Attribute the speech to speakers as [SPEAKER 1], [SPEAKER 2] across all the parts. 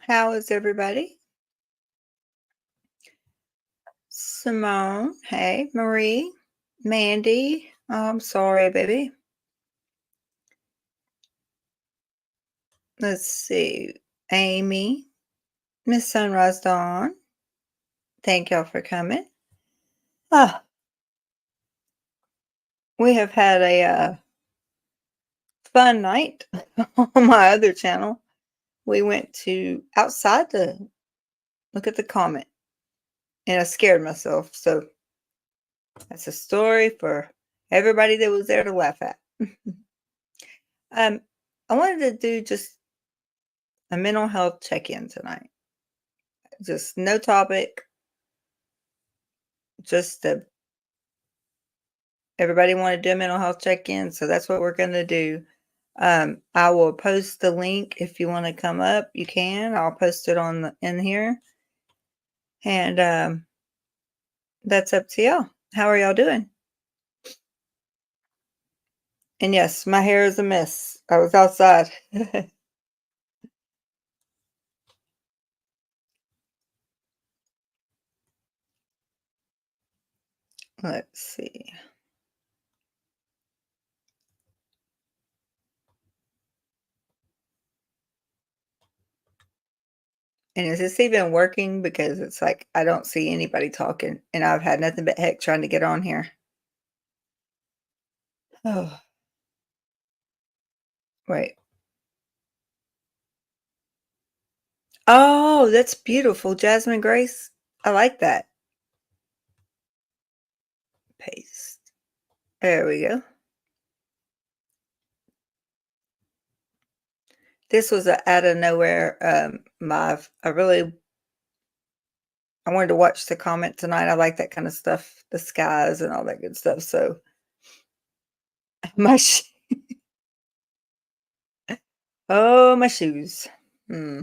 [SPEAKER 1] How is everybody? Simone, hey, Marie, Mandy, I'm sorry, baby. Let's see, Amy, Miss Sunrise Dawn, thank y'all for coming. Ah, we have had a fun night on my other channel. We went to outside to look at the comet, and I scared myself. So that's a story for everybody that was there to laugh at. um, I wanted to do just a mental health check-in tonight. Just no topic, just everybody wanted to do a mental health check-in, so that's what we're going to do. I will post the link if you want to come up. You can. I'll post it in here, and that's up to y'all. How are y'all doing? And yes, my hair is a mess. I was outside. Let's see. And is this even working? Because it's like I don't see anybody talking, and I've had nothing but heck trying to get on here. Oh, wait. Oh, that's beautiful, Jasmine Grace. I like that. Paste. There we go. This was a out of nowhere. I wanted to watch the comment tonight. I like that kind of stuff, the skies and all that good stuff. So my my shoes. Hmm.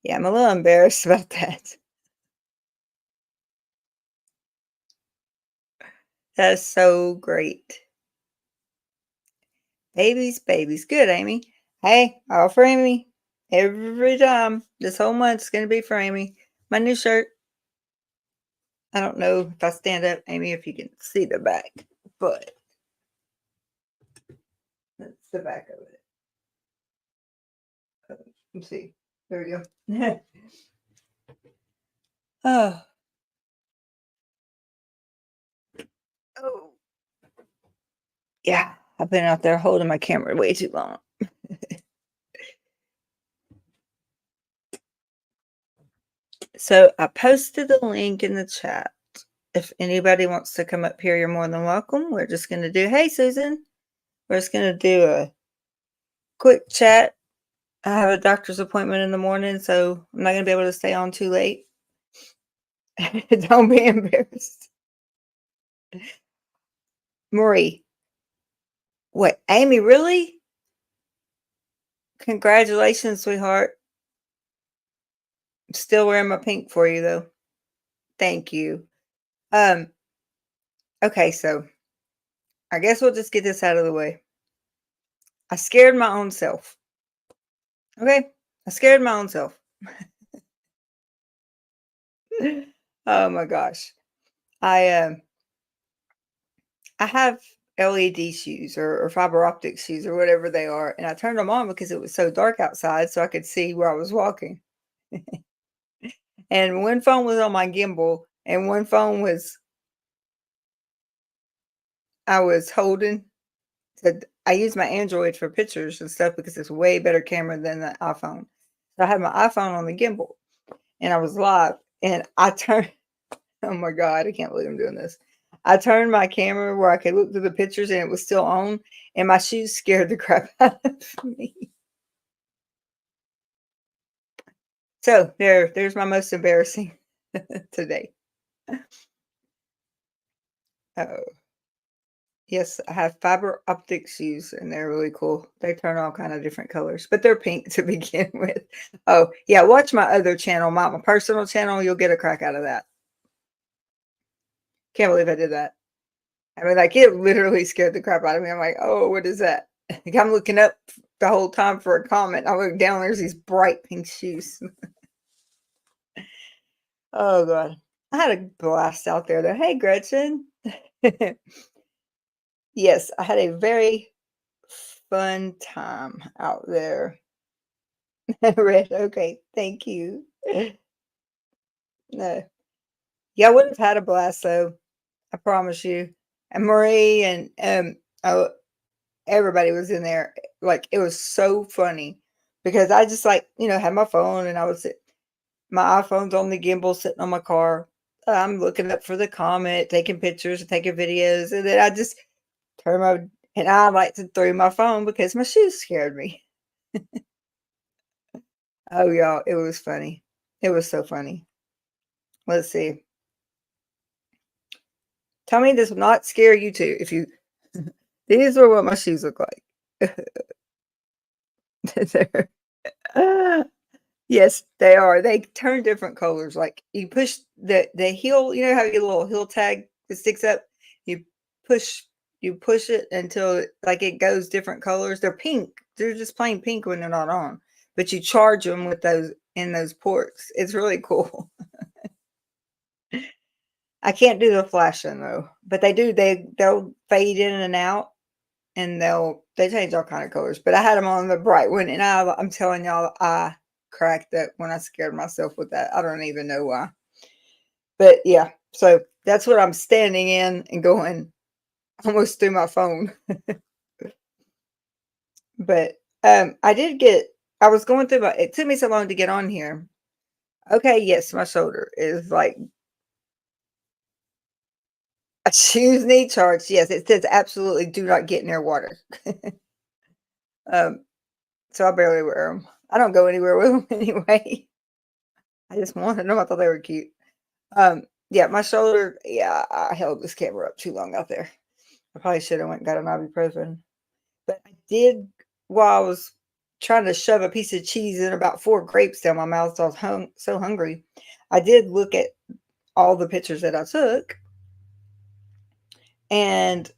[SPEAKER 1] Yeah, I'm a little embarrassed about that. That's so great. Babies, babies. Good, Amy. Hey, all for Amy. Every time. This whole month's gonna be for Amy. My new shirt. I don't know if I stand up, Amy, if you can see the back, but that's the back of it. Let's see. There we go. Oh, oh, yeah. I've been out there holding my camera way too long. So I posted the link in the chat. If anybody wants to come up here, you're more than welcome. We're just going to do, hey, Susan. We're just going to do a quick chat. I have a doctor's appointment in the morning, so I'm not going to be able to stay on too late. Don't be embarrassed. Marie. What, Amy, really? Congratulations, sweetheart. I'm still wearing my pink for you, though. Thank you. Um, okay, so I guess we'll just get this out of the way. I scared my own self. Okay? I scared my own self. Oh my gosh. I I have LED shoes or fiber optic shoes or whatever they are, and I turned them on because it was so dark outside so I could see where I was walking. And one phone was on my gimbal and one phone was I was holding. I use my Android for pictures and stuff because it's way better camera than the iPhone. So I had my iPhone on the gimbal and I was live and I turned oh my god, I can't believe I'm doing this. I turned my camera where I could look through the pictures and it was still on and my shoes scared the crap out of me. So there's my most embarrassing today. Oh. Yes, I have fiber optic shoes and they're really cool. They turn all kind of different colors, but they're pink to begin with. Oh, yeah, watch my other channel, my personal channel. You'll get a crack out of that. Can't believe I did that. I mean, like, it literally scared the crap out of me. I'm like, oh, what is that? Like, I'm looking up the whole time for a comment. I look down, there's these bright pink shoes. Oh god. I had a blast out there though. Hey Gretchen. Yes, I had a very fun time out there. Red, okay, thank you. No. Yeah, I would have had a blast though. I promise you. And Marie and oh, everybody was in there. Like it was so funny because I just like, had my phone and my iPhone's on the gimbal sitting on my car. I'm looking up for the comet, taking pictures and taking videos, and then I just turn my and I like to throw my phone because my shoes scared me. Oh y'all, it was funny. It was so funny. Let's see. Tell me this will not scare you too if you these are what my shoes look like. They're- yes, they are. They turn different colors. Like you push the heel, you know how your little heel tag that sticks up? You push you push it until like it goes different colors. They're pink. They're just plain pink when they're not on. But you charge them with those in those ports. It's really cool. I can't do the flashing though, but they'll fade in and out, and they change all kind of colors. But I had them on the bright one, and I'm telling y'all, I cracked up when I scared myself with that. I don't even know why, but yeah. So that's what I'm standing in and going almost through my phone. But I did get. I was going through my. It took me so long to get on here. Okay, yes, my shoulder is like shoes need charged. Yes, it says absolutely do not get near water. um, so I barely wear them. I don't go anywhere with them anyway. I just wanted them. I thought they were cute. Yeah, my shoulder. Yeah, I held this camera up too long out there. I probably should have went and got an ibuprofen. But I did while I was trying to shove a piece of cheese and about 4 grapes down my mouth. So I was so hungry. I did look at all the pictures that I took, and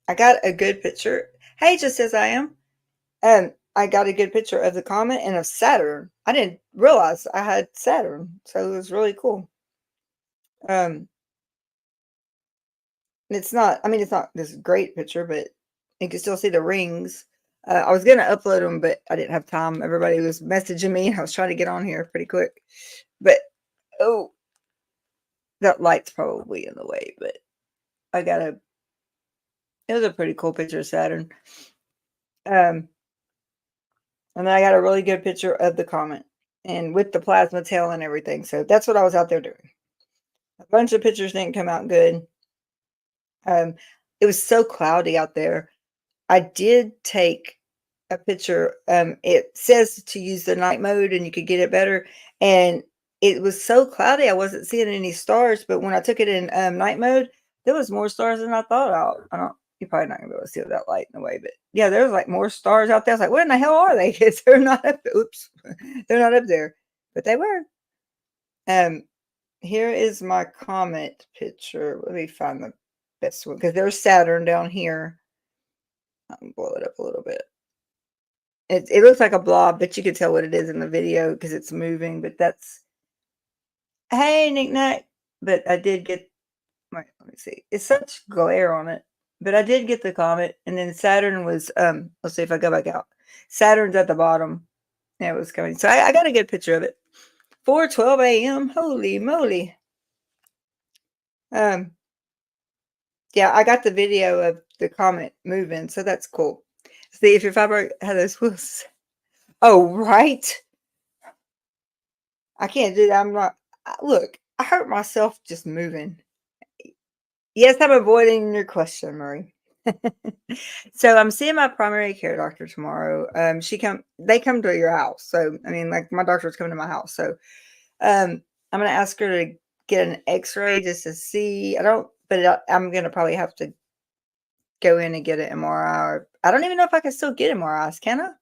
[SPEAKER 1] I got a good picture. Hey, just as I am. I got a good picture of the comet and of Saturn. I didn't realize I had Saturn, so it was really cool. Um, it's not. I mean, it's not this great picture, but you can still see the rings. I was gonna upload them, but I didn't have time. Everybody was messaging me. I was trying to get on here pretty quick, but oh, that light's probably in the way. But I got a. It was a pretty cool picture of Saturn. Um, and then I got a really good picture of the comet and with the plasma tail and everything. So that's what I was out there doing. A bunch of pictures didn't come out good. Um, it was so cloudy out there. I did take a picture. It says to use the night mode and you could get it better. And it was so cloudy, I wasn't seeing any stars. But when I took it in night mode, there was more stars than I thought out. I don't. You're probably not gonna be able to see that light in the way, but yeah, there was like more stars out there. I was like, "What in the hell are they?" Because they're not up. Oops, they're not up there, but they were. Um, Here is my comet picture. Let me find the best one because there's Saturn down here. I'll blow it up a little bit. It looks like a blob, but you can tell what it is in the video because it's moving. But that's hey, Nick Nack. But I did get. Wait, let me see. It's such glare on it, but I did get the comet, and then Saturn was. Let's see if I go back out. Saturn's at the bottom. Yeah, it was coming. So I got a good picture of it. 4:12 a.m. Holy moly. Um, Yeah, I got the video of the comet moving, so that's cool. See if your fiber had those wheels. Oh, right. I can't do that. I'm not. Look, I hurt myself just moving. Yes, I'm avoiding your question, Murray. So I'm seeing my primary care doctor tomorrow. They come to your house. So I mean, like my doctor's coming to my house. So I'm gonna ask her to get an X-ray just to see. I'm gonna probably have to go in and get an MRI. Or I don't even know if I can still get MRIs, can I?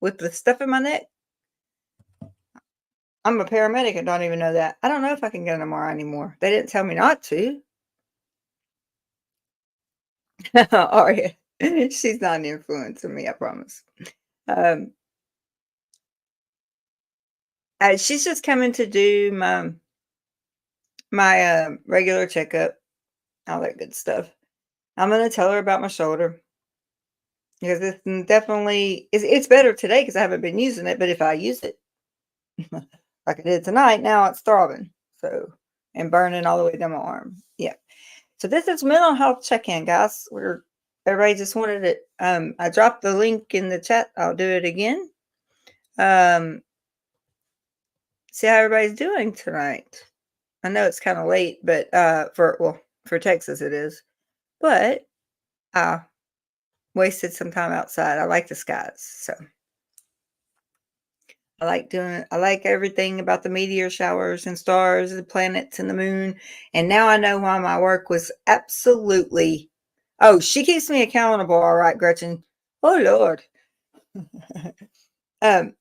[SPEAKER 1] With the stuff in my neck? I'm a paramedic and don't even know that. I don't know if I can get an MRI anymore. They didn't tell me not to. Are you? She's not an influence on me, I promise. Um, she's just coming to do my regular checkup, all that good stuff. I'm gonna tell her about my shoulder because it's definitely it's better today because I haven't been using it. But if I use it like I did tonight, now it's throbbing, so and burning all the way down my arm. Yeah. So this is mental health check-in, guys. We're everybody just wanted it. I dropped the link in the chat. I'll do it again. Um, see how everybody's doing tonight. I know it's kind of late, but for Texas it is. But I wasted some time outside. I like the skies, so I like everything about the meteor showers and stars, the planets and the moon. And now I know why my work was absolutely. Oh, she keeps me accountable, all right, Gretchen. Oh Lord. um,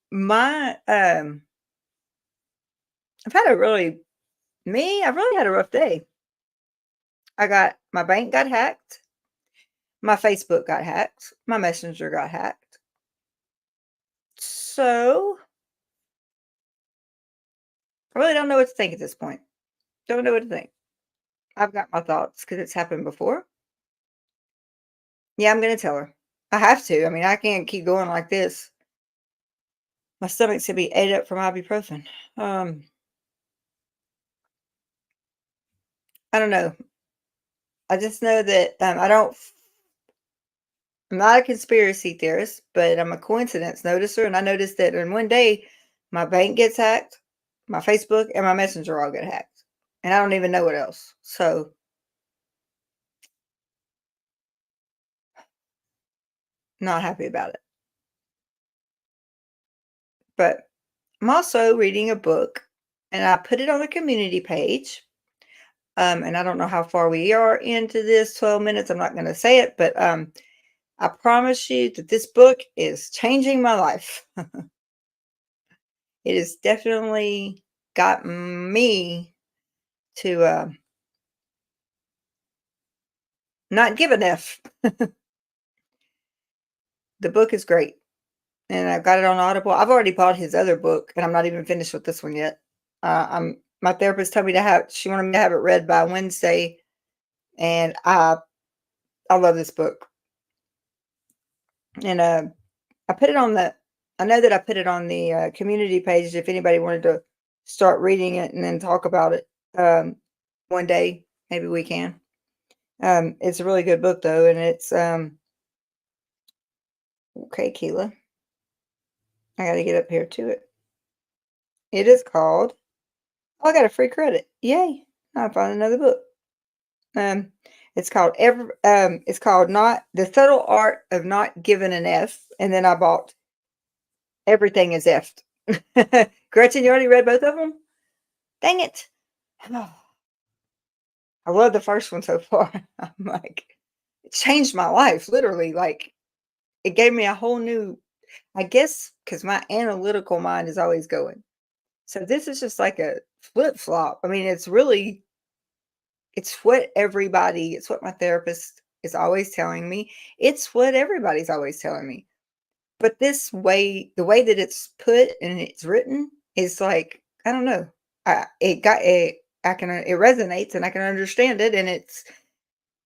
[SPEAKER 1] my I've had a really I've really had a rough day. My bank got hacked, my Facebook got hacked, my messenger got hacked. So I really don't know what to think at this point. Don't know what to think. I've got my thoughts because it's happened before. Yeah, I'm gonna tell her. I have to. I mean, I can't keep going like this. My stomach's gonna be ate up from ibuprofen. I don't know. I just know that I'm not a conspiracy theorist, but I'm a coincidence noticer, and I noticed that in one day, my bank gets hacked, my Facebook, and my messenger all get hacked, and I don't even know what else. So, not happy about it. But I'm also reading a book, and I put it on the community page. And I don't know how far we are into this 12 minutes. I'm not going to say it, but I promise you that this book is changing my life. It has definitely got me to not give an F. The book is great, and I've got it on Audible. I've already bought his other book, and I'm not even finished with this one yet. My therapist told me she wanted me to have it read by Wednesday, and I love this book. And I put it on the I know that I put it on the community page if anybody wanted to start reading it and then talk about it one day. Maybe we can. It's a really good book though, and it's okay, Keela. I got to get up here to it. It is called. Oh, I got a free credit. Yay! I found another book. Um, it's called Not the Subtle Art of Not Giving an F, and then I bought Everything is F'd. Gretchen, you already read both of them? Dang it. I love the first one so far. I'm like, it changed my life, literally. Like, it gave me a whole new, I guess, because my analytical mind is always going. So this is just like a flip flop. I mean, it's what my therapist is always telling me. It's what everybody's always telling me. But the way that it's put and it's written is like, I don't know. It resonates and I can understand it.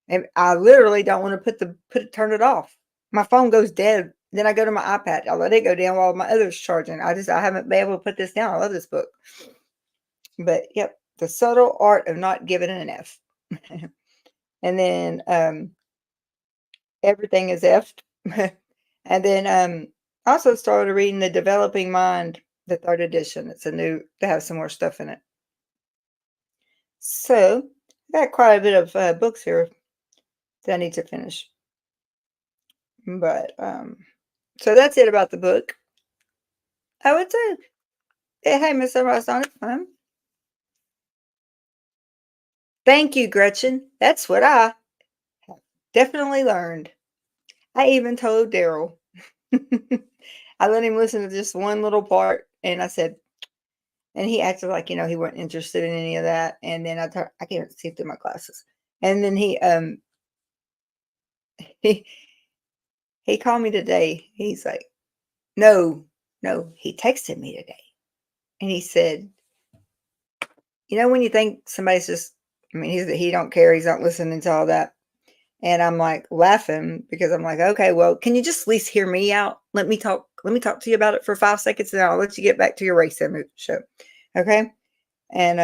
[SPEAKER 1] And I literally don't want to turn it off. My phone goes dead. Then I go to my iPad. I let it go down while my other's charging. I haven't been able to put this down. I love this book. But yep, The Subtle Art of Not Giving an F. And then Everything is F'd. And then I also started reading The Developing Mind, the third edition. They have some more stuff in it. So I got quite a bit of books here that I need to finish. But so that's it about the book. I would say, hey, Miss Sunrise on it's fun. Thank you, Gretchen. That's what I have definitely learned. I even told Daryl. I let him listen to just one little part, and I said, and he acted like he wasn't interested in any of that. And then I can't see through my glasses. And then he he called me today. He's like, "No, no." He texted me today, and he said, "You know when you think somebody's just, I mean, he don't care. He's not listening to all that." And I'm like laughing because I'm like, okay, well, can you just at least hear me out? Let me talk. Let me talk to you about it for 5 seconds, and I'll let you get back to your race show. Okay. And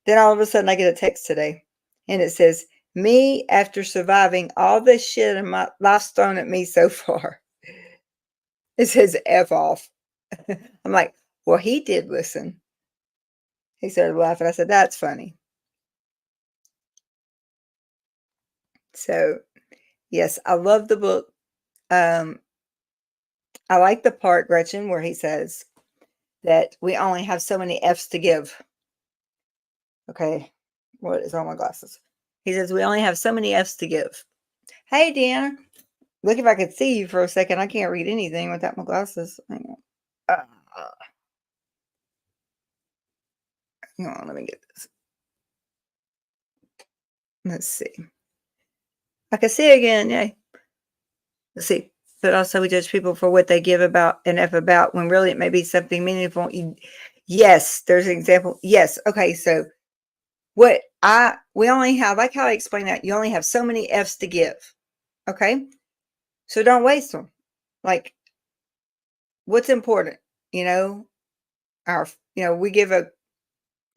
[SPEAKER 1] then all of a sudden, I get a text today, and it says, "Me after surviving all this shit and my life's thrown at me so far." It says "F off." I'm like, well, he did listen. He started laughing. I said, "That's funny." So yes, I love the book. Um, I like the part, Gretchen, where he says that we only have so many F's to give. Okay. What is on my glasses? He says we only have so many F's to give. Hey, Deanna. Look if I could see you for a second. I can't read anything without my glasses. Hang on, let me get this. Let's see. I can see again. Yay. Let's see. But also, we judge people for what they give about and F about when really it may be something meaningful. Yes, there's an example. Yes. Okay. So we only have, like how I explained that, you only have so many F's to give. Okay. So don't waste them. Like, what's important? You know, we give a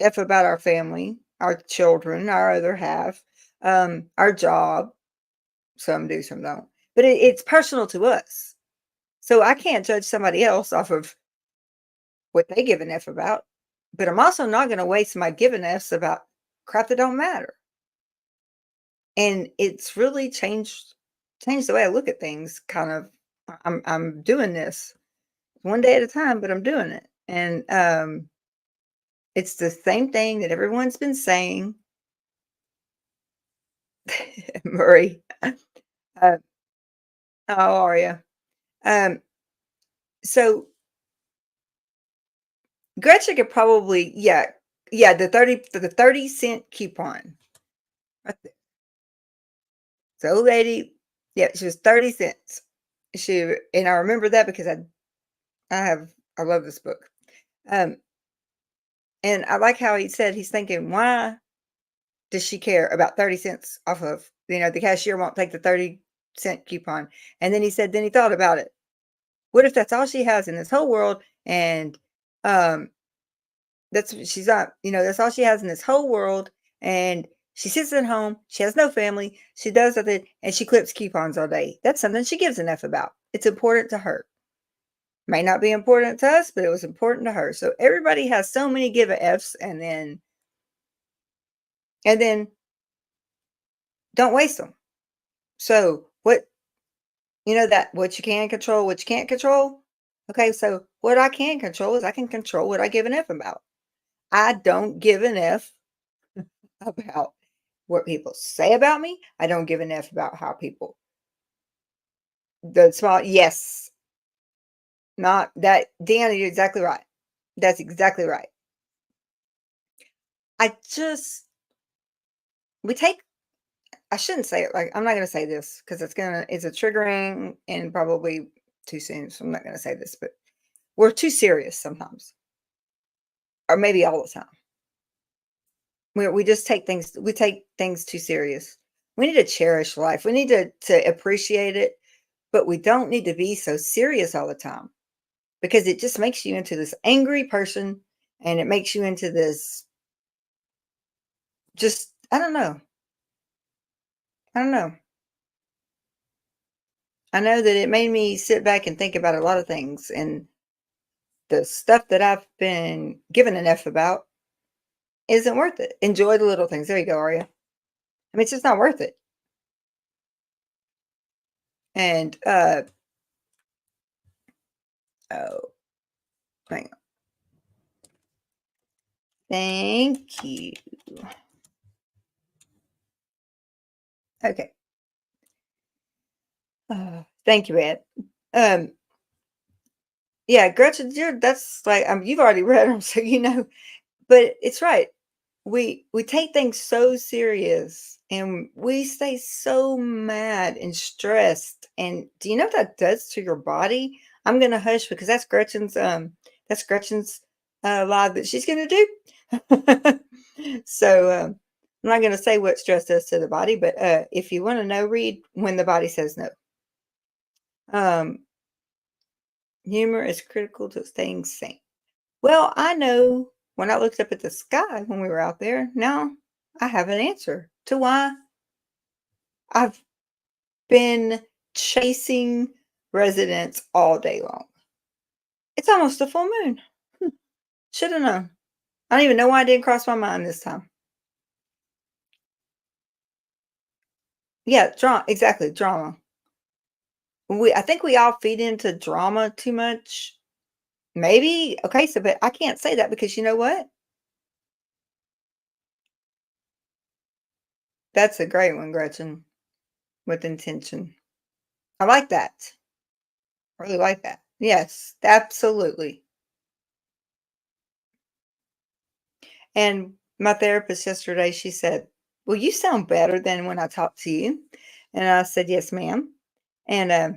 [SPEAKER 1] F about our family, our children, our other half, our job. Some do, some don't. But it's personal to us. So I can't judge somebody else off of what they give an F about. But I'm also not going to waste my giving F's about crap that don't matter. And it's really changed the way I look at things. Kind of, I'm doing this one day at a time, but I'm doing it. And it's the same thing that everyone's been saying. Murray, how are you? Um, so Gretchen could probably, yeah, the 30 cent coupon. Right there. So old lady, yeah, she was 30 cents. And I remember that because I love this book. Um, and I like how he said he's thinking, why does she care about 30 cents off of, the cashier won't take the 30-cent coupon. And then he said, then he thought about it. What if that's all she has in this whole world? And um, she's not, that's all she has in this whole world. And she sits at home. She has no family. She does nothing, and she clips coupons all day. That's something she gives an F about. It's important to her. May not be important to us, but it was important to her. So everybody has so many give a Fs, and then don't waste them. So what you can control, what you can't control. Okay, so what I can control is I can control what I give an F about. I don't give an F about what people say about me. I don't give an F about how people the small yes, not that Deanna, you're exactly right. That's exactly right. I just we take I shouldn't say it like I'm not gonna say this because it's a triggering and probably too soon. So I'm not gonna say this, but we're too serious sometimes. Or maybe all the time. We just take things too serious. We need to cherish life. We need to appreciate it, but we don't need to be so serious all the time because it just makes you into this angry person and it makes you into this just I don't know. I don't know. I know that it made me sit back and think about a lot of things and the stuff that I've been given an F about isn't worth it. Enjoy the little things. There you go, Aria. I mean, it's just not worth it. And oh, hang on. Thank you. Okay. Thank you, Ed. Um, yeah, Gretchen, that's like you've already read them, so you know. But it's right. We take things so serious and we stay so mad and stressed. And do you know what that does to your body? I'm gonna hush because that's Gretchen's live that she's gonna do. So I'm not gonna say what stress does to the body, but if you want to know, read When the Body Says No. Um, Humor is critical to staying sane. Well, I know when I looked up at the sky when we were out there, now I have an answer to why I've been chasing residents all day long. It's almost a full moon. Should have known. I don't even know why it didn't cross my mind this time. Yeah, drama. Exactly, drama. I think we all feed into drama too much. Maybe. Okay, so but I can't say that because you know what? That's a great one, Gretchen, with intention. I like that. I really like that. Yes, absolutely. And my therapist yesterday, she said, "Well, you sound better than when I talked to you." And I said, "Yes, ma'am." And uh,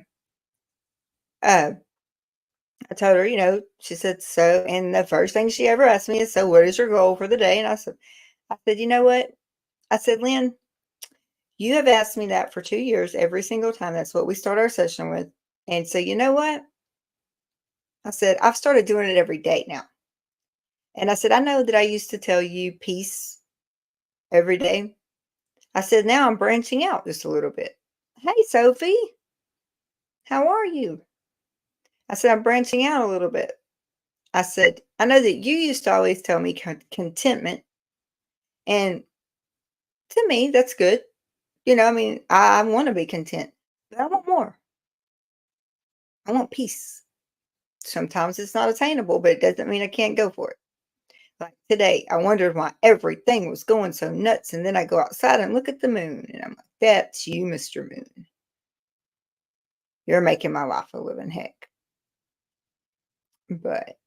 [SPEAKER 1] I told her, she said, "So," and the first thing she ever asked me is, "So, what is your goal for the day?" And I said, "You know what?" I said, "Lynn, you have asked me that for 2 years, every single time. That's what we start our session with. And so, you know what?" I said, "I've started doing it every day now." And I said, "I know that I used to tell you peace every day." I said, "Now I'm branching out just a little bit." "Hey, Sophie, how are you?" I said, "I'm branching out a little bit." I said, "I know that you used to always tell me contentment. And to me, that's good. I mean, I want to be content, but I want more. I want peace. Sometimes it's not attainable, but it doesn't mean I can't go for it. Like today, I wondered why everything was going so nuts. And then I go outside and look at the moon, and I'm like, that's you, Mr. Moon. You're making my life a living heck. But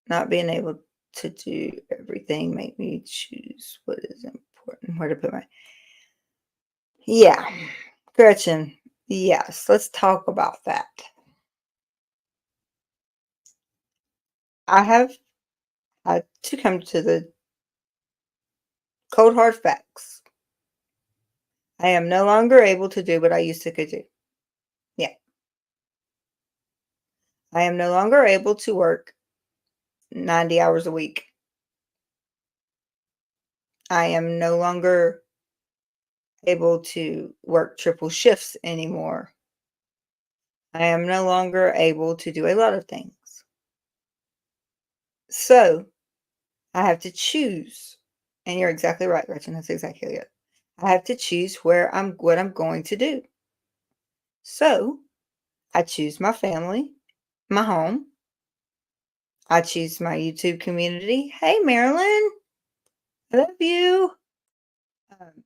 [SPEAKER 1] not being able to do everything make me choose what is important, where to put my. Yeah, Gretchen, yes, let's talk about that. I have had to come to the cold hard facts. I am no longer able to do what I used to could do. Yeah. I am no longer able to work 90 hours a week. I am no longer able to work triple shifts anymore. I am no longer able to do a lot of things. So I have to choose. And you're exactly right, Gretchen. That's exactly it. I have to choose what I'm going to do. So I choose my family, my home. I choose my YouTube community. Hey, Marilyn, I love you. Um,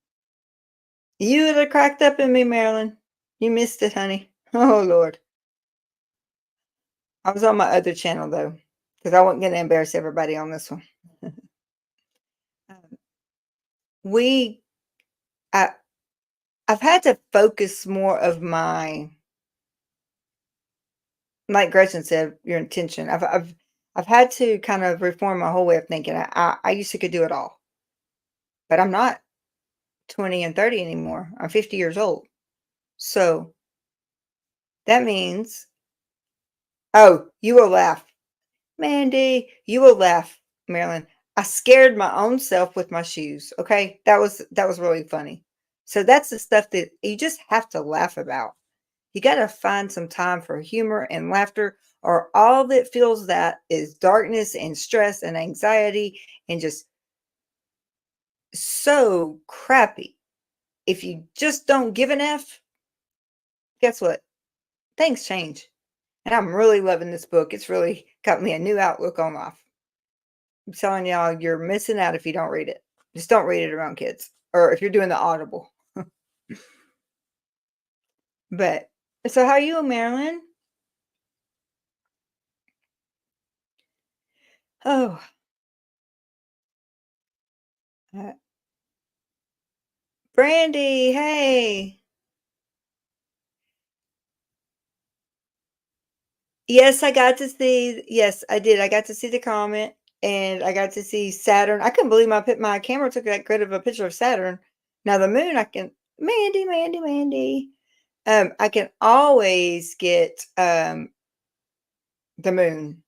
[SPEAKER 1] you would have cracked up in me, Marilyn. You missed it, honey. Oh, Lord. I was on my other channel, though, because I wasn't going to embarrass everybody on this one. Um, we, I, I've had to focus more of like Gretchen said, your intention. I've had to kind of reform my whole way of thinking. I used to could do it all, but I'm not 20 and 30 anymore. I'm 50 years old. So that means, oh, you will laugh. Mandy, you will laugh, Marilyn. I scared my own self with my shoes. Okay. That was really funny. So that's the stuff that you just have to laugh about. You got to find some time for humor and laughter, or all that feels that is darkness and stress and anxiety and just so crappy. If you just don't give an F, guess what? Things change. And I'm really loving this book. It's really got me a new outlook on life. I'm telling y'all, you're missing out if you don't read it. Just don't read it around kids, or if you're doing the Audible. But so, how are you, Marilyn? Oh, Uh, Brandy, hey. Yes, I got to see yes, I did. I got to see the comet, and I got to see Saturn. I couldn't believe my camera took that good of a picture of Saturn. Now the moon, I can Mandy, Mandy, Mandy. I can always get, the moon,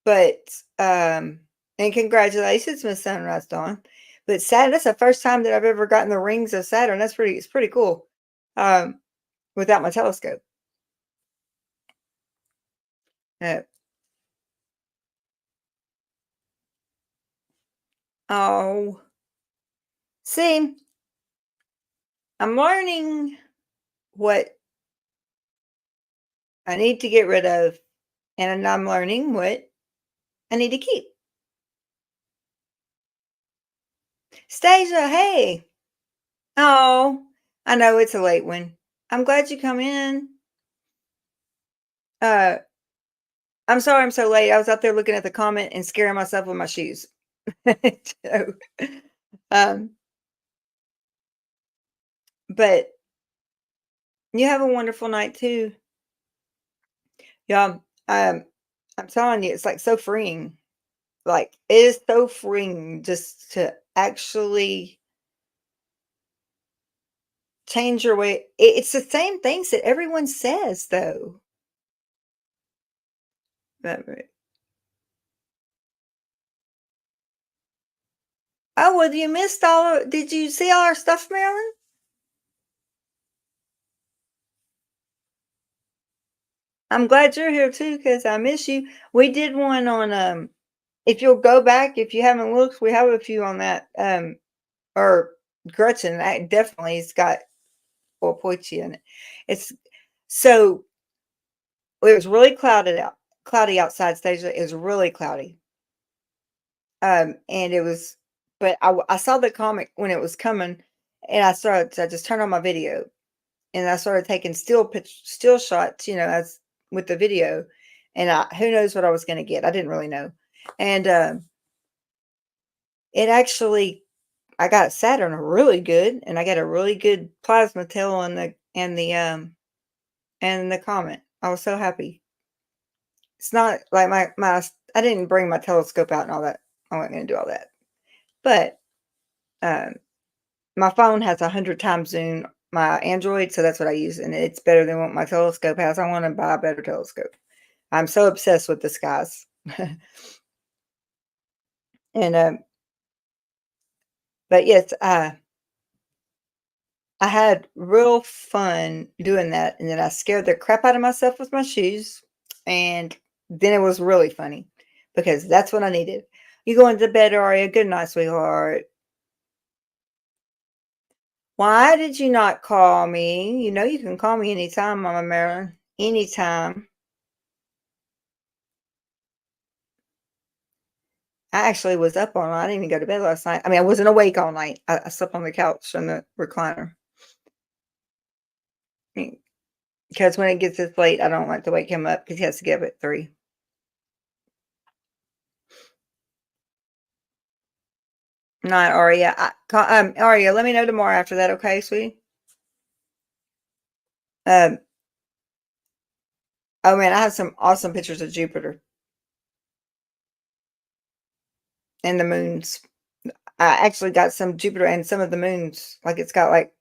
[SPEAKER 1] but, and congratulations, Miss Sunrise Dawn. But Saturn, that's the first time that I've ever gotten the rings of Saturn. It's pretty cool, um, without my telescope. Uh, oh, see, I'm learning what I need to get rid of, and I'm learning what I need to keep. Stasia, hey. Oh, I know it's a late one. I'm glad you come in. Uh, I'm sorry I'm so late. I was out there looking at the comment and scaring myself with my shoes. So, um, but you have a wonderful night too. Yeah, I'm telling you, it's like so freeing. Like it is so freeing just to actually change your way. It's the same things that everyone says though. But oh, well, you missed did you see all our stuff, Marilyn? I'm glad you're here too, because I miss you. We did one on, if you'll go back, if you haven't looked, we have a few on that, or Gretchen, that definitely has got Poichi in it. It's so it was really cloudy outside stage. It was really cloudy. And it was, but I saw the comic when it was coming, and I just turned on my video, and I started taking still shots, as with the video, and who knows what I was going to get. I didn't really know, and it actually I got Saturn really good, and I got a really good plasma tail on the comet. I was so happy. It's not like my I didn't bring my telescope out and all that. I wasn't going to do all that, but um, my phone has 100 times zoom. My Android, so that's what I use, and it's better than what my telescope has. I want to buy a better telescope. I'm so obsessed with the skies. And but yes, I had real fun doing that, and then I scared the crap out of myself with my shoes, and then it was really funny because that's what I needed. You going to bed, Aria? Good night, sweetheart. Why did you not call me? You know you can call me anytime, Mama Marilyn. Anytime. I actually was up all night. I didn't even go to bed last night. I mean, I wasn't awake all night. I slept on the couch in the recliner. Because when it gets this late, I don't like to wake him up because he has to get up at 3. Not Aria. Aria, let me know tomorrow after that, okay, sweetie? Um, oh man, I have some awesome pictures of Jupiter and the moons. I actually got some Jupiter and some of the moons. Like it's got like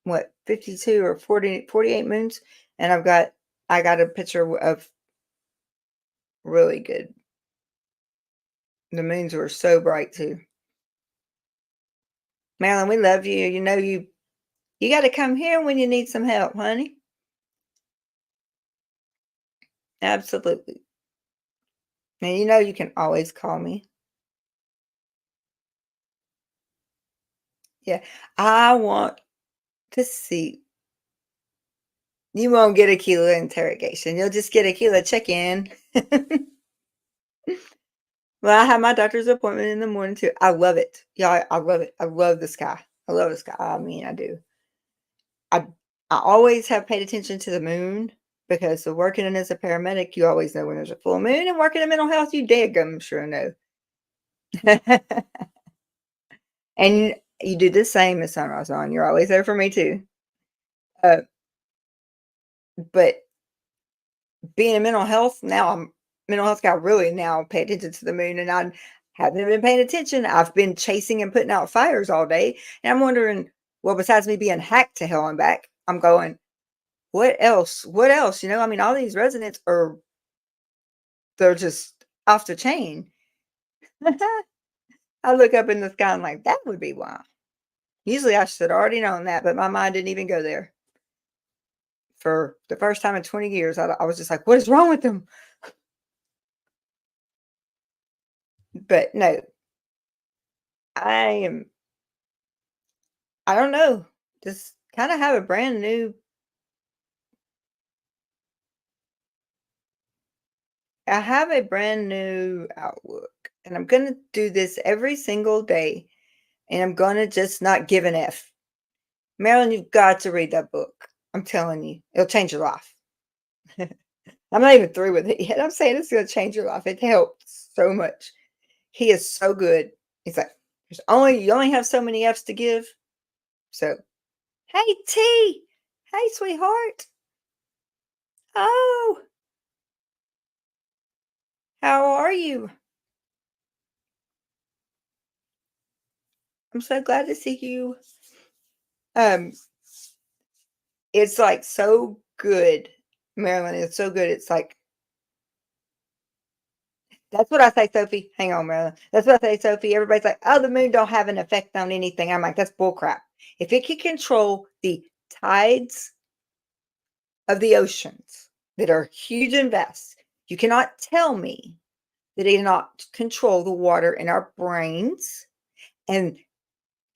[SPEAKER 1] what 52 or 48 moons, and I got a picture of really good. The moons were so bright too. Marilyn, we love you. You know you got to come here when you need some help, honey. Absolutely. And you know you can always call me. Yeah. I want to see. You won't get a Keela interrogation. You'll just get a Keela check-in. Well, I have my doctor's appointment in the morning too. I love it. Yeah, I love it. I love the sky. I love the sky. I mean, I do. I I always have paid attention to the moon because of working in as a paramedic, you always know when there's a full moon, and working in mental health, you dead gum sure know. And you do the same as Sunrise On. You're always there for me too. Uh, but being in mental health, now I'm mental health guy really now pay attention to the moon, and I haven't been paying attention. I've been chasing and putting out fires all day, and I'm wondering, well, besides me being hacked to hell and back, I'm going, what else? What else? I mean, all these residents are they're just off the chain. I look up in the sky and like, that would be why. Usually I should have already known that, but my mind didn't even go there. For the first time in 20 years, I was just like, what is wrong with them? But no, I am, I don't know, just kind of have a brand new, I have a brand new outlook. And I'm going to do this every single day. And I'm going to just not give an F. Marilyn, you've got to read that book. I'm telling you, it'll change your life. I'm not even through with it yet. I'm saying it's going to change your life. It helps so much. He is so good. He's like, you only have so many F's to give. So, hey T, hey sweetheart. Oh, how are you? I'm so glad to see you. Um, it's like so good, Marilyn. It's so good. It's like that's what I say, Sophie. Hang on, Marilyn. That's what I say, Sophie. Everybody's like, oh, the moon don't have an effect on anything. I'm like, that's bullcrap. If it can control the tides of the oceans that are huge and vast, you cannot tell me that it cannot control the water in our brains. And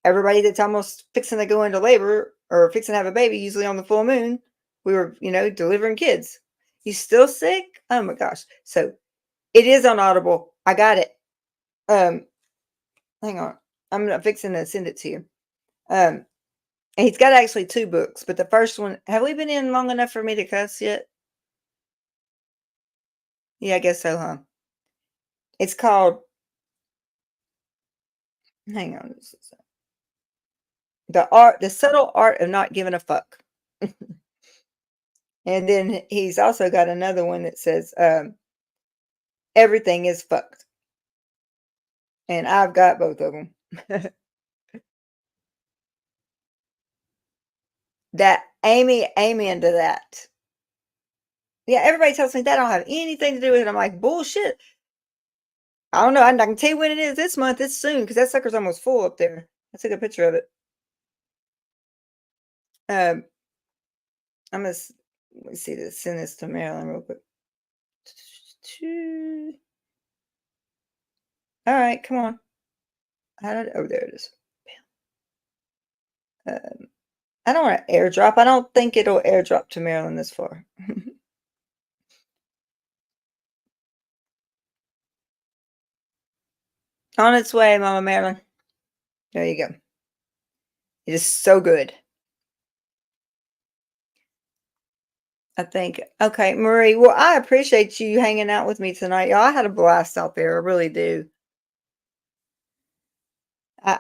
[SPEAKER 1] everybody that's almost fixing to go into labor or fixing to have a baby, usually on the full moon, we were, delivering kids. You still sick? Oh my gosh. So it is on Audible. I got it. Um, Hang on. I'm not fixing to send it to you. And he's got actually two books, but the first one, have we been in long enough for me to cuss yet? Yeah, I guess so, huh? It's called, hang on. The subtle art of not giving a fuck. And then he's also got another one that says, everything is fucked. And I've got both of them. That amen to that. Yeah, everybody tells me that don't have anything to do with it. I'm like, bullshit. I don't know. I can tell you when it is this month. It's soon because that sucker's almost full up there. I took a picture of it. Um, I'm gonna let me see this. Send this to Marilyn real quick. All right, come on. Oh, there it is. I don't want to airdrop. I don't think it'll airdrop to Maryland this far. On its way, Mama Marilyn. There you go. It is so good. I think. Okay, Marie. Well, I appreciate you hanging out with me tonight. Y'all, I had a blast out there. I really do. I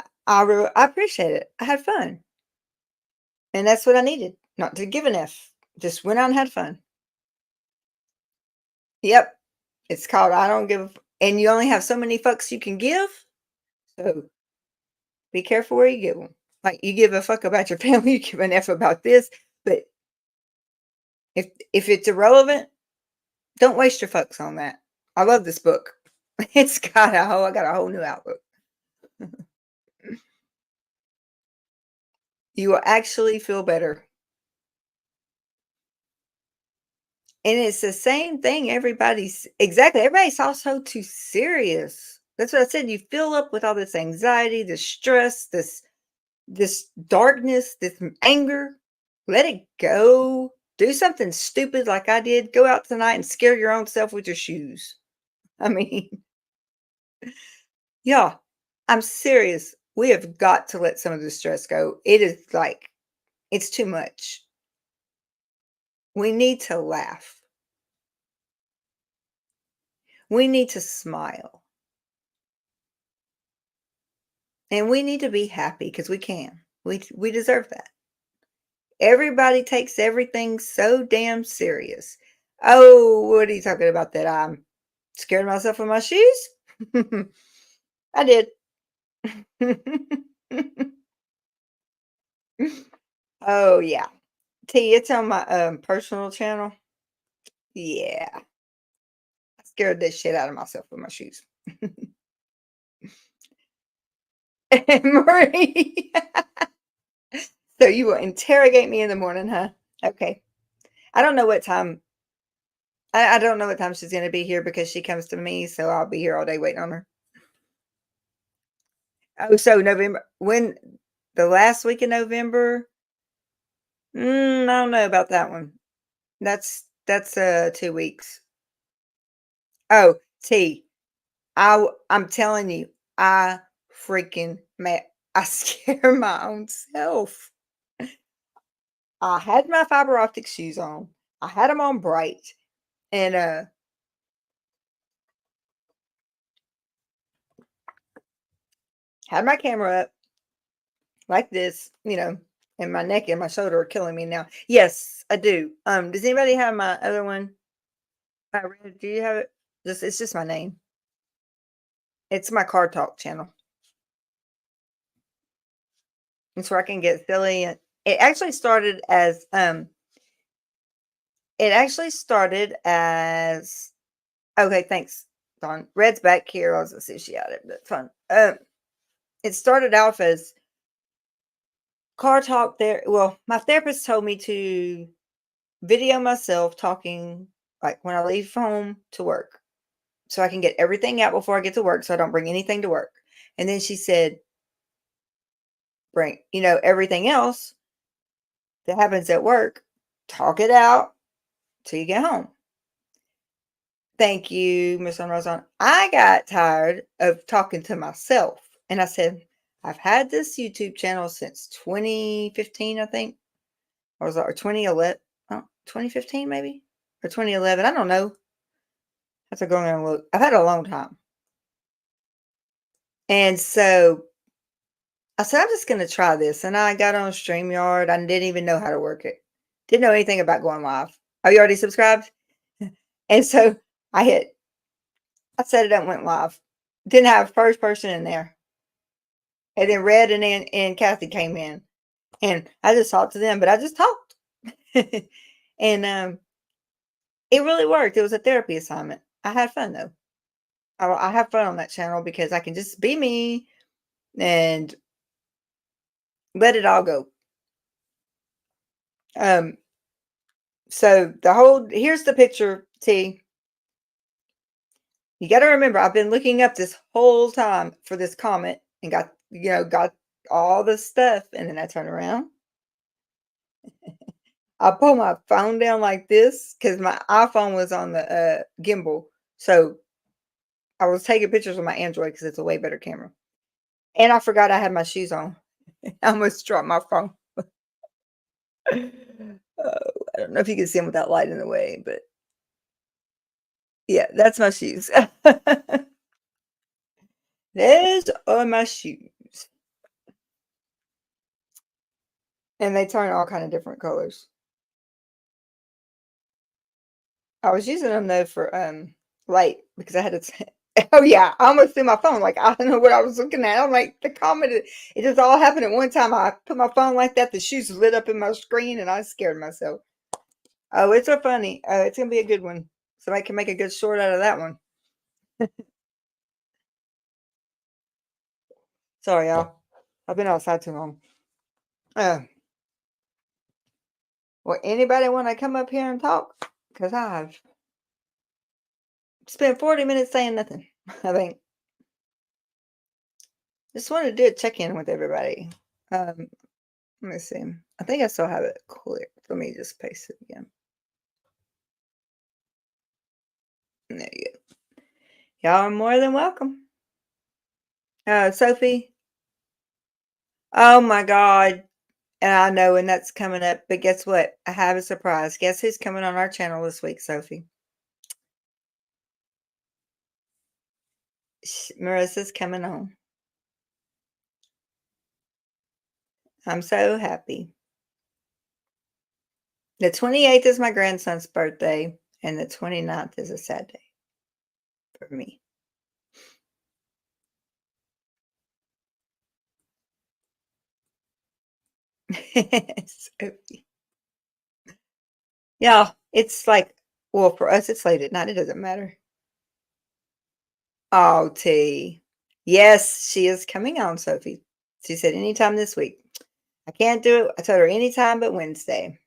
[SPEAKER 1] appreciate it. I had fun. And that's what I needed. Not to give an F. Just went out and had fun. Yep. It's called I Don't Give and you only have so many fucks you can give. So be careful where you give them. Like you give a fuck about your family, you give an F about this. But if it's irrelevant, don't waste your fucks on that. I love this book. I got a whole new outlook. You will actually feel better. And it's the same thing. Everybody's also too serious. That's what I said. You fill up with all this anxiety, this stress, this darkness, this anger. Let it go. Do something stupid like I did. Go out tonight and scare your own self with your shoes. I mean, yeah, I'm serious. We have got to let some of the stress go. It is like, it's too much. We need to laugh. We need to smile. And we need to be happy because we can. We deserve that. Everybody takes everything so damn serious. Oh, what are you talking about that I'm scared myself of my shoes? I did. Oh, yeah. T, it's on my, personal channel. Yeah. I scared the shit out of myself with my shoes. Marie. So you will interrogate me in the morning, huh? Okay. I don't know what time I don't know what time she's gonna be here because she comes to me, so I'll be here all day waiting on her. Oh, so November when the last week in November? I don't know about that one. That's 2 weeks. Oh, T, I'm telling you, I freaking I scare my own self. I had my fiber optic shoes on. I had them on bright and, had my camera up like this, and my neck and my shoulder are killing me now. Yes, I do. Does anybody have my other one? Do you have it? It's just my name. It's my car talk channel. It's where I can get silly and it actually started as okay, thanks, Dawn. Red's back here. I was gonna see if she had it, but fun. It started off as car talk there. Well, my therapist told me to video myself talking like when I leave home to work so I can get everything out before I get to work so I don't bring anything to work. And then she said, bring, everything else that happens at work, talk it out till you get home. Thank you, Miss Unrose. I got tired of talking to myself. And I said, I've had this YouTube channel since 2015, I think. Or was it or 2011? Oh, 2015 maybe? Or 2011. I don't know. I have to go in and look. I've had it a long time. And so I said, I'm just going to try this. And I got on StreamYard. I didn't even know how to work it. Didn't know anything about going live. Are you already subscribed? And so I set it up and went live. Didn't have first person in there. And then Red and Kathy came in. And I just talked to them, but I just talked. And it really worked. It was a therapy assignment. I had fun though. I have fun on that channel because I can just be me and let it all go. Um, so here's the picture, T. You got to remember, I've been looking up this whole time for this comet and got all the stuff. And then I turn around. I pull my phone down like this because my iPhone was on the gimbal. So I was taking pictures with my Android because it's a way better camera. And I forgot I had my shoes on. I almost dropped my phone. I don't know if you can see them with that light in the way, but yeah, that's my shoes. Those are my shoes. And they turn all kind of different colors. I was using them though for light because I had to oh yeah, I almost threw my phone. Like I don't know what I was looking at. I'm like the comment it just all happened at one time. I put my phone like that, the shoes lit up in my screen and I scared myself. Oh, it's so funny. It's gonna be a good one. Somebody can make a good short out of that one. Sorry, y'all. I've been outside too long. Uh, well, anybody want to come up here and talk? Because I've spent 40 minutes saying nothing. I think. Just wanted to do a check-in with everybody. Let me see. I think I still have it clear. Let me just paste it again. There you go. Y'all are more than welcome. Sophie. Oh my God. And I know, and that's coming up. But guess what? I have a surprise. Guess who's coming on our channel this week, Sophie? Marissa's coming on. I'm so happy. The 28th is my grandson's birthday, and the 29th is a sad day for me. Sophie. Yeah, it's like, well, for us, it's late at night. It doesn't matter. Oh, T. Yes, she is coming on, Sophie. She said anytime this week. I can't do it. I told her anytime but Wednesday.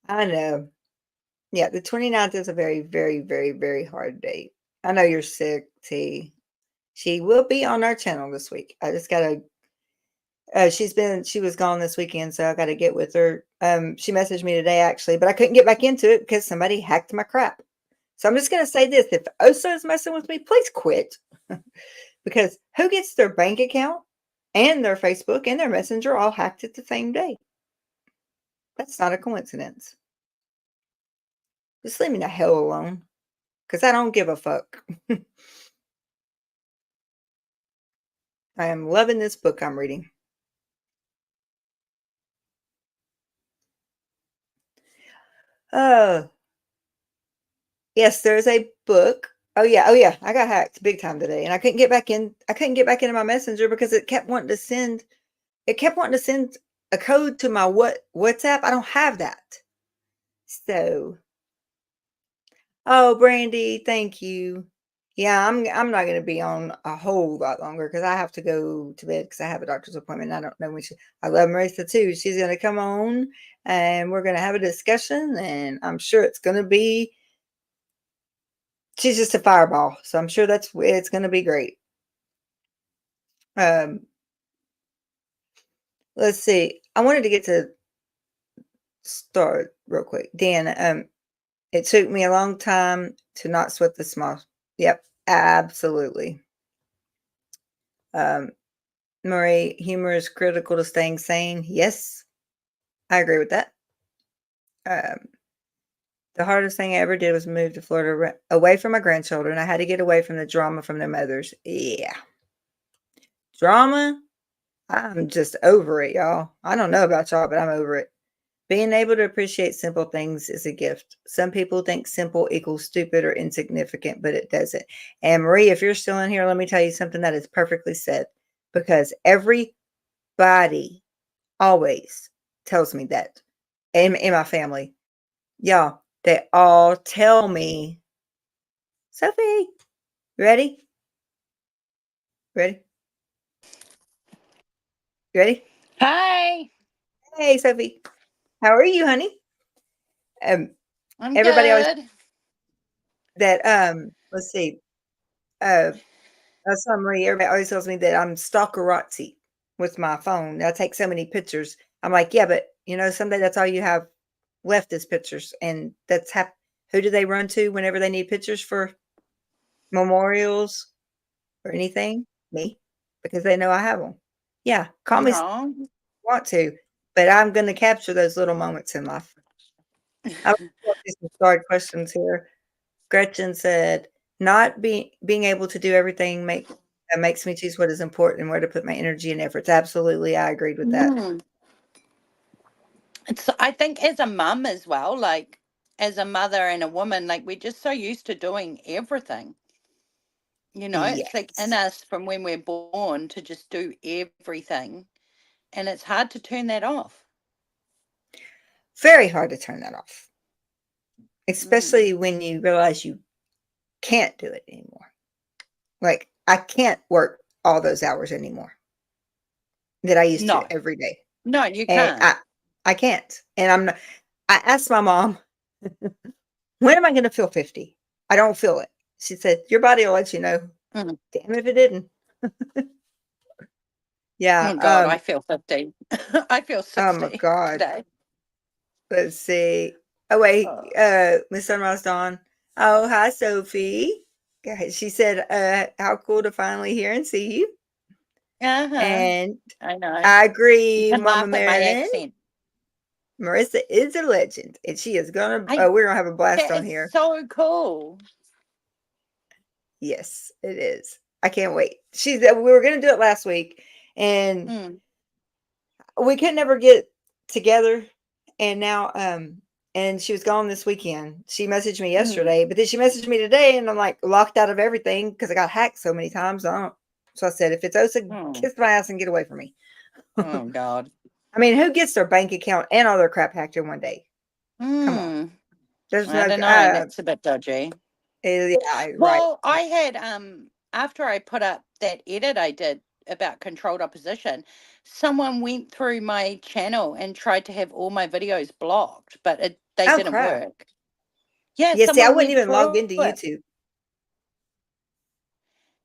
[SPEAKER 1] I know. Yeah, the 29th is a very, very, very, very hard date. I know you're sick, T. She will be on our channel this week. I just gotta she was gone this weekend, so I gotta get with her. She messaged me today actually, but I couldn't get back into it because somebody hacked my crap. So I'm just gonna say this: if Osa is messing with me, please quit. Because who gets their bank account and their Facebook and their messenger all hacked at the same day? That's not a coincidence. Just leave me the hell alone. Because I don't give a fuck. I am loving this book I'm reading. Oh, yes, there's a book. Oh yeah, I got hacked big time today, and I couldn't get back in. I couldn't get back into my messenger because it kept wanting to send. It kept wanting to send a code to my WhatsApp. I don't have that. So, oh, Brandy, thank you. Yeah, I'm not going to be on a whole lot longer because I have to go to bed because I have a doctor's appointment. I don't know when I love Marissa too. She's going to come on and we're going to have a discussion, and I'm sure it's going to be. She's just a fireball, so I'm sure it's going to be great. Um, let's see. I wanted to get to start real quick, Dan. It took me a long time to not sweat the small. Yep, absolutely. Marie, humor is critical to staying sane. Yes, I agree with that. Um, the hardest thing I ever did was move to Florida away from my grandchildren. I had to get away from the drama from their mothers. Yeah. Drama? I'm just over it, y'all. I don't know about y'all, but I'm over it. Being able to appreciate simple things is a gift. Some people think simple equals stupid or insignificant, but it doesn't. And Marie, if you're still in here, let me tell you something that is perfectly said, because everybody always tells me that in my family. Y'all, they all tell me, Sophie, ready? Ready? Ready?
[SPEAKER 2] Hi,
[SPEAKER 1] Hey, Sophie. How are you, honey? Um,
[SPEAKER 2] I'm
[SPEAKER 1] everybody always
[SPEAKER 2] good.
[SPEAKER 1] that let's see. That's Marie. Everybody always tells me that I'm stalkerazzi with my phone. I take so many pictures. I'm like, yeah, but someday that's all you have left is pictures, and who do they run to whenever they need pictures for memorials or anything? Me, because they know I have them. Yeah, call me
[SPEAKER 2] No.
[SPEAKER 1] want to, but I'm going to capture those little moments in life. I will see some starred questions here. Gretchen said, "Not being able to do everything makes me choose what is important and where to put my energy and efforts." Absolutely, I agreed with that.
[SPEAKER 2] Mm. I think as a mum as well, like as a mother and a woman, like we're just so used to doing everything. It's like in
[SPEAKER 1] Yes,
[SPEAKER 2] us from when we're born to just do everything. And it's hard to turn that off.
[SPEAKER 1] very hard to turn that off,
[SPEAKER 2] Mm.
[SPEAKER 1] especially when you realize you can't do it anymore. Like I can't work all those hours anymore that I used to
[SPEAKER 2] No,
[SPEAKER 1] every day,
[SPEAKER 2] no, you
[SPEAKER 1] and
[SPEAKER 2] can't.
[SPEAKER 1] I can't. And I'm not. I asked my mom, "When am I going to feel 50?" I don't feel it. She said, "Your body will let you know."
[SPEAKER 2] Mm.
[SPEAKER 1] Damn if it didn't. Yeah.
[SPEAKER 2] Oh, God, I feel 50. I feel
[SPEAKER 1] Oh my
[SPEAKER 2] 60
[SPEAKER 1] God.
[SPEAKER 2] today.
[SPEAKER 1] Let's see. Oh wait.
[SPEAKER 2] Oh.
[SPEAKER 1] Miss Sunrise Dawn. Oh, hi, Sophie. She said, "How cool to finally hear and see you."
[SPEAKER 2] Uh-huh.
[SPEAKER 1] And
[SPEAKER 2] I know.
[SPEAKER 1] I
[SPEAKER 2] You
[SPEAKER 1] agree,
[SPEAKER 2] can
[SPEAKER 1] Mama
[SPEAKER 2] laugh at my
[SPEAKER 1] Marilyn.
[SPEAKER 2] accent.
[SPEAKER 1] Marissa is a legend, and she is gonna.
[SPEAKER 2] I
[SPEAKER 1] Oh, we're gonna have a blast
[SPEAKER 2] That
[SPEAKER 1] on
[SPEAKER 2] is
[SPEAKER 1] here.
[SPEAKER 2] so cool.
[SPEAKER 1] Yes, it is. I can't wait. We were gonna do it last week, and
[SPEAKER 2] Mm.
[SPEAKER 1] we could never get together, and now and she was gone this weekend. She messaged me
[SPEAKER 2] Mm.
[SPEAKER 1] yesterday, but then she messaged me today, and I'm like locked out of everything because I got hacked so many times. So I said, if it's Osa,
[SPEAKER 2] Oh,
[SPEAKER 1] kiss my ass and get away from me.
[SPEAKER 2] oh God.
[SPEAKER 1] I mean, who gets their bank account and all their crap hacked in one day? Come on,
[SPEAKER 2] Hmm.
[SPEAKER 1] there's
[SPEAKER 2] I
[SPEAKER 1] no.
[SPEAKER 2] don't know. That's a bit dodgy.
[SPEAKER 1] Yeah, right.
[SPEAKER 2] Well, I had after I put up that edit I did about controlled opposition, someone went through my channel and tried to have all my videos blocked, but they
[SPEAKER 1] Oh
[SPEAKER 2] didn't
[SPEAKER 1] crap.
[SPEAKER 2] work. Yeah,
[SPEAKER 1] Yeah, see, I
[SPEAKER 2] someone
[SPEAKER 1] wouldn't
[SPEAKER 2] went
[SPEAKER 1] even log
[SPEAKER 2] through
[SPEAKER 1] into
[SPEAKER 2] it.
[SPEAKER 1] YouTube.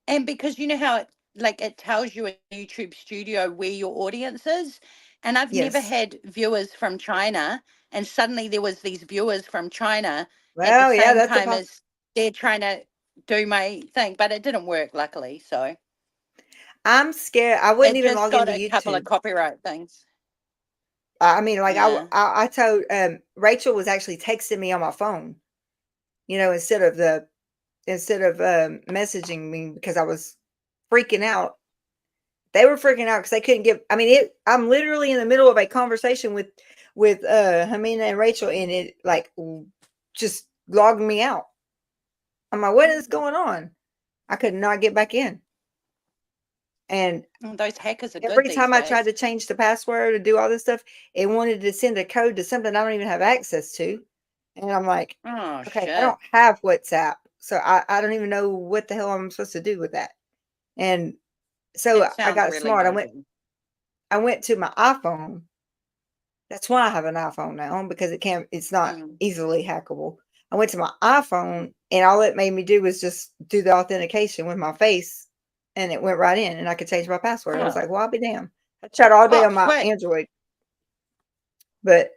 [SPEAKER 2] And because you know how it tells you in YouTube Studio where your audience is, and I've never
[SPEAKER 1] Yes.
[SPEAKER 2] had viewers from China, and suddenly there was these viewers from China at the
[SPEAKER 1] Well, yeah,
[SPEAKER 2] same
[SPEAKER 1] that's a
[SPEAKER 2] time as they're trying to do my thing, but it didn't work luckily. So
[SPEAKER 1] I'm scared. I wouldn't
[SPEAKER 2] it
[SPEAKER 1] even
[SPEAKER 2] just
[SPEAKER 1] log
[SPEAKER 2] got
[SPEAKER 1] into
[SPEAKER 2] a couple of
[SPEAKER 1] YouTube.
[SPEAKER 2] copyright things.
[SPEAKER 1] I mean, like
[SPEAKER 2] Yeah.
[SPEAKER 1] I told Rachel was actually texting me on my phone, instead of messaging me because I was freaking out. They were freaking out because they couldn't get. I mean, I'm literally in the middle of a conversation with Hamina and Rachel, and it like just logged me out. I'm like, what is going on? I could not get back in, and
[SPEAKER 2] Those hackers are good
[SPEAKER 1] every
[SPEAKER 2] these
[SPEAKER 1] time I tried
[SPEAKER 2] days.
[SPEAKER 1] to change the password or do all this stuff, it wanted to send a code to something I don't even have access to. And I'm like,
[SPEAKER 2] Oh
[SPEAKER 1] okay, I
[SPEAKER 2] shit.
[SPEAKER 1] don't have WhatsApp. So I don't even know what the hell I'm supposed to do with that. And so
[SPEAKER 2] That
[SPEAKER 1] I
[SPEAKER 2] sounds
[SPEAKER 1] got
[SPEAKER 2] really
[SPEAKER 1] smart.
[SPEAKER 2] dodgy.
[SPEAKER 1] I went to my iPhone. That's why I have an iPhone now because it's not
[SPEAKER 2] Mm.
[SPEAKER 1] easily hackable. I went to my iPhone and all it made me do was just do the authentication with my face and it went right in and I could change my password. I was
[SPEAKER 2] Oh.
[SPEAKER 1] like, well, I'll be damned. I tried all day
[SPEAKER 2] Oh,
[SPEAKER 1] on my
[SPEAKER 2] sweet.
[SPEAKER 1] Android, but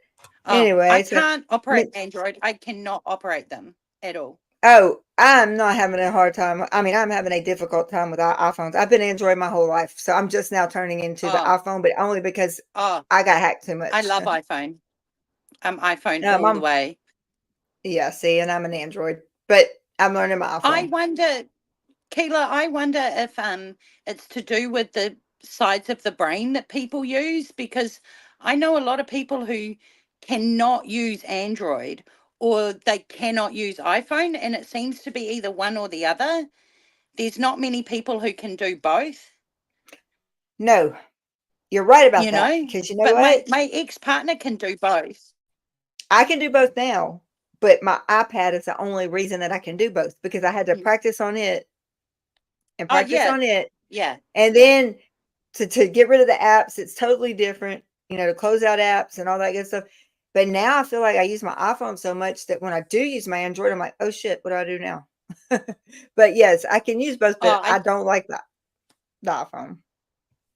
[SPEAKER 2] Oh, I
[SPEAKER 1] anyway,
[SPEAKER 2] can't operate
[SPEAKER 1] mi-
[SPEAKER 2] Android. I cannot operate them at all.
[SPEAKER 1] oh, I'm not having a hard time. I mean, I'm having a difficult time with iPhones. I've been Android my whole life, so I'm just now turning into the
[SPEAKER 2] Oh,
[SPEAKER 1] iPhone, but only because
[SPEAKER 2] oh,
[SPEAKER 1] I got hacked too
[SPEAKER 2] I
[SPEAKER 1] much.
[SPEAKER 2] love iPhone. iPhone all the
[SPEAKER 1] I'm
[SPEAKER 2] way.
[SPEAKER 1] Yeah, see, and I'm an Android, but I'm learning my
[SPEAKER 2] I
[SPEAKER 1] iPhone.
[SPEAKER 2] wonder, Keela, I wonder if it's to do with the sides of the brain that people use, because I know a lot of people who cannot use Android or they cannot use iPhone, and it seems to be either one or the other. There's not many people who can do both,
[SPEAKER 1] No, you're right
[SPEAKER 2] you
[SPEAKER 1] about that.
[SPEAKER 2] know.
[SPEAKER 1] Because you know
[SPEAKER 2] But
[SPEAKER 1] what?
[SPEAKER 2] my ex-partner can do both.
[SPEAKER 1] I can do both now, but my iPad is the only reason that I can do both because I had to
[SPEAKER 2] Mm.
[SPEAKER 1] practice on it and
[SPEAKER 2] Oh
[SPEAKER 1] practice
[SPEAKER 2] yeah,
[SPEAKER 1] on it.
[SPEAKER 2] yeah,
[SPEAKER 1] And
[SPEAKER 2] yeah.
[SPEAKER 1] then to get rid of the apps, it's totally different, to close out apps and all that good stuff. But now I feel like I use my iPhone so much that when I do use my Android, I'm like, oh shit, what do I do now? But yes, I can use both, but
[SPEAKER 2] Oh,
[SPEAKER 1] I don't like the iPhone.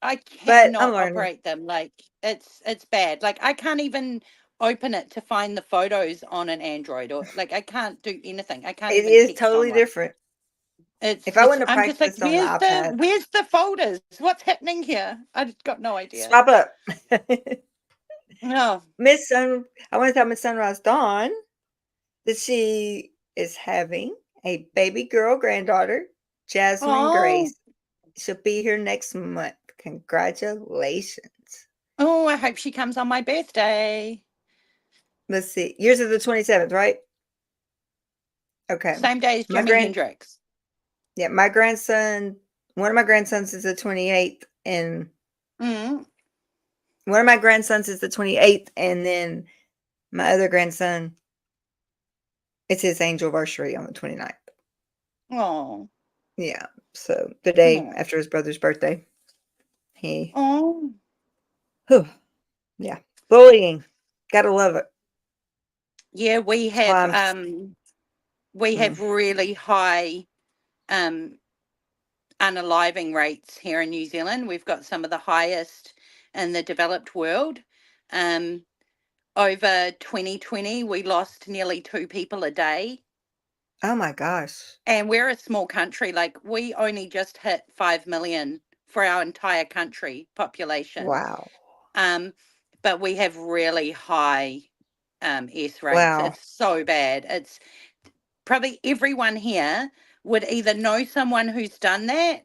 [SPEAKER 2] I
[SPEAKER 1] But I'm
[SPEAKER 2] cannot
[SPEAKER 1] learning.
[SPEAKER 2] operate them. Like it's bad. Like I can't even open it to find the photos on an Android, or like I can't do anything. I can't
[SPEAKER 1] It
[SPEAKER 2] even
[SPEAKER 1] is
[SPEAKER 2] text on
[SPEAKER 1] totally
[SPEAKER 2] one.
[SPEAKER 1] different.
[SPEAKER 2] It's
[SPEAKER 1] If I
[SPEAKER 2] it's
[SPEAKER 1] wouldn't have
[SPEAKER 2] I'm just like,
[SPEAKER 1] practiced on the iPad,
[SPEAKER 2] where's the folders? What's happening here? I've got no idea.
[SPEAKER 1] swap up.
[SPEAKER 2] No.
[SPEAKER 1] I want to tell Miss Sunrise Dawn that she is having a baby girl granddaughter, Jasmine
[SPEAKER 2] Oh.
[SPEAKER 1] Grace. She'll be here next month. Congratulations.
[SPEAKER 2] Oh, I hope she comes on my birthday.
[SPEAKER 1] Let's see. Yours is the 27th, right? Okay.
[SPEAKER 2] Same day as
[SPEAKER 1] My
[SPEAKER 2] Jimi
[SPEAKER 1] grand
[SPEAKER 2] Hendrix.
[SPEAKER 1] yeah, my grandson, one of my grandsons is the 28th, and
[SPEAKER 2] Mm.
[SPEAKER 1] one of my grandsons is the 28th, and then my other grandson, it's his angel anniversary on the 29th.
[SPEAKER 2] Oh.
[SPEAKER 1] Yeah. So the day
[SPEAKER 2] Oh.
[SPEAKER 1] after his brother's birthday, he,
[SPEAKER 2] Oh.
[SPEAKER 1] whew, yeah, bullying. Gotta love it.
[SPEAKER 2] Yeah,
[SPEAKER 1] That's why
[SPEAKER 2] we
[SPEAKER 1] mm,
[SPEAKER 2] have really high um unaliving rates here in New Zealand. We've got some of the highest in the developed world. Um, Over 2020, we lost nearly 2 people a day.
[SPEAKER 1] oh my gosh.
[SPEAKER 2] And we're a small country. Like, we only just hit 5 million for our entire country population.
[SPEAKER 1] Wow.
[SPEAKER 2] Um, but we have really high S rates.
[SPEAKER 1] Wow.
[SPEAKER 2] It's so bad. It's probably everyone here would either know someone who's done that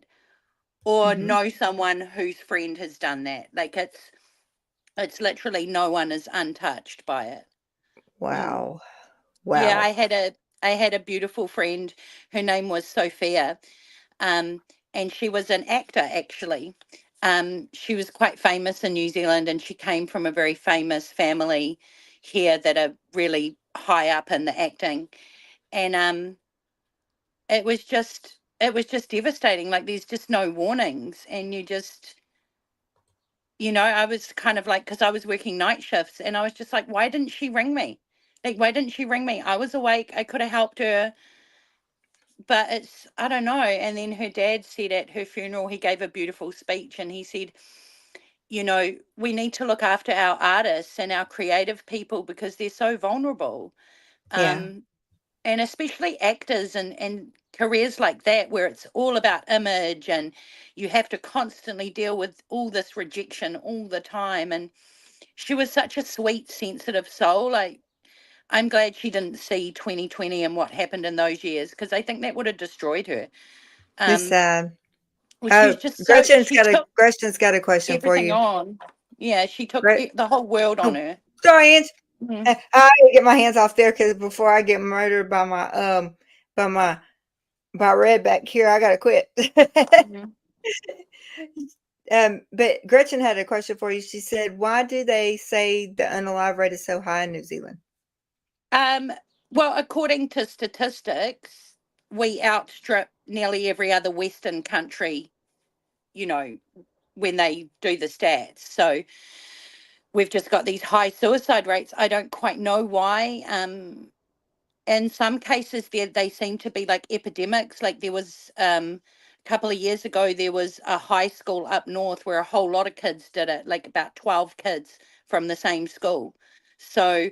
[SPEAKER 2] or
[SPEAKER 1] Hmm.
[SPEAKER 2] know someone whose friend has done that. Like It's literally no one is untouched by it. Mm.
[SPEAKER 1] Wow.
[SPEAKER 2] Yeah,
[SPEAKER 1] Wow.
[SPEAKER 2] I had a beautiful friend. Her name was Sophia, um, and she was an actor actually. She was quite famous in New Zealand, and she came from a very famous family here that are really high up in the acting. And it was just devastating. Like there's just no warnings, and you just, I was kind of like, because I was working night shifts, and I was just like, why didn't she ring me? Like, why didn't she ring me? I was awake. I could have helped her, but it's, I don't know. And then her dad said at her funeral, he gave a beautiful speech, and he said, we need to look after our artists and our creative people because they're so vulnerable.
[SPEAKER 1] Yeah.
[SPEAKER 2] Um, and especially actors and careers like that where it's all about image and you have to constantly deal with all this rejection all the time. And she was such a sweet, sensitive soul. Like, I'm glad she didn't see 2020 and what happened in those years because I think that would have destroyed her.
[SPEAKER 1] It's
[SPEAKER 2] um
[SPEAKER 1] sad.
[SPEAKER 2] well, she's just so,
[SPEAKER 1] Gretchen's
[SPEAKER 2] she
[SPEAKER 1] got a
[SPEAKER 2] took
[SPEAKER 1] Gretchen's got a question for
[SPEAKER 2] everything
[SPEAKER 1] you.
[SPEAKER 2] on. Yeah, she took
[SPEAKER 1] Gret
[SPEAKER 2] the whole world on
[SPEAKER 1] Oh,
[SPEAKER 2] her.
[SPEAKER 1] sorry, Ange.
[SPEAKER 2] Mhm.
[SPEAKER 1] I gotta get my hands off there because before I get murdered by my by Red back here, I gotta quit.
[SPEAKER 2] Mhm.
[SPEAKER 1] But Gretchen had a question for you. She said, "Why do they say the unalive rate is so high in New Zealand?"
[SPEAKER 2] Um, well, according to statistics, we outstrip nearly every other Western country, you know, when they do the stats. So we've just got these high suicide rates. I don't quite know why. In some cases, they seem to be like epidemics. Like there was a couple of years ago, there was a high school up north where a whole lot of kids did it, like about 12 kids from the same school. So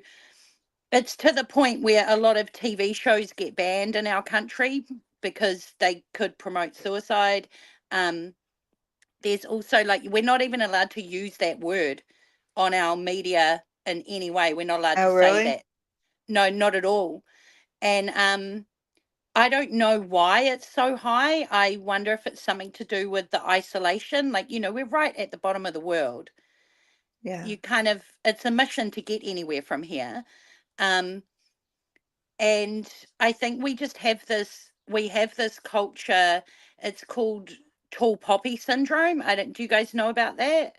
[SPEAKER 2] it's to the point where a lot of TV shows get banned in our country because they could promote suicide. Um, there's also like we're not even allowed to use that word on our media in any way. We're not allowed to
[SPEAKER 1] Oh,
[SPEAKER 2] say
[SPEAKER 1] really?
[SPEAKER 2] that. No, not at all. And I don't know why it's so high. I wonder if it's something to do with the isolation. Like, we're right at the bottom of the world.
[SPEAKER 1] Yeah.
[SPEAKER 2] You kind of, it's a mission to get anywhere from here. Um, and I think we have this culture. It's called tall poppy syndrome. I don't, do you guys know about that?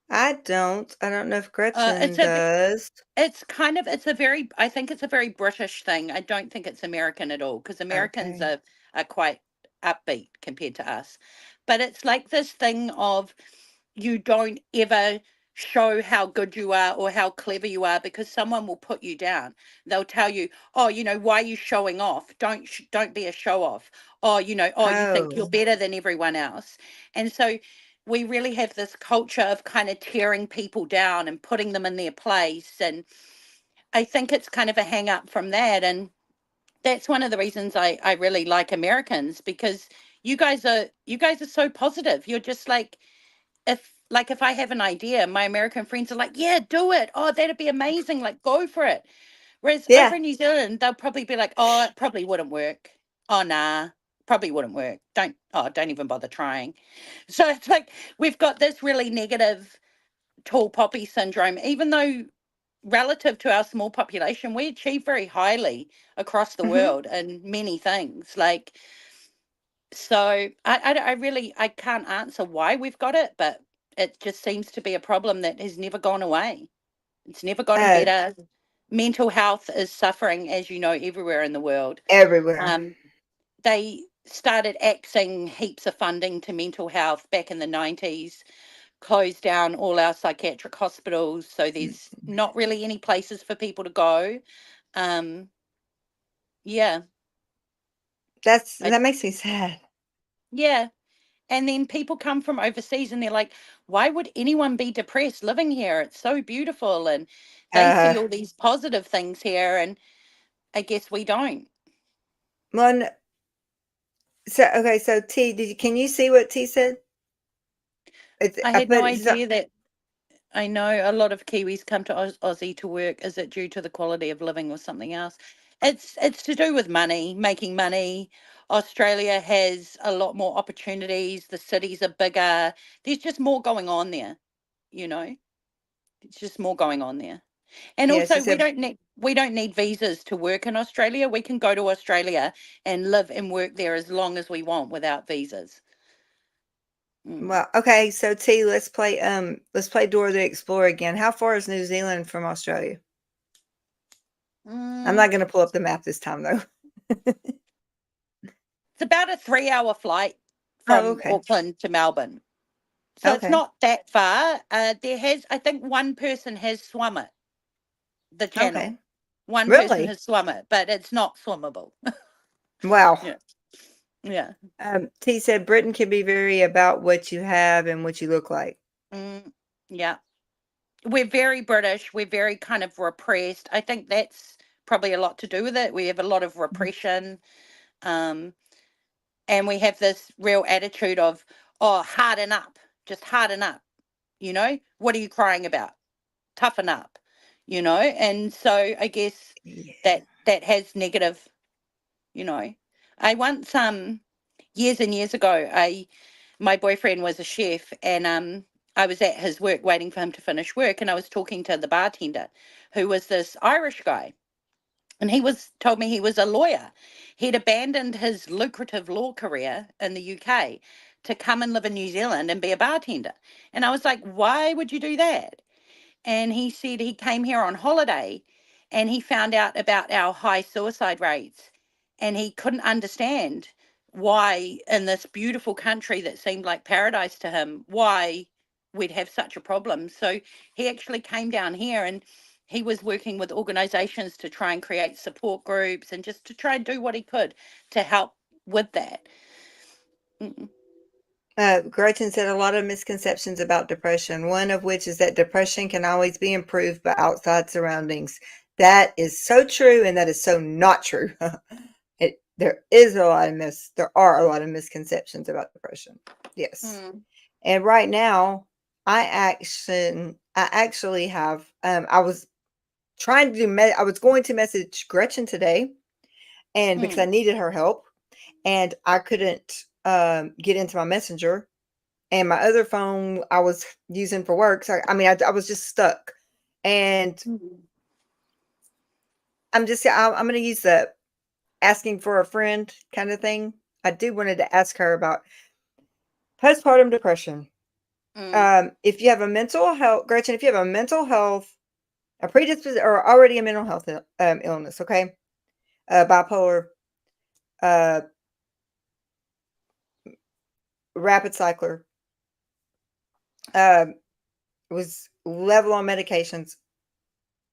[SPEAKER 1] I don't. I don't know if Gretchen
[SPEAKER 2] It's a
[SPEAKER 1] does.
[SPEAKER 2] It's kind of, it's a very, I think it's a very British thing. I don't think it's American at all because Americans
[SPEAKER 1] Okay.
[SPEAKER 2] are quite upbeat compared to us. But it's like this thing of you don't ever show how good you are or how clever you are because someone will put you down. They'll tell you, "Oh, why are you showing off? Don't be a show off." Oh, "Oh, you think you're
[SPEAKER 1] Oh,
[SPEAKER 2] better than everyone else." And so we really have this culture of kind of tearing people down and putting them in their place. And I think it's kind of a hang up from that. And that's one of the reasons I really like Americans because you guys are so positive. You're just like, if I have an idea, my American friends are like, yeah, do it. Oh, that'd be amazing. Like, go for it. Whereas over
[SPEAKER 1] yeah.
[SPEAKER 2] in New Zealand, they'll probably be like, oh, it probably wouldn't work. Oh, nah, probably wouldn't work. Don't even bother trying. So it's like we've got this really negative tall poppy syndrome, even though relative to our small population, we achieve very highly across the
[SPEAKER 1] Hmm.
[SPEAKER 2] world in many things. Like, so I really, I can't answer why we've got it, but it just seems to be a problem that has never gone away. It's never gotten
[SPEAKER 1] Uh,
[SPEAKER 2] better. Mental health is suffering, as you know, everywhere in the world.
[SPEAKER 1] Everywhere.
[SPEAKER 2] Um, they started axing heaps of funding to mental health back in the 90s, closed down all our psychiatric hospitals. So there's not really any places for people to go. Um, yeah, I,
[SPEAKER 1] That makes me sad.
[SPEAKER 2] yeah. And then people come from overseas and they're like, why would anyone be depressed living here? It's so beautiful. And they
[SPEAKER 1] Uh,
[SPEAKER 2] see all these positive things here. And I guess we don't.
[SPEAKER 1] one. So okay. So T, can you see what T said?
[SPEAKER 2] I
[SPEAKER 1] I
[SPEAKER 2] had no
[SPEAKER 1] put it.
[SPEAKER 2] idea that. I know a lot of Kiwis come to Aussie to work. Is it due to the quality of living or something else? It's to do with money, making money. Australia has a lot more opportunities. The cities are bigger. There's just more going on there, you know. It's just more going on there. And
[SPEAKER 1] Yeah, she
[SPEAKER 2] also
[SPEAKER 1] said,
[SPEAKER 2] we don't need visas to work in Australia. We can go to Australia and live and work there as long as we want without visas. Mm.
[SPEAKER 1] well, okay, so T, let's play Dora the Explorer again. How far is New Zealand from Australia? I'm
[SPEAKER 2] Mm,
[SPEAKER 1] not gonna pull up the map this time though.
[SPEAKER 2] it's about a 3 hour flight
[SPEAKER 1] Oh,
[SPEAKER 2] from
[SPEAKER 1] okay.
[SPEAKER 2] Auckland to Melbourne. So it's
[SPEAKER 1] Okay.
[SPEAKER 2] not that far. I think one person has swum it, the channel.
[SPEAKER 1] Okay.
[SPEAKER 2] One person
[SPEAKER 1] Really?
[SPEAKER 2] has swum it, but it's not swimmable.
[SPEAKER 1] Wow.
[SPEAKER 2] Yeah. Yeah.
[SPEAKER 1] T said Britain can be very about what you have and what you look like.
[SPEAKER 2] Mm, yeah. We're very British. We're very kind of repressed. I think that's probably a lot to do with it. We have a lot of
[SPEAKER 1] Mhm.
[SPEAKER 2] repression. Um, and we have this real attitude of, oh, harden up, just harden up. What are you crying about? Toughen up, and so I guess
[SPEAKER 1] Yeah.
[SPEAKER 2] that has negative, you know. I once years and years ago, my boyfriend was a chef, and I was at his work waiting for him to finish work, and I was talking to the bartender, who was this Irish guy, and he was told me he was a lawyer. He'd abandoned his lucrative law career in the UK to come and live in New Zealand and be a bartender. And I was like, why would you do that? And he said he came here on holiday and he found out about our high suicide rates, and he couldn't understand why in this beautiful country that seemed like paradise to him, why we'd have such a problem. So he actually came down here, and he was working with organizations to try and create support groups and just to try and do what he could to help with that. Mm.
[SPEAKER 1] Gretchen said a lot of misconceptions about depression, one of which is that depression can always be improved by outside surroundings. That is so true, and that is so not true. There are a lot of misconceptions about depression. Yes.
[SPEAKER 2] Mm.
[SPEAKER 1] And right now, I actually have, I was I was going to message Gretchen today, and because I
[SPEAKER 2] Mm.
[SPEAKER 1] needed her help, and I couldn't get into my messenger, and my other phone I was using for work. So I was just stuck, and
[SPEAKER 2] Mm.
[SPEAKER 1] I'm going to use the asking for a friend kind of thing. I do wanted to ask her about postpartum depression.
[SPEAKER 2] Mm.
[SPEAKER 1] If you have a mental health, Gretchen, if you have a mental health, a predisposition, or already a mental health illness, okay, bipolar, uh, rapid cycler, um, was level on medications.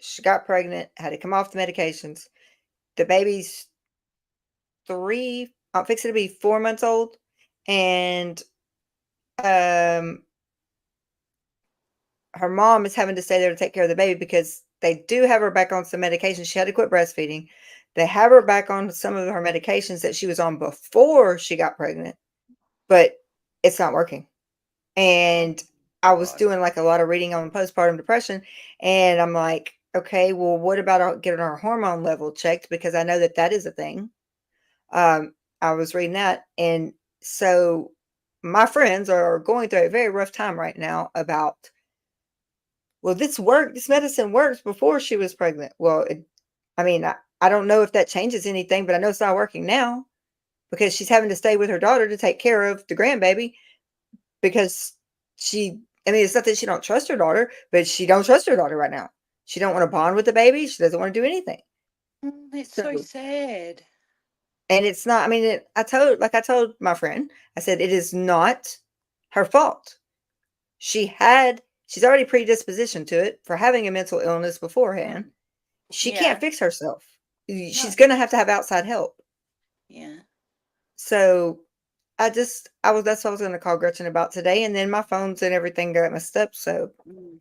[SPEAKER 1] She got pregnant, had to come off the medications. The baby's I'm fixing to be 4 months old, and um, her mom is having to stay there to take care of the baby because they do have her back on some medications. She had to quit breastfeeding. They have her back on some of her medications that she was on before she got pregnant, but it's not working.
[SPEAKER 2] Oh,
[SPEAKER 1] And I was
[SPEAKER 2] God.
[SPEAKER 1] doing like a lot of reading on postpartum depression, and I'm like, okay, well, what about getting our hormone level checked? Because I know that that is a thing. Um, I was reading that, and so my friends are going through a very rough time right now about, well, this medicine works before she was pregnant. Well, I don't know if that changes anything, but I know it's not working now because she's having to stay with her daughter to take care of the grandbaby because it's not that she don't trust her daughter, but she don't trust her daughter right now. She don't want to bond with the baby. She doesn't want to do anything.
[SPEAKER 2] That's so
[SPEAKER 1] So,
[SPEAKER 2] sad.
[SPEAKER 1] and it's not, I told my friend, I said, it is not her fault. She's already predispositioned to it for having a mental illness beforehand.
[SPEAKER 2] Mm.
[SPEAKER 1] She can't
[SPEAKER 2] Yeah.
[SPEAKER 1] fix herself. She's
[SPEAKER 2] No.
[SPEAKER 1] going to have outside help.
[SPEAKER 2] Yeah.
[SPEAKER 1] So that's what I was going to call Gretchen about today. And then my phones and everything got messed up. So
[SPEAKER 2] Mm.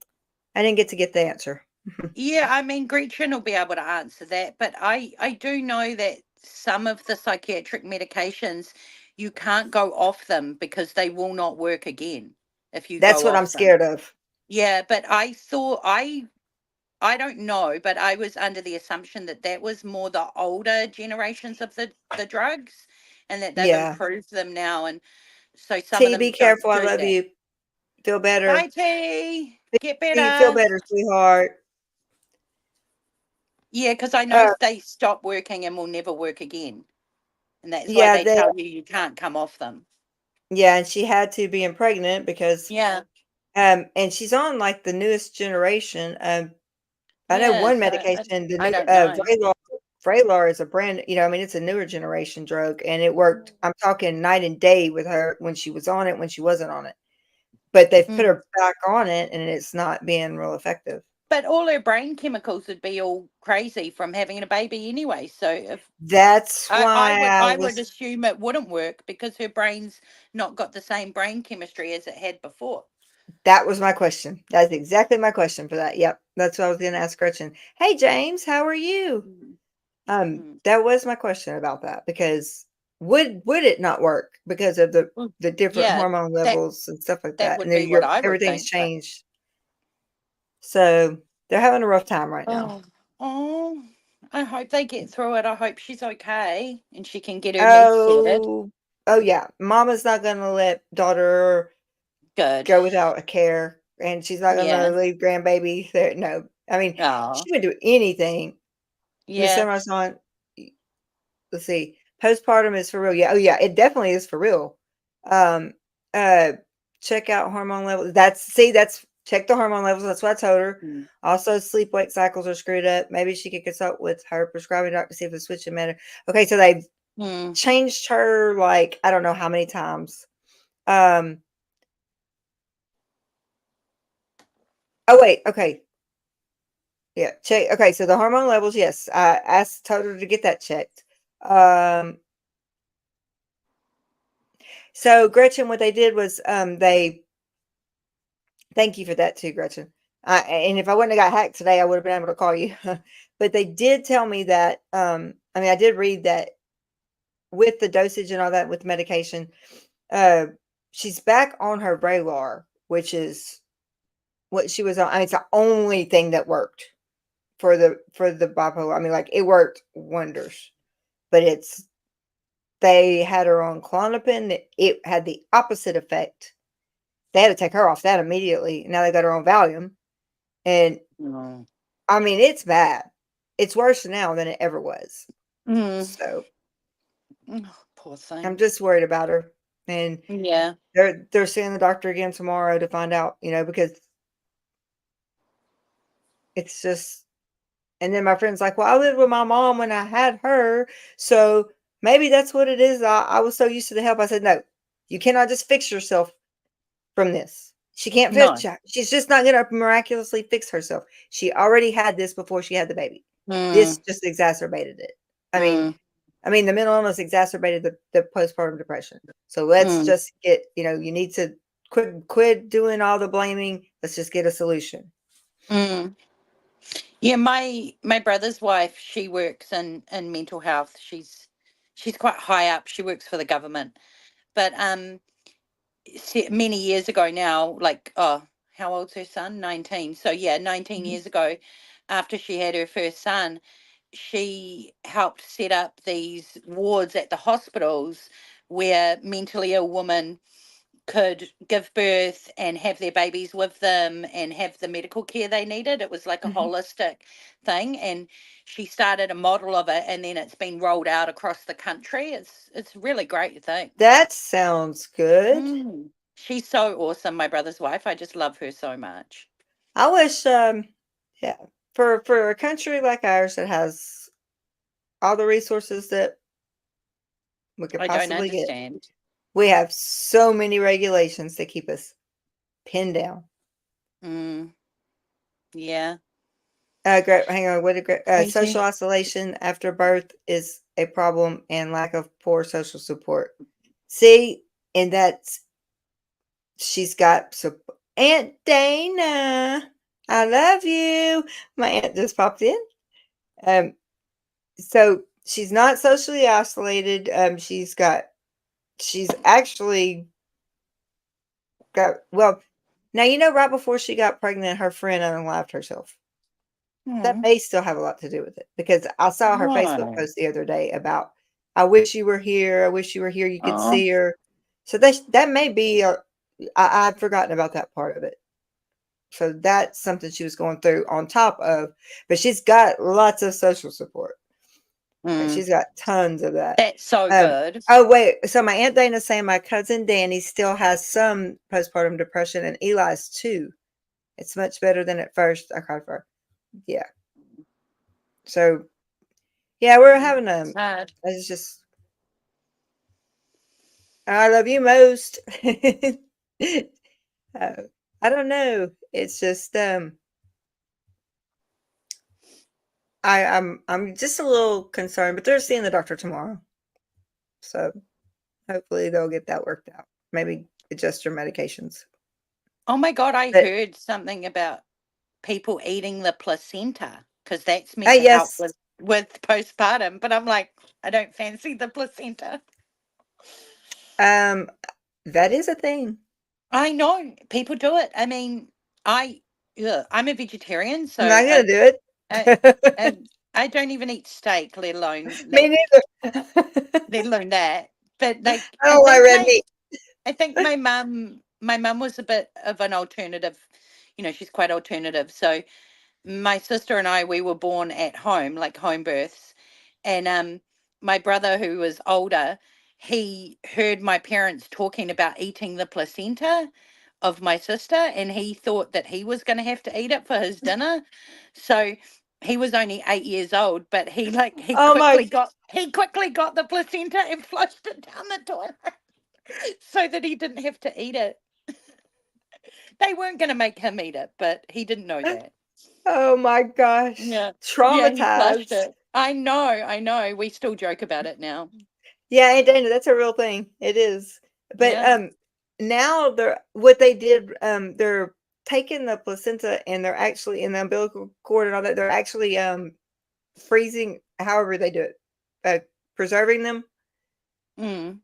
[SPEAKER 1] I didn't get the answer.
[SPEAKER 2] Yeah, I mean, Gretchen will be able to answer that, but I do know that some of the psychiatric medications, you can't go off them because they will not work again if you
[SPEAKER 1] That's
[SPEAKER 2] go
[SPEAKER 1] what I'm
[SPEAKER 2] off them.
[SPEAKER 1] scared of.
[SPEAKER 2] Yeah, but I don't know, but I was under the assumption that that was more the older generations of the drugs, and that they've
[SPEAKER 1] Yeah.
[SPEAKER 2] improved them now, and so some of
[SPEAKER 1] T,
[SPEAKER 2] them
[SPEAKER 1] be
[SPEAKER 2] don't
[SPEAKER 1] careful. I
[SPEAKER 2] do
[SPEAKER 1] love
[SPEAKER 2] that.
[SPEAKER 1] you. Feel better.
[SPEAKER 2] Bye, T. Get
[SPEAKER 1] You feel
[SPEAKER 2] better.
[SPEAKER 1] better, sweetheart.
[SPEAKER 2] Yeah, because I know
[SPEAKER 1] Uh,
[SPEAKER 2] they stop working and will never work again. And that's why
[SPEAKER 1] yeah,
[SPEAKER 2] they tell you you can't come off them.
[SPEAKER 1] and she had to being pregnant because
[SPEAKER 2] Yeah.
[SPEAKER 1] and she's on like the newest generation. I know
[SPEAKER 2] Yeah.
[SPEAKER 1] one
[SPEAKER 2] So
[SPEAKER 1] medication, the
[SPEAKER 2] I
[SPEAKER 1] new
[SPEAKER 2] don't know.
[SPEAKER 1] Vraylar is a brand, I mean, it's a newer generation drug, and it worked. I'm talking night and day with her when she was on it, when she wasn't on it. But they've put
[SPEAKER 2] Mm.
[SPEAKER 1] her back on it, and it's not being real effective.
[SPEAKER 2] But all her brain chemicals would be all crazy from having a baby anyway. So if
[SPEAKER 1] That's
[SPEAKER 2] I
[SPEAKER 1] why
[SPEAKER 2] would
[SPEAKER 1] I
[SPEAKER 2] I would
[SPEAKER 1] was
[SPEAKER 2] assume it wouldn't work because her brain's not got the same brain chemistry as it had before.
[SPEAKER 1] that was my question. That's exactly my question for that. Yep, that's what I was going to ask Gretchen. Hey, James, how are you?
[SPEAKER 2] Mm.
[SPEAKER 1] That was my question about that because would it not work because of
[SPEAKER 2] Mm.
[SPEAKER 1] the different
[SPEAKER 2] Yeah,
[SPEAKER 1] hormone
[SPEAKER 2] that
[SPEAKER 1] levels and stuff like
[SPEAKER 2] that
[SPEAKER 1] that, and
[SPEAKER 2] would be what I would
[SPEAKER 1] everything's
[SPEAKER 2] think. But
[SPEAKER 1] changed, so they're having a rough time right now.
[SPEAKER 2] oh, oh, I hope they get through it. I hope she's okay and she can get her niece sorted.
[SPEAKER 1] Oh, oh yeah, Mama's not gonna let daughter
[SPEAKER 2] Good.
[SPEAKER 1] go without a care, and she's not gonna
[SPEAKER 2] Yeah.
[SPEAKER 1] leave grandbaby there. No, I mean
[SPEAKER 2] Oh,
[SPEAKER 1] she would do anything. Miss
[SPEAKER 2] yeah.
[SPEAKER 1] Summer's on. Let's see. Postpartum is for real. Yeah. Oh, yeah. It definitely is for real. Um, uh, check out hormone levels. That's check the hormone levels. That's what I told her.
[SPEAKER 2] Mm.
[SPEAKER 1] Also, sleep wake cycles are screwed up. Maybe she could consult with her prescribing doctor to see if the switching matter. Okay, so they've
[SPEAKER 2] Mm.
[SPEAKER 1] changed her like I don't know how many times. Um. Oh wait. Okay. Yeah. Check. Okay. So the hormone levels. Yes. I asked told her to get that checked. Um. So Gretchen, what they did was they thank you for that too, Gretchen. And if I wouldn't have got hacked today, I would have been able to call you. But they did tell me that, I mean, I did read that with the dosage and all that with the medication, uh, she's back on her Vraylar, which is what she was on. I mean, it's the only thing that worked for the bipolar. I mean, like it worked wonders. But they had her on Klonopin. It had the opposite effect. They had to take her off that immediately. Now they got her on Valium. And
[SPEAKER 2] Mm.
[SPEAKER 1] I mean, it's bad. It's worse now than it ever was.
[SPEAKER 2] Mm.
[SPEAKER 1] So
[SPEAKER 2] Oh, poor
[SPEAKER 1] I'm
[SPEAKER 2] thing.
[SPEAKER 1] just worried about her. And
[SPEAKER 2] Yeah.
[SPEAKER 1] they're seeing the doctor again tomorrow to find out, because it's just and then my friend's like, well, I lived with my mom when I had her. So maybe that's what it is. I was so used to the help. I said, no, you cannot just fix yourself from this. She can't fix
[SPEAKER 2] No.
[SPEAKER 1] you. She's just not gonna miraculously fix herself. She already had this before she had the baby. This
[SPEAKER 2] Mm.
[SPEAKER 1] just exacerbated it. I mean
[SPEAKER 2] Mm.
[SPEAKER 1] I mean, the mental illness exacerbated the postpartum depression. So let's
[SPEAKER 2] Mm.
[SPEAKER 1] just get, you need to quit doing all the blaming. Let's just get a solution.
[SPEAKER 2] Mm. Yeah, my brother's wife, she works in mental health. She's quite high up. She works for the government. But many years ago now, like, oh, how old's her son? 19. So yeah, 19
[SPEAKER 1] Mhm.
[SPEAKER 2] years ago, after she had her first son, she helped set up these wards at the hospitals where mentally ill women could give birth and have their babies with them and have the medical care they needed. It was like a
[SPEAKER 1] Mhm.
[SPEAKER 2] holistic thing, and she started a model of it, and then it's been rolled out across the country. It's a really great thing.
[SPEAKER 1] That sounds good.
[SPEAKER 2] Mm. She's so awesome, my brother's wife. I just love her so much.
[SPEAKER 1] I wish, yeah, for a country like ours that has all the resources that we could
[SPEAKER 2] I don't
[SPEAKER 1] possibly get,
[SPEAKER 2] understand.
[SPEAKER 1] we have so many regulations that keep us pinned down.
[SPEAKER 2] Mm. Yeah.
[SPEAKER 1] Hang on.
[SPEAKER 2] Crazy.
[SPEAKER 1] Social isolation after birth is a problem and lack of poor social support. See, and that's she's got Aunt Dana. I love you. My aunt just popped in. Um, so she's not socially isolated. She's actually got well. Now right before she got pregnant, her friend unalived herself. That
[SPEAKER 2] Mm.
[SPEAKER 1] may still have a lot to do with it because I saw her Facebook
[SPEAKER 2] Why?
[SPEAKER 1] post the other day about, "I wish you were here. I wish you were here. You could
[SPEAKER 2] Oh.
[SPEAKER 1] see her." So that may be. I'd forgotten about that part of it. So that's something she was going through on top of, but she's got lots of social support.
[SPEAKER 2] Mm.
[SPEAKER 1] She's got tons of that.
[SPEAKER 2] That's so good.
[SPEAKER 1] Oh, wait. So my Aunt Dana's saying my cousin Danny still has some postpartum depression, and Eli's too. It's much better than at first. I cried for her. Yeah. So, yeah, we're having
[SPEAKER 2] Sad.
[SPEAKER 1] it's just, I love you most. uh, I don't know. It's just, I'm just a little concerned, but they're seeing the doctor tomorrow. So hopefully they'll get that worked out. Maybe adjust your medications.
[SPEAKER 2] Oh my God, I
[SPEAKER 1] But
[SPEAKER 2] heard something about people eating the placenta because that's meant to help
[SPEAKER 1] yes,
[SPEAKER 2] with postpartum. But I'm like, I don't fancy the placenta.
[SPEAKER 1] um, that is a thing.
[SPEAKER 2] I know people do it. I mean, I'm a vegetarian,
[SPEAKER 1] I'm
[SPEAKER 2] so
[SPEAKER 1] not gonna do
[SPEAKER 2] I,
[SPEAKER 1] it.
[SPEAKER 2] I don't even eat steak,
[SPEAKER 1] Me neither.
[SPEAKER 2] let alone that. But like,
[SPEAKER 1] I don't like red meat.
[SPEAKER 2] I think my mum was a bit of an alternative. She's quite alternative. So my sister and I, we were born at home, like home births, and my brother, who was older, he heard my parents talking about eating the placenta of my sister, and he thought that he was going to have to eat it for his dinner. So he was only 8 years old, but he
[SPEAKER 1] Oh my!
[SPEAKER 2] quickly got the placenta and flushed it down the toilet so that he didn't have to eat it. They weren't going to make him eat it, but he didn't know that.
[SPEAKER 1] Oh my gosh!
[SPEAKER 2] Yeah. Yeah, he flushed
[SPEAKER 1] Traumatized.
[SPEAKER 2] it. I know. We still joke about it now.
[SPEAKER 1] Yeah, Aunt Dana, that's a real thing. It is. But
[SPEAKER 2] Yeah.
[SPEAKER 1] now what they did, they're taking the placenta and they're actually in the umbilical cord and all that. They're actually freezing, however they do it, preserving them,
[SPEAKER 2] Mm.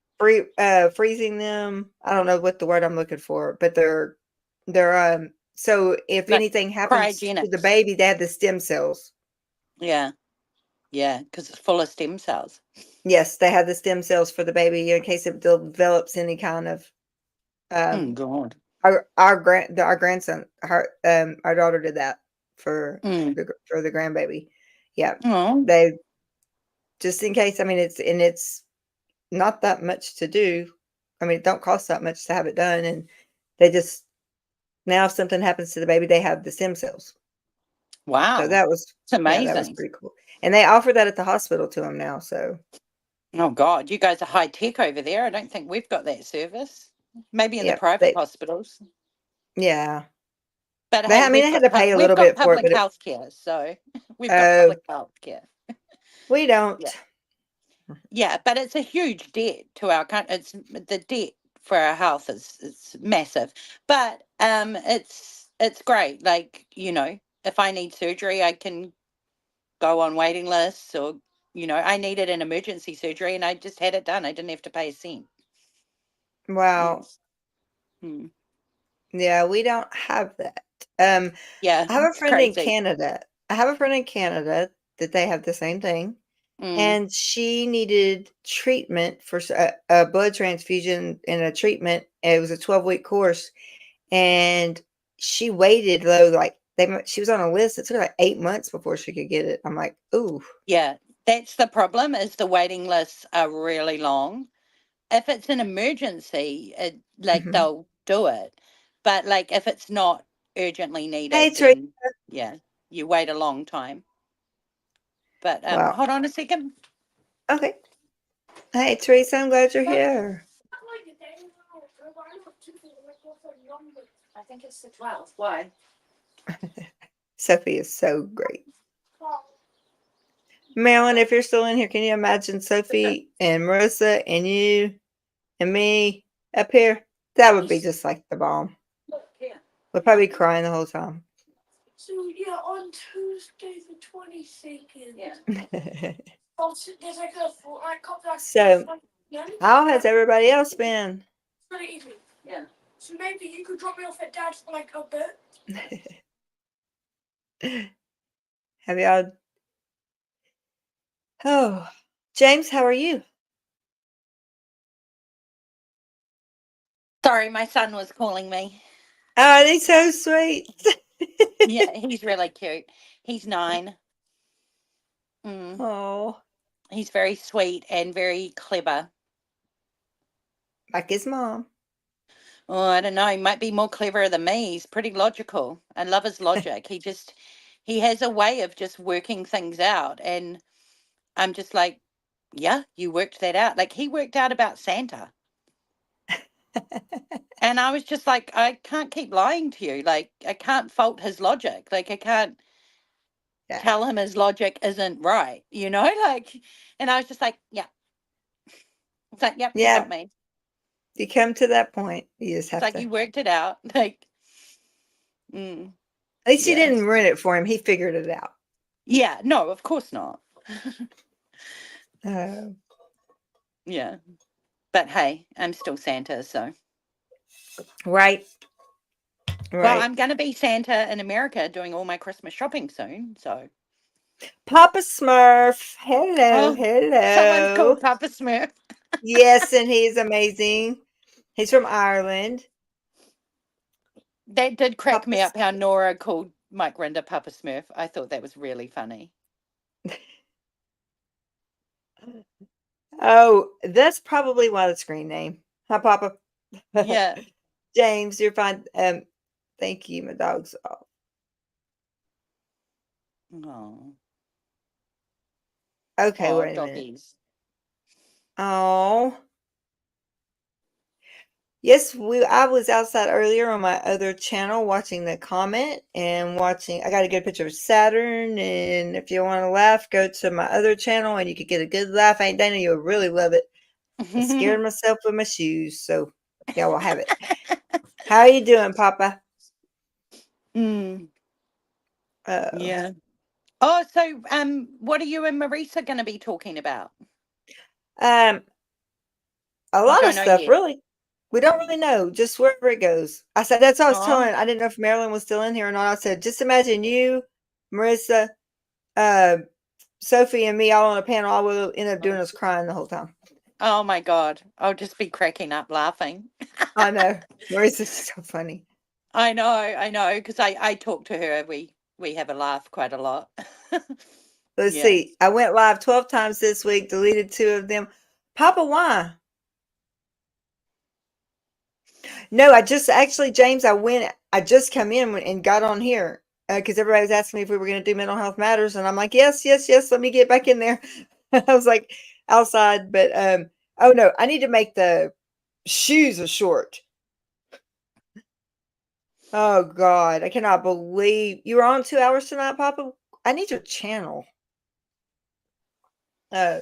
[SPEAKER 1] freezing them. I don't know what the word I'm looking for, but they're so if
[SPEAKER 2] Like
[SPEAKER 1] anything happens to the
[SPEAKER 2] cryogenics.
[SPEAKER 1] baby, they have the stem cells.
[SPEAKER 2] Yeah. Yeah, because it's full of stem cells.
[SPEAKER 1] Yes, they have the stem cells for the baby in case it develops any kind of
[SPEAKER 2] Mm,
[SPEAKER 1] um
[SPEAKER 2] God.
[SPEAKER 1] our grandson, our daughter did that for
[SPEAKER 2] Mm.
[SPEAKER 1] the grandbaby. Yeah,
[SPEAKER 2] Oh,
[SPEAKER 1] they just in case. I mean, it's not that much to do. I mean, it don't cost that much to have it done, and they just now if something happens to the baby, they have the stem cells. So
[SPEAKER 2] wow.
[SPEAKER 1] that was
[SPEAKER 2] It's
[SPEAKER 1] yeah, that was
[SPEAKER 2] amazing.
[SPEAKER 1] pretty cool. And they offer that at the hospital to them now. So
[SPEAKER 2] Oh, God. You guys are high tech over there. I don't think we've got that service. Maybe in the
[SPEAKER 1] yeah,
[SPEAKER 2] private
[SPEAKER 1] they
[SPEAKER 2] hospitals.
[SPEAKER 1] yeah.
[SPEAKER 2] But
[SPEAKER 1] They
[SPEAKER 2] hey,
[SPEAKER 1] I mean, they had to pay a little bit for it,
[SPEAKER 2] public
[SPEAKER 1] but
[SPEAKER 2] health care. So we've got
[SPEAKER 1] oh,
[SPEAKER 2] public health care.
[SPEAKER 1] we don't.
[SPEAKER 2] Yeah. Yeah, but it's a huge debt to our country. It's the debt for our health is massive, but it's great. Like if I need surgery, I can go on waiting lists, or I needed an emergency surgery, and I just had it done. I didn't have to pay a cent.
[SPEAKER 1] Wow.
[SPEAKER 2] Yes. Mm.
[SPEAKER 1] Yeah, we don't have that. Um,
[SPEAKER 2] Yeah,
[SPEAKER 1] I have a
[SPEAKER 2] it's
[SPEAKER 1] friend in
[SPEAKER 2] crazy.
[SPEAKER 1] Canada. I have a friend in Canada that they have the same thing,
[SPEAKER 2] Mm.
[SPEAKER 1] and she needed treatment for a blood transfusion and a treatment. And it was a 12-week course, and she waited though, like she was on a list. It took her like 8 months before she could get it. I'm like, ooh.
[SPEAKER 2] Yeah, that's the problem. Is the waiting lists are really long. If it's an emergency, like
[SPEAKER 1] Mhm.
[SPEAKER 2] they'll do it. But like if it's not urgently
[SPEAKER 1] Hey,
[SPEAKER 2] needed,
[SPEAKER 1] Teresa.
[SPEAKER 2] then yeah, you wait a long time. But
[SPEAKER 1] Wow.
[SPEAKER 2] hold on a second.
[SPEAKER 1] Okay. Hey, Teresa, I'm glad you're here.
[SPEAKER 2] I think it's the 12th. Why?
[SPEAKER 1] Sophie is so great. Marilyn, if you're still in here, can you imagine Sophie and Marissa and you and me up here? That would be just like the bomb.
[SPEAKER 2] Look here.
[SPEAKER 1] We'd probably be crying the whole time.
[SPEAKER 3] So yeah, on Tuesday the 22nd.
[SPEAKER 2] Yeah.
[SPEAKER 3] There's like a Fortnite
[SPEAKER 1] So,
[SPEAKER 3] competition.
[SPEAKER 1] how has everybody else been?
[SPEAKER 3] Really easy.
[SPEAKER 2] Yeah.
[SPEAKER 3] So maybe you could drop me off at Dad's for like a bit.
[SPEAKER 1] Have y'all? Oh, James, how are you?
[SPEAKER 2] Sorry, my son was calling me.
[SPEAKER 1] Oh, he's so sweet.
[SPEAKER 2] Yeah, he's really cute. He's 9. Mm.
[SPEAKER 1] Oh,
[SPEAKER 2] He's very sweet and very clever.
[SPEAKER 1] like his mom.
[SPEAKER 2] Oh, I don't know. He might be more clever than me. He's pretty logical. I love his logic. He has a way of just working things out. And I'm just like, yeah, you worked that out. Like he worked out about Santa. And I was just like, I can't keep lying to you. Like, I can't fault his logic. Like, I can't
[SPEAKER 1] Yeah.
[SPEAKER 2] tell him his logic isn't right, you know? Like, and I was just like, yeah. It's like, yep, you got
[SPEAKER 1] Yeah.
[SPEAKER 2] me.
[SPEAKER 1] You come to that point, you just
[SPEAKER 2] It's
[SPEAKER 1] have
[SPEAKER 2] like,
[SPEAKER 1] to.
[SPEAKER 2] you worked it out. Like,
[SPEAKER 1] At least you
[SPEAKER 2] yeah.
[SPEAKER 1] didn't ruin it for him. He figured it out.
[SPEAKER 2] Yeah, no, of course not.
[SPEAKER 1] Oh,
[SPEAKER 2] Yeah. But hey, I'm still Santa, so.
[SPEAKER 1] right.
[SPEAKER 2] Well,
[SPEAKER 1] Right.
[SPEAKER 2] I'm going to be Santa in America doing all my Christmas shopping soon, so.
[SPEAKER 1] Papa Smurf. Hello.
[SPEAKER 2] Oh, someone's
[SPEAKER 1] Hello.
[SPEAKER 2] called Papa Smurf.
[SPEAKER 1] Yes, and he's amazing. He's from Ireland.
[SPEAKER 2] That did crack
[SPEAKER 1] Papa.
[SPEAKER 2] me up how Nora called Mike Rinder Papa Smurf. I thought that was really funny.
[SPEAKER 1] Oh, that's probably why the screen name. Hi, Papa.
[SPEAKER 2] Yeah.
[SPEAKER 1] James, you're fine. Thank you. My dog's off.
[SPEAKER 2] Oh,
[SPEAKER 1] Okay,
[SPEAKER 2] oh,
[SPEAKER 1] wait a minute.
[SPEAKER 2] doggies.
[SPEAKER 1] Oh. Yes, I was outside earlier on my other channel watching the comet and watching. I got a good picture of Saturn, and if you want to laugh, go to my other channel and you could get a good laugh. Ain't Dana, you'll really love it. I scared myself with my shoes, so y'all will have it. How are you doing, Papa?
[SPEAKER 2] Mm,
[SPEAKER 1] Oh,
[SPEAKER 2] yeah. Oh, so what are you and Marisa going to be talking about?
[SPEAKER 1] a
[SPEAKER 2] You
[SPEAKER 1] lot of
[SPEAKER 2] don't know
[SPEAKER 1] stuff,
[SPEAKER 2] yet.
[SPEAKER 1] really. We don't really know, just wherever it goes. I said that's what I was
[SPEAKER 2] Oh.
[SPEAKER 1] telling. I didn't know if Marilyn was still in here or not. I said, just imagine you, Marissa, uh, Sophie, and me all on a panel. All we'll end up doing is crying the whole time.
[SPEAKER 2] Oh my God. I'll just be cracking up laughing.
[SPEAKER 1] I know. Marissa's so funny.
[SPEAKER 2] I know, because I talk to her. We have a laugh quite a lot.
[SPEAKER 1] Let's
[SPEAKER 2] Yeah.
[SPEAKER 1] see. I went live 12 times this week, deleted 2 of them. Papa, why? No, I just actually, James, I just come in and got on here because everybody was asking me if we were going to do Mental Health Matters. And I'm like, yes, yes, yes. Let me get back in there. I was like outside, but oh no, I need to make the shoes a short. Oh God, I cannot believe you were on 2 hours tonight, Papa. I need your channel. Uh,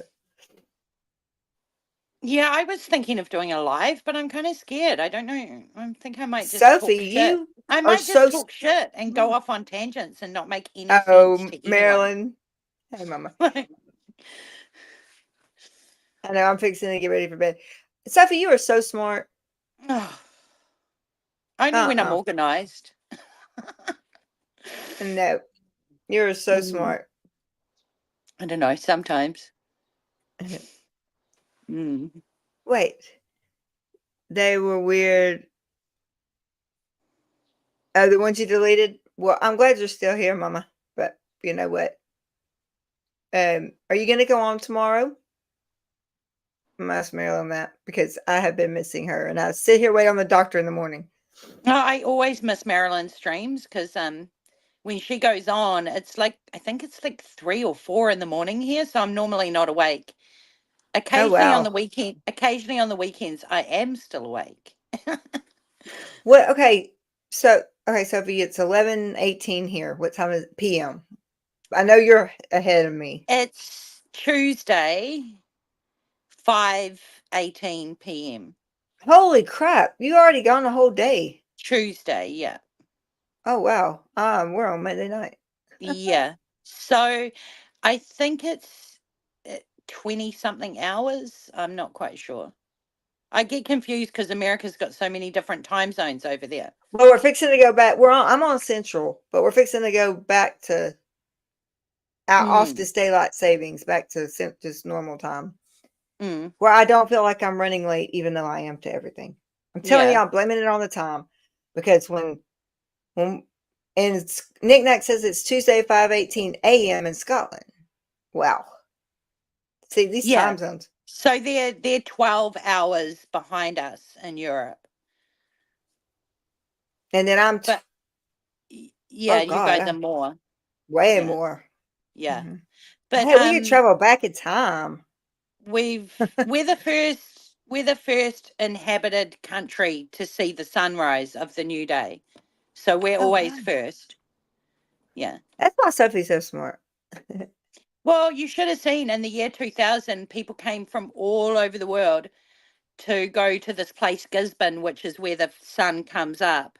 [SPEAKER 2] Yeah, I was thinking of doing a live, but I'm kind of scared. I don't know. I think I might just
[SPEAKER 1] Sophie,
[SPEAKER 2] talk shit.
[SPEAKER 1] you
[SPEAKER 2] I
[SPEAKER 1] are
[SPEAKER 2] might just
[SPEAKER 1] so.
[SPEAKER 2] talk shit and go off on tangents and not make any sense
[SPEAKER 1] Oh,
[SPEAKER 2] to anyone.
[SPEAKER 1] Marilyn. Hey, Mama. I know I'm fixing to get ready for bed. Sophie, you are so smart.
[SPEAKER 2] Only when I'm
[SPEAKER 1] Uh-uh.
[SPEAKER 2] organized.
[SPEAKER 1] No, you're so smart.
[SPEAKER 2] I don't know, sometimes. Mm.
[SPEAKER 1] Wait, they were weird. Oh, the ones you deleted? Well, I'm glad you're still here, Mama. But you know what? Are you going to go on tomorrow? I'm gonna ask Marilyn that because I have been missing her, and I sit here wait on the doctor in the morning.
[SPEAKER 2] Oh, I always miss Marilyn's streams because when she goes on, it's like I think it's like 3 or 4 in the morning here, so I'm normally not awake.
[SPEAKER 1] Oh wow.
[SPEAKER 2] Occasionally on the weekends, I am still awake.
[SPEAKER 1] What? Okay, Sophie, it's 11:18 here. What time is it? PM? I know you're ahead of me.
[SPEAKER 2] It's Tuesday, 5:18 p.m.
[SPEAKER 1] Holy crap! You already gone a whole day.
[SPEAKER 2] Tuesday, yeah.
[SPEAKER 1] Oh wow. We're on Monday night.
[SPEAKER 2] Yeah. So I think it's 20 something hours. I'm not quite sure. I get confused because America's got so many different time zones over there.
[SPEAKER 1] Well, we're fixing to go back. I'm on Central, but we're fixing to go back to off this daylight savings, back to just normal time. Where I don't feel like I'm running late, even though I am to everything. I'm telling you,
[SPEAKER 2] Yeah.
[SPEAKER 1] I'm blaming it on the time. because when and Nick Nack says it's Tuesday 5:18 a.m. in Scotland. Wow. See these
[SPEAKER 2] Yeah.
[SPEAKER 1] time zones.
[SPEAKER 2] So they're 12 hours behind us in Europe.
[SPEAKER 1] And then I'm
[SPEAKER 2] But yeah,
[SPEAKER 1] oh
[SPEAKER 2] you guys
[SPEAKER 1] God,
[SPEAKER 2] are more.
[SPEAKER 1] way
[SPEAKER 2] Yeah.
[SPEAKER 1] more.
[SPEAKER 2] Yeah.
[SPEAKER 1] Mhm.
[SPEAKER 2] But
[SPEAKER 1] Hey, we could travel back in time.
[SPEAKER 2] we're the first inhabited country to see the sunrise of the new day. So we're
[SPEAKER 1] Oh
[SPEAKER 2] always
[SPEAKER 1] wow.
[SPEAKER 2] first. Yeah.
[SPEAKER 1] That's why Sophie's so smart.
[SPEAKER 2] Well, you should have seen in the year 2000, people came from all over the world to go to this place, Gisborne, which is where the sun comes up,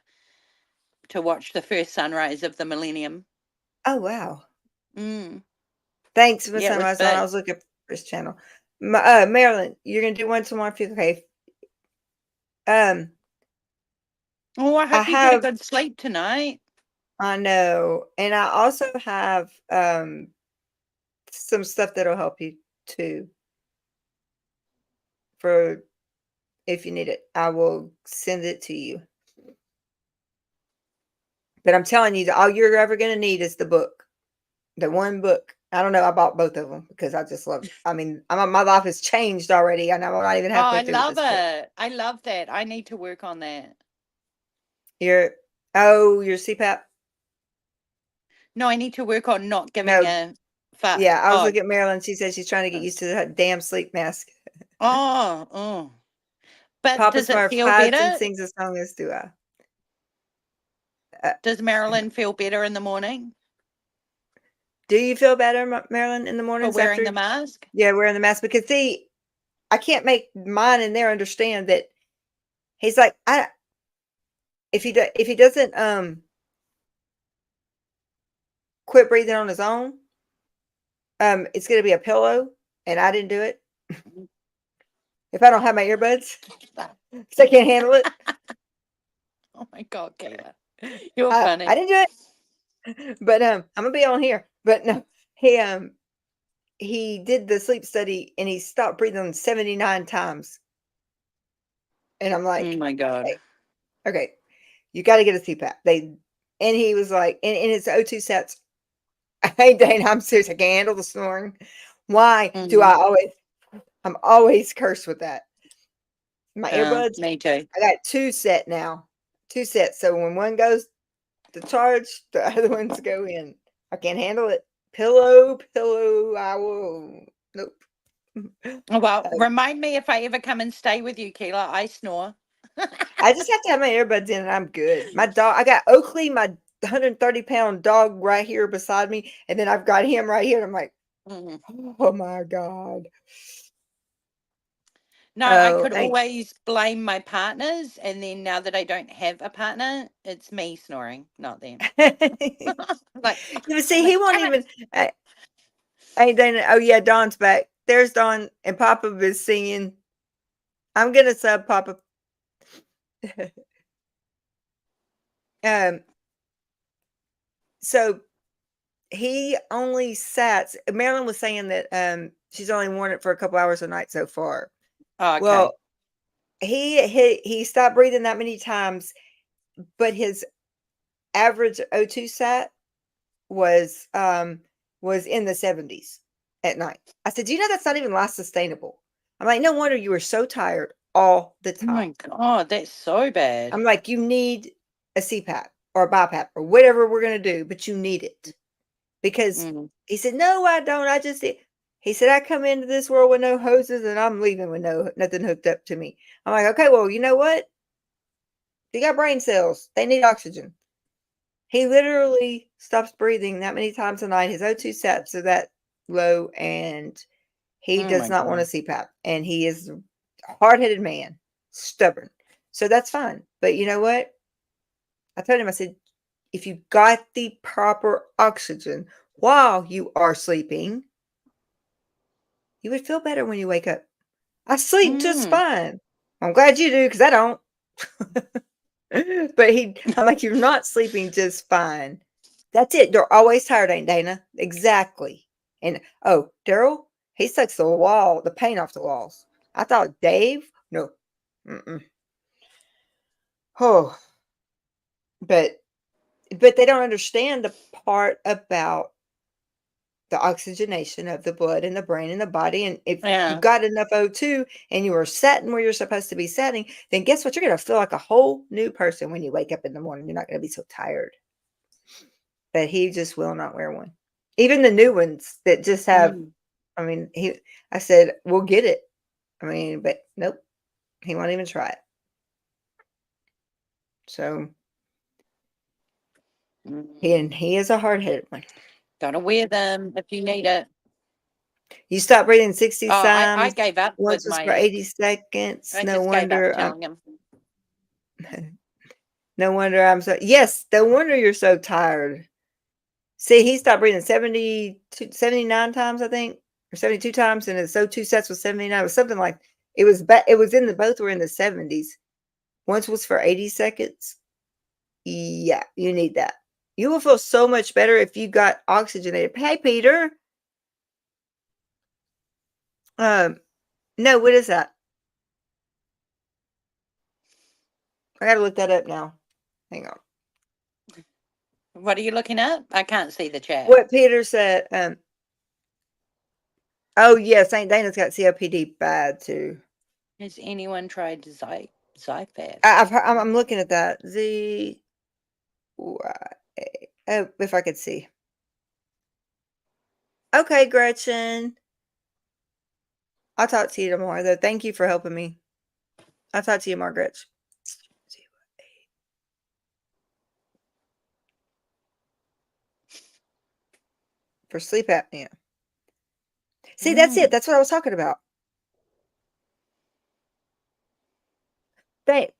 [SPEAKER 2] to watch the first sunrise of the millennium.
[SPEAKER 1] Oh wow.
[SPEAKER 2] Mm.
[SPEAKER 1] Thanks for the
[SPEAKER 2] Yeah, it was
[SPEAKER 1] sunrise on. I
[SPEAKER 2] big.
[SPEAKER 1] was looking for this channel. Marilyn, you're gonna do one tomorrow if you okay.
[SPEAKER 2] Oh, I
[SPEAKER 1] I
[SPEAKER 2] hope you get a
[SPEAKER 1] have
[SPEAKER 2] good sleep tonight.
[SPEAKER 1] I know, and I also have some stuff that'll help you too. For if you need it, I will send it to you. But I'm telling you, all you're ever gonna need is the book, the one book. I don't know. I bought both of them because I just love. I mean, my life has changed already, and I'm not even
[SPEAKER 2] Oh,
[SPEAKER 1] halfway
[SPEAKER 2] I
[SPEAKER 1] through with
[SPEAKER 2] love
[SPEAKER 1] this book.
[SPEAKER 2] it. I love that. I need to work on that.
[SPEAKER 1] Your your CPAP.
[SPEAKER 2] No, I need to work on not giving
[SPEAKER 1] No,
[SPEAKER 2] a fuck.
[SPEAKER 1] yeah, I was
[SPEAKER 2] Oh,
[SPEAKER 1] looking at Marilyn. She said she's trying to get used to that damn sleep mask.
[SPEAKER 2] oh. But
[SPEAKER 1] Papa
[SPEAKER 2] does it
[SPEAKER 1] Smurf
[SPEAKER 2] feel
[SPEAKER 1] hides and
[SPEAKER 2] better?
[SPEAKER 1] sings a song as do I. Uh,
[SPEAKER 2] Does Marilyn feel better in the morning
[SPEAKER 1] do you feel better, Marilyn, in the
[SPEAKER 2] for
[SPEAKER 1] mornings
[SPEAKER 2] wearing the
[SPEAKER 1] after?
[SPEAKER 2] mask?
[SPEAKER 1] Yeah, wearing the mask because see, I can't make mine and there understand that he's like I if he doesn't quit breathing on his own, it's gonna be a pillow, and I didn't do it. If I don't have my earbuds, because I can't handle it.
[SPEAKER 2] Oh my God, Kayla. You're
[SPEAKER 1] I
[SPEAKER 2] funny.
[SPEAKER 1] didn't do it. But I'm gonna be on here. But no, he did the sleep study and he stopped breathing 79 times. And I'm
[SPEAKER 2] Oh
[SPEAKER 1] like,
[SPEAKER 2] my God.
[SPEAKER 1] okay, you got to get a CPAP. And he was like, and it's O2 sets. Hey, Dane, I'm serious. I can't handle the snoring. Why do I always, I'm always cursed with that. My earbuds,
[SPEAKER 2] Me too.
[SPEAKER 1] I got two set now, two sets. So when one goes to charge, the other ones go in. I can't handle it. Pillow, I will, nope.
[SPEAKER 2] Oh, well, remind me if I ever come and stay with you, Keela. I snore.
[SPEAKER 1] I just have to have my earbuds in and I'm good. My dog, I got Oakley, my 130-pound dog right here beside me. And then I've got him right here. And I'm like,
[SPEAKER 2] Mhm.
[SPEAKER 1] oh my God.
[SPEAKER 2] No, I
[SPEAKER 1] Oh,
[SPEAKER 2] could always blame my partners, and then now that I don't have a partner, it's me snoring, not them. Like,
[SPEAKER 1] you see, he won't
[SPEAKER 2] damn it.
[SPEAKER 1] even. I ain't done it. Oh yeah, Dawn's back. There's Dawn, and Papa is singing. I'm gonna sub Papa. um. So he only sat. Marilyn was saying that she's only worn it for a couple hours a night so far.
[SPEAKER 2] Oh, okay.
[SPEAKER 1] Well, he stopped breathing that many times, but his average O2 sat was in the 70s at night. I said, "Do you know that's not even life sustainable?" I'm like, "No wonder you were so tired all the
[SPEAKER 2] Oh my
[SPEAKER 1] time."
[SPEAKER 2] God, that's so bad.
[SPEAKER 1] I'm like, "You need a CPAP or a BiPAP or whatever we're gonna do, but you need it." Because
[SPEAKER 2] Mm.
[SPEAKER 1] he said, "No, I don't. I just," he said, "I come into this world with no hoses and I'm leaving with nothing hooked up to me." I'm like, "Okay, well, you know what? You got brain cells. They need oxygen." He literally stops breathing that many times a night. His O2 sats are that low, and he
[SPEAKER 2] Oh
[SPEAKER 1] does
[SPEAKER 2] my
[SPEAKER 1] not want a
[SPEAKER 2] God.
[SPEAKER 1] CPAP. And he is a hard-headed man, stubborn. So that's fine. But you know what? I told him, I said, if you got the proper oxygen while you are sleeping, you would feel better when you wake up. I sleep just
[SPEAKER 2] Mm.
[SPEAKER 1] fine. I'm glad you do because I don't. But I'm like, you're not sleeping just fine. That's it. They're always tired, ain't Dana? Exactly. And oh, Daryl, he sucks the paint off the walls. I thought Dave, no. Mm-mm. Oh, But they don't understand the part about the oxygenation of the blood in the brain and the body, and if
[SPEAKER 2] Yeah.
[SPEAKER 1] you've got enough O2 and you are sitting where you're supposed to be sitting, then guess what? You're gonna feel like a whole new person when you wake up in the morning. You're not gonna be so tired. But he just will not wear one. Even the new ones that just have,
[SPEAKER 2] Mm.
[SPEAKER 1] I mean, I said, "We'll get it." I mean, but nope, he won't even try it. So, he is a hard-headed one.
[SPEAKER 2] Gotta wear them if you need it.
[SPEAKER 1] You stop breathing 60
[SPEAKER 2] Oh, I
[SPEAKER 1] times.
[SPEAKER 2] gave up
[SPEAKER 1] Once
[SPEAKER 2] with
[SPEAKER 1] was
[SPEAKER 2] my
[SPEAKER 1] for
[SPEAKER 2] ex.
[SPEAKER 1] 80 seconds.
[SPEAKER 2] I
[SPEAKER 1] No
[SPEAKER 2] just gave up
[SPEAKER 1] wonder,
[SPEAKER 2] telling him.
[SPEAKER 1] no wonder I'm so, yes, no wonder you're so tired. See, he stopped breathing 79 times, I think, or 72 times, and so 2 sets was 79. It was something like, it was in the, both were in the 70s. Once was for 80 seconds. Yeah, you need that. You will feel so much better if you got oxygenated. Hey, Peter. No, what is that? I gotta look that up now. Hang on.
[SPEAKER 2] What are you looking at? I can't see the chat.
[SPEAKER 1] What Peter said. Oh yeah, St. Dana's got COPD bad too.
[SPEAKER 2] Has anyone tried Zyfab?
[SPEAKER 1] I'm looking at that. Z Y A. Oh, if I could see. Okay, Gretchen. I'll talk to you tomorrow, though. Thank you for helping me. I'll talk to you, Margaret. For sleep apnea. See, that's it. That's what I was talking about.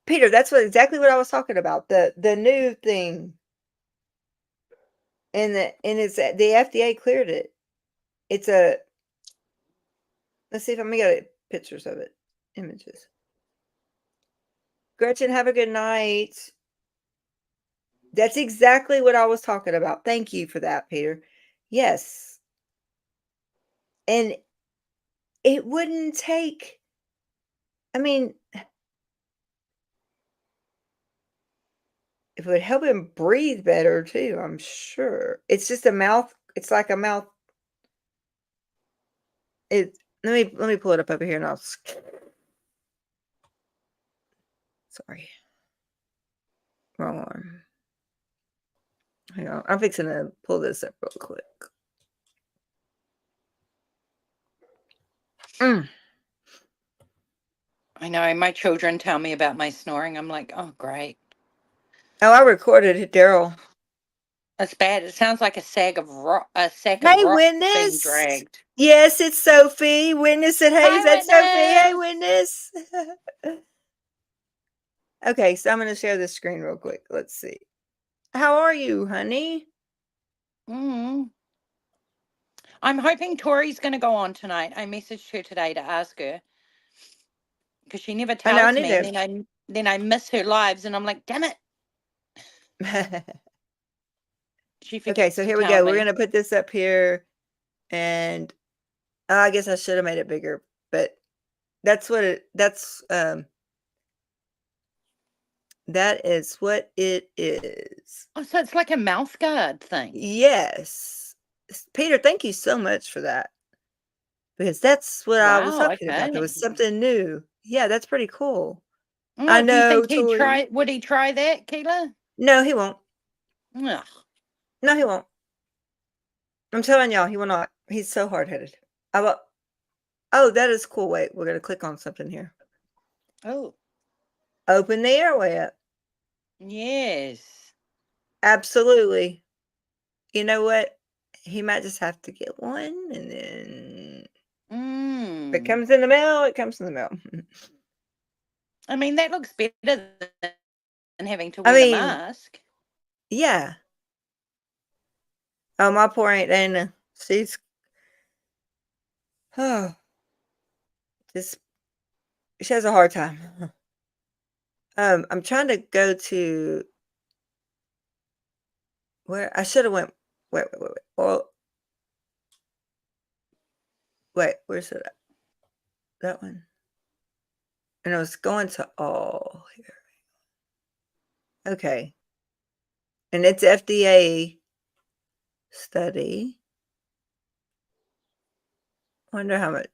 [SPEAKER 1] Peter, that's exactly what I was talking about. The new thing. And it's the FDA cleared it. It's a, let's see if I'm gonna get pictures of it. Images. Gretchen, have a good night. That's exactly what I was talking about. Thank you for that, Peter. Yes. And it wouldn't take, I mean, it would help him breathe better too, I'm sure. It's just a mouth, it's like a mouth. Let me pull it up over here and I'll, sorry. Wrong one. Hang on. I'm fixing to pull this up real quick.
[SPEAKER 2] I know my children tell me about my snoring. I'm like, oh, great.
[SPEAKER 1] Oh, I recorded it, Daryl.
[SPEAKER 2] That's bad. It sounds like a sack of rock being
[SPEAKER 1] Witness.
[SPEAKER 2] dragged.
[SPEAKER 1] Yes, it's Sophie. Witness it. Hey, is that Sophie? Hey, witness. Okay, so I'm going to share this screen real quick. Let's see. How are you, honey?
[SPEAKER 2] I'm hoping Tori's going to go on tonight. I messaged her today to ask her because she never tells me, and then I miss her lives, and I'm like, damn it. She forgets.
[SPEAKER 1] Okay, so here we go. We're going to put this up here, and I guess I should have made it bigger, but that's what that is what it is.
[SPEAKER 2] Oh, so it's like a mouth guard thing.
[SPEAKER 1] Yes. Peter, thank you so much for that. Because that's what I was talking about. There was something new. Yeah, that's pretty cool. I know.
[SPEAKER 2] Do you think would he try that, Keela?
[SPEAKER 1] No, he won't.
[SPEAKER 2] Ugh.
[SPEAKER 1] No, he won't. I'm telling y'all, he will not. He's so hard-headed. Oh, that is cool. Wait, we're going to click on something here.
[SPEAKER 2] Oh.
[SPEAKER 1] Open the airway up.
[SPEAKER 2] Yes.
[SPEAKER 1] Absolutely. You know what? He might just have to get one, and then if it comes in the mail, it comes in the mail.
[SPEAKER 2] I mean, that looks better than having to wear the mask.
[SPEAKER 1] Yeah. Oh, my poor Aunt Dana. She has a hard time. I'm trying to go to where I should have went. Wait. Well, wait, where's it at? That one. And I was going to all here. Okay. And it's FDA study. Wonder how much.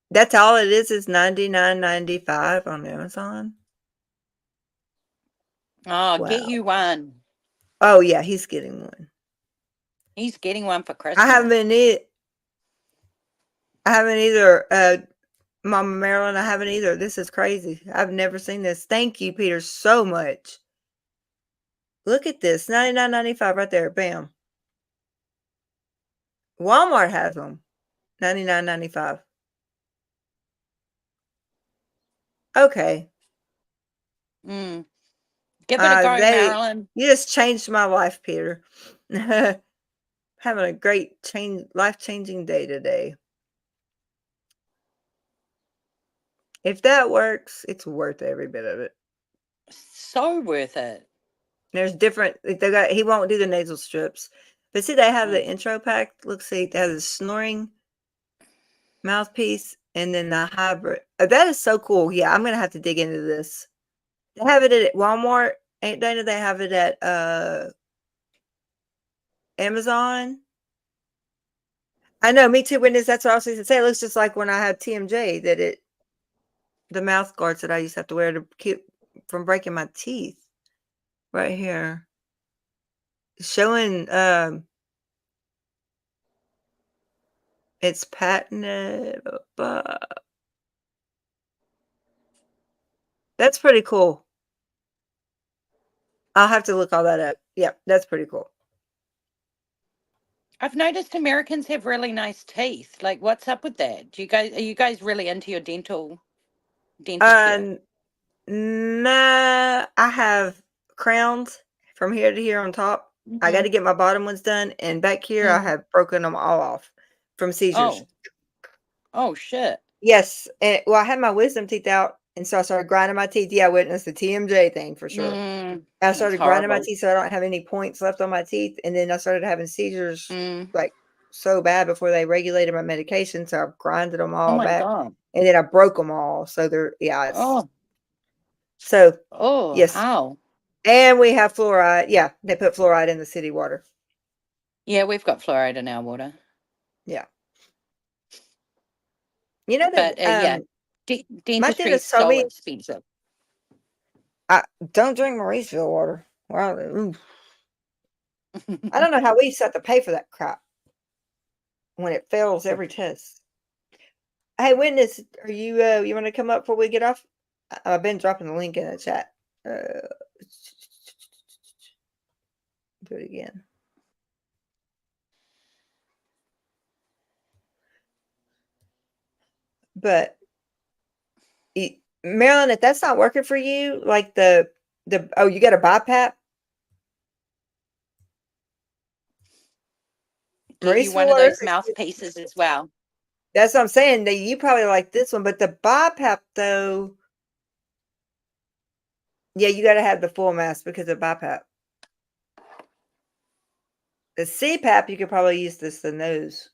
[SPEAKER 1] That's all it is $99.95 on Amazon.
[SPEAKER 2] Oh,
[SPEAKER 1] Wow.
[SPEAKER 2] get you one.
[SPEAKER 1] Oh yeah, he's getting one.
[SPEAKER 2] He's getting one for Christmas.
[SPEAKER 1] I haven't either. Mama Marilyn, I haven't either. This is crazy. I've never seen this. Thank you, Peter, so much. Look at this. $99.95 right there. Bam. Walmart has them. $99.95. Okay.
[SPEAKER 2] Give it a go, Marilyn.
[SPEAKER 1] You just changed my life, Peter. Having a great life-changing day today. If that works, it's worth every bit of it.
[SPEAKER 2] So worth it.
[SPEAKER 1] There's different. He won't do the nasal strips, but see, they have the intro pack. Look, see, they have the snoring mouthpiece and then the hybrid. That is so cool. Yeah, I'm gonna have to dig into this. They have it at Walmart. Ain't Dana? They have it at Amazon. I know, me too. That's what I was going to say. It looks just like when I had TMJ the mouth guards that I used to have to wear to keep from breaking my teeth. Right here, showing it's patented. That's pretty cool. I'll have to look all that up. Yeah, that's pretty cool.
[SPEAKER 2] I've noticed Americans have really nice teeth. Like, what's up with that? Are you guys really into your dental care?
[SPEAKER 1] Nah, I have crowns from here to here on top. I got to get my bottom ones done, and back here I have broken them all off from seizures.
[SPEAKER 2] Oh shit.
[SPEAKER 1] Yes, and well, I had my wisdom teeth out, and so I started grinding my teeth. Yeah, I witnessed the TMJ thing for sure. I started grinding my teeth so I don't have any points left on my teeth, and then I started having seizures like so bad before they regulated my medication. So I grinded them all back, and then I broke them all. So they're so yes.
[SPEAKER 2] How?
[SPEAKER 1] And we have fluoride. Yeah, they put fluoride in the city water.
[SPEAKER 2] Yeah, we've got fluoride in our water.
[SPEAKER 1] Yeah. You know
[SPEAKER 2] that. But yeah, dentistry is so expensive.
[SPEAKER 1] Don't drink Mauriceville water. Well, I don't know how we used to have to pay for that crap when it fails every test. Hey, witness, are you you want to come up before we get off? I've been dropping the link in the chat. Do it again. But Marilyn, if that's not working for you, like you got a BiPAP?
[SPEAKER 2] Get you one of those mouthpieces as well.
[SPEAKER 1] That's what I'm saying. You probably like this one, but the BiPAP though, yeah, you got to have the full mask because of BiPAP. The CPAP, you could probably use the nose.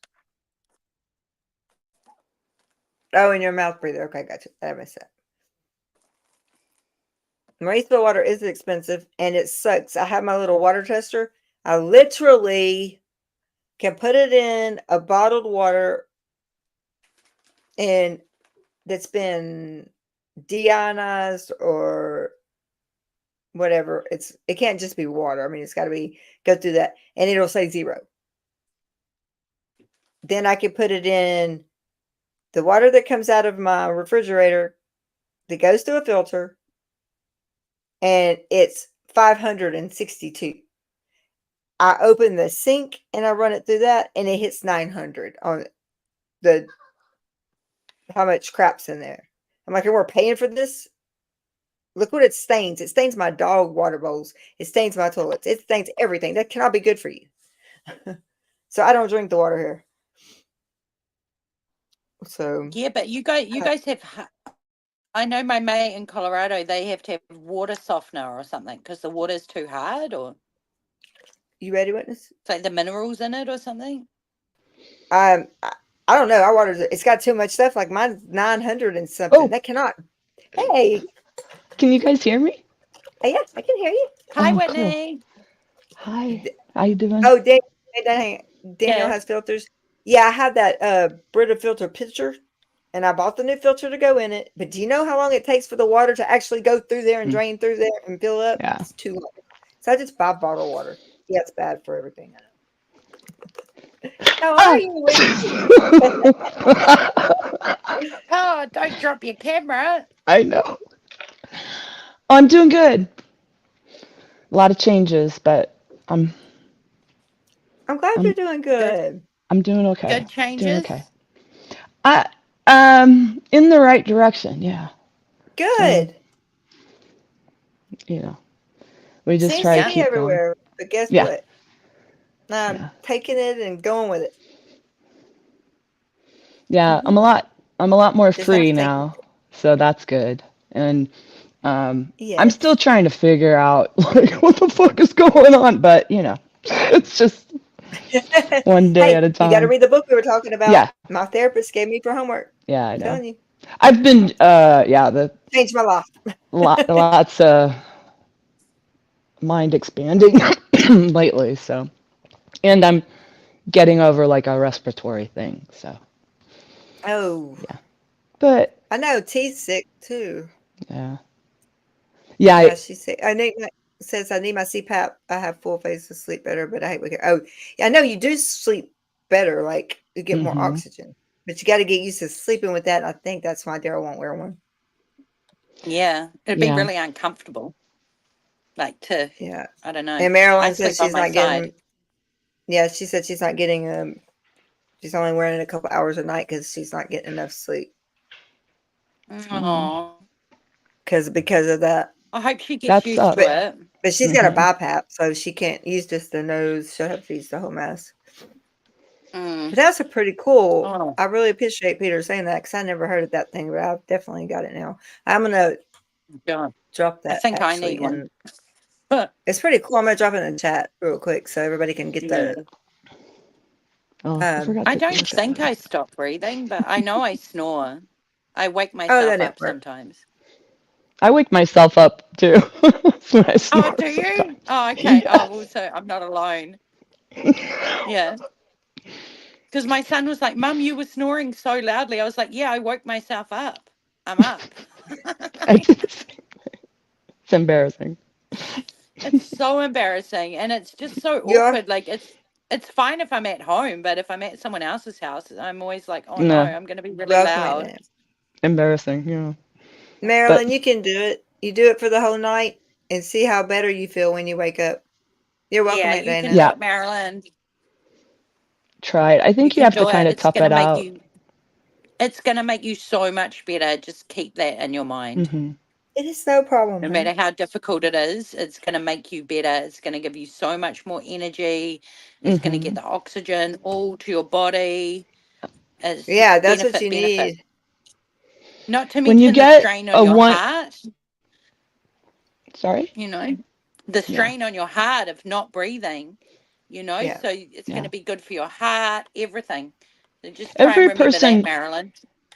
[SPEAKER 1] Oh, in your mouth breather. Okay, gotcha. That makes sense. Mauriceville water is expensive and it sucks. I have my little water tester. I literally can put it in a bottled water and that's been deionized or whatever. It can't just be water. I mean, it's got to go through that, and it'll say 0. Then I can put it in the water that comes out of my refrigerator that goes through a filter, and it's 562. I open the sink and I run it through that, and it hits 900 on how much crap's in there. I'm like, and we're paying for this? Look what it stains. It stains my dog water bowls. It stains my toilets. It stains everything. That cannot be good for you. So I don't drink the water here. So
[SPEAKER 2] yeah, but you guys have. I know my mate in Colorado. They have to have water softener or something because the water's too hard. Or
[SPEAKER 1] you ready, witness?
[SPEAKER 2] It's like the minerals in it or something.
[SPEAKER 1] I don't know. Our water, it's got too much stuff. Like mine's 900 and something.
[SPEAKER 4] Oh.
[SPEAKER 1] That cannot. Hey.
[SPEAKER 4] Can you guys hear me?
[SPEAKER 1] Yes, I can hear you.
[SPEAKER 2] Hi, Whitney.
[SPEAKER 4] Cool. Hi. How you doing?
[SPEAKER 1] Oh, Daniel
[SPEAKER 2] Yeah.
[SPEAKER 1] has filters. Yeah, I have that Brita filter pitcher, and I bought the new filter to go in it. But do you know how long it takes for the water to actually go through there and
[SPEAKER 4] Mm.
[SPEAKER 1] drain through there and fill up?
[SPEAKER 4] Yeah.
[SPEAKER 1] It's too long. So I just buy bottled water. Yeah, it's bad for everything. I know. How are
[SPEAKER 4] Ah!
[SPEAKER 1] you?
[SPEAKER 2] Oh, don't drop your camera.
[SPEAKER 4] I know. Oh, I'm doing good. A lot of changes, but I'm
[SPEAKER 1] I'm glad you're
[SPEAKER 4] I'm
[SPEAKER 1] doing
[SPEAKER 2] Good,
[SPEAKER 1] good.
[SPEAKER 4] I'm doing okay.
[SPEAKER 2] good
[SPEAKER 4] Doing
[SPEAKER 2] changes.
[SPEAKER 4] okay. I in the right direction, yeah. Um,
[SPEAKER 1] Good.
[SPEAKER 4] you know, we just
[SPEAKER 1] Seems
[SPEAKER 4] try
[SPEAKER 1] to
[SPEAKER 4] to
[SPEAKER 2] Yeah.
[SPEAKER 1] be
[SPEAKER 4] keep going.
[SPEAKER 1] everywhere. But guess
[SPEAKER 4] Yeah,
[SPEAKER 1] what? I'm
[SPEAKER 4] yeah.
[SPEAKER 1] taking it and going with it.
[SPEAKER 4] Yeah,
[SPEAKER 1] Hmm.
[SPEAKER 4] I'm a lot more
[SPEAKER 1] Just have
[SPEAKER 4] free
[SPEAKER 1] to take it.
[SPEAKER 4] now, so that's good. And I'm still
[SPEAKER 1] Yes.
[SPEAKER 4] trying to figure out like what the fuck is going on, but it's just one day at
[SPEAKER 1] Hey,
[SPEAKER 4] a
[SPEAKER 1] you got to
[SPEAKER 4] time.
[SPEAKER 1] read the book we were talking about.
[SPEAKER 4] Yeah,
[SPEAKER 1] My therapist gave me for homework.
[SPEAKER 4] yeah, I
[SPEAKER 1] I'm
[SPEAKER 4] know.
[SPEAKER 1] telling you,
[SPEAKER 4] I've been yeah, the
[SPEAKER 1] changed my life.
[SPEAKER 4] lots mind expanding lately, so and I'm getting over like a respiratory thing, so
[SPEAKER 1] Oh,
[SPEAKER 4] yeah. But
[SPEAKER 1] I know. T's sick too.
[SPEAKER 4] yeah. Yeah,
[SPEAKER 1] Yeah, she's sick. Says I need my CPAP. I have full phase to sleep better, but I hate waking. Oh, yeah, I know you do sleep better. Like you get more
[SPEAKER 4] mhm.
[SPEAKER 1] oxygen, but you got to get used to sleeping with that. And I think that's why Daryl won't wear one.
[SPEAKER 2] Yeah. It'd be
[SPEAKER 4] Yeah.
[SPEAKER 2] really uncomfortable. Like
[SPEAKER 1] Yeah,
[SPEAKER 2] I don't know.
[SPEAKER 1] and
[SPEAKER 2] I
[SPEAKER 1] Marilyn said
[SPEAKER 2] sleep on
[SPEAKER 1] she's
[SPEAKER 2] my
[SPEAKER 1] not
[SPEAKER 2] side.
[SPEAKER 1] getting. Yeah, she said she's not getting. She's only wearing it a couple hours a night because she's not getting enough sleep
[SPEAKER 4] Mm.
[SPEAKER 2] Oh,
[SPEAKER 1] because of that.
[SPEAKER 2] I hope she gets
[SPEAKER 4] That
[SPEAKER 2] used to
[SPEAKER 1] But
[SPEAKER 4] sucks.
[SPEAKER 2] it.
[SPEAKER 1] but she's got a
[SPEAKER 4] Mhm.
[SPEAKER 1] BiPAP, so she can't use just the nose. She'll have to use the whole mask.
[SPEAKER 2] Mm.
[SPEAKER 1] But that's a pretty cool.
[SPEAKER 2] Oh,
[SPEAKER 1] I really appreciate Peter saying that because I never heard of that thing, but I've definitely got it now. I'm gonna
[SPEAKER 2] God.
[SPEAKER 1] drop
[SPEAKER 2] I
[SPEAKER 1] that
[SPEAKER 2] think I need
[SPEAKER 1] actually,
[SPEAKER 2] one.
[SPEAKER 1] and it's pretty cool. I'm gonna drop it in the chat real quick so everybody can get
[SPEAKER 2] Yeah.
[SPEAKER 1] the.
[SPEAKER 4] Oh, I forgot
[SPEAKER 2] I
[SPEAKER 4] to
[SPEAKER 2] don't
[SPEAKER 4] look at
[SPEAKER 2] think
[SPEAKER 4] my.
[SPEAKER 2] I stop breathing, but I know I snore. I wake
[SPEAKER 1] Oh, that
[SPEAKER 2] myself
[SPEAKER 1] didn't
[SPEAKER 2] up
[SPEAKER 1] work.
[SPEAKER 2] sometimes.
[SPEAKER 4] I wake myself up too when I
[SPEAKER 2] Oh,
[SPEAKER 4] snore
[SPEAKER 2] do
[SPEAKER 4] sometimes.
[SPEAKER 2] you? Oh, okay.
[SPEAKER 4] Yeah.
[SPEAKER 2] Oh, well, so I'm not alone. Yeah. Because my son was like, Mum, you were snoring so loudly. I was like, yeah, I woke myself up. I'm up.
[SPEAKER 4] I just, it's embarrassing.
[SPEAKER 2] It's so embarrassing. And it's just so
[SPEAKER 1] You're
[SPEAKER 2] awkward. Like, it's fine if I'm at home, but if I'm at someone else's house, I'm always like, oh no,
[SPEAKER 4] No,
[SPEAKER 2] I'm going to be really
[SPEAKER 1] welcome in
[SPEAKER 2] loud.
[SPEAKER 1] it,
[SPEAKER 4] embarrassing. Yeah. But
[SPEAKER 1] Marilyn. You can do it. You do it for the whole night and see how better you feel when you wake up. You're welcome,
[SPEAKER 2] Yeah,
[SPEAKER 1] Aunt
[SPEAKER 2] you can
[SPEAKER 1] Dana.
[SPEAKER 2] do
[SPEAKER 4] yeah,
[SPEAKER 2] it, Marilyn.
[SPEAKER 4] try it. I
[SPEAKER 2] You
[SPEAKER 4] think you
[SPEAKER 2] can
[SPEAKER 4] have to
[SPEAKER 2] do
[SPEAKER 4] kind
[SPEAKER 2] it.
[SPEAKER 4] of tough it out.
[SPEAKER 2] It's going to make you so much better. Just keep that in your mind.
[SPEAKER 4] Hmm.
[SPEAKER 1] It is no problem,
[SPEAKER 2] No
[SPEAKER 1] honey.
[SPEAKER 2] matter how difficult it is, it's going to make you better. It's going to give you so much more energy. It's going to get
[SPEAKER 4] Hmm.
[SPEAKER 2] the oxygen all to your body. It's just
[SPEAKER 1] Yeah, that's what
[SPEAKER 2] benefit,
[SPEAKER 1] you
[SPEAKER 2] benefit.
[SPEAKER 1] need.
[SPEAKER 2] Not to
[SPEAKER 4] When you
[SPEAKER 2] mention the
[SPEAKER 4] get
[SPEAKER 2] strain on
[SPEAKER 4] a
[SPEAKER 2] your
[SPEAKER 4] one,
[SPEAKER 2] heart,
[SPEAKER 4] sorry.
[SPEAKER 2] you know, the
[SPEAKER 4] Yeah.
[SPEAKER 2] strain on your heart of not breathing,
[SPEAKER 1] Yeah.
[SPEAKER 2] so it's going
[SPEAKER 4] Yeah.
[SPEAKER 2] to be good for your heart, everything. So just try and
[SPEAKER 4] Every
[SPEAKER 2] remember that,
[SPEAKER 4] person,
[SPEAKER 2] Marilyn.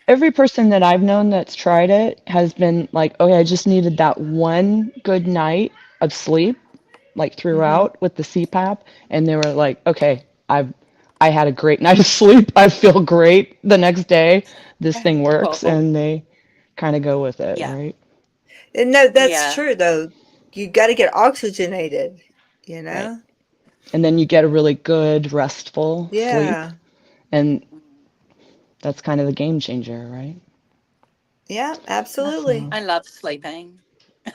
[SPEAKER 4] every person that I've known that's tried it has been like, okay, I just needed that one good night of sleep, like
[SPEAKER 1] Hmm.
[SPEAKER 4] throughout with the CPAP, and they were like, okay, I had a great night of sleep. I feel great the next day. This thing works,
[SPEAKER 2] Cool.
[SPEAKER 4] and they kind of go with it,
[SPEAKER 2] Yeah.
[SPEAKER 4] right?
[SPEAKER 1] And no, that's
[SPEAKER 2] Yeah.
[SPEAKER 1] true though. You got to get oxygenated, you
[SPEAKER 4] Right.
[SPEAKER 1] know?
[SPEAKER 4] And then you get a really good, restful sleep,
[SPEAKER 1] Yeah.
[SPEAKER 4] and
[SPEAKER 2] Mm.
[SPEAKER 4] that's kind of the game changer, right?
[SPEAKER 1] Yeah, absolutely.
[SPEAKER 4] So
[SPEAKER 2] I love sleeping.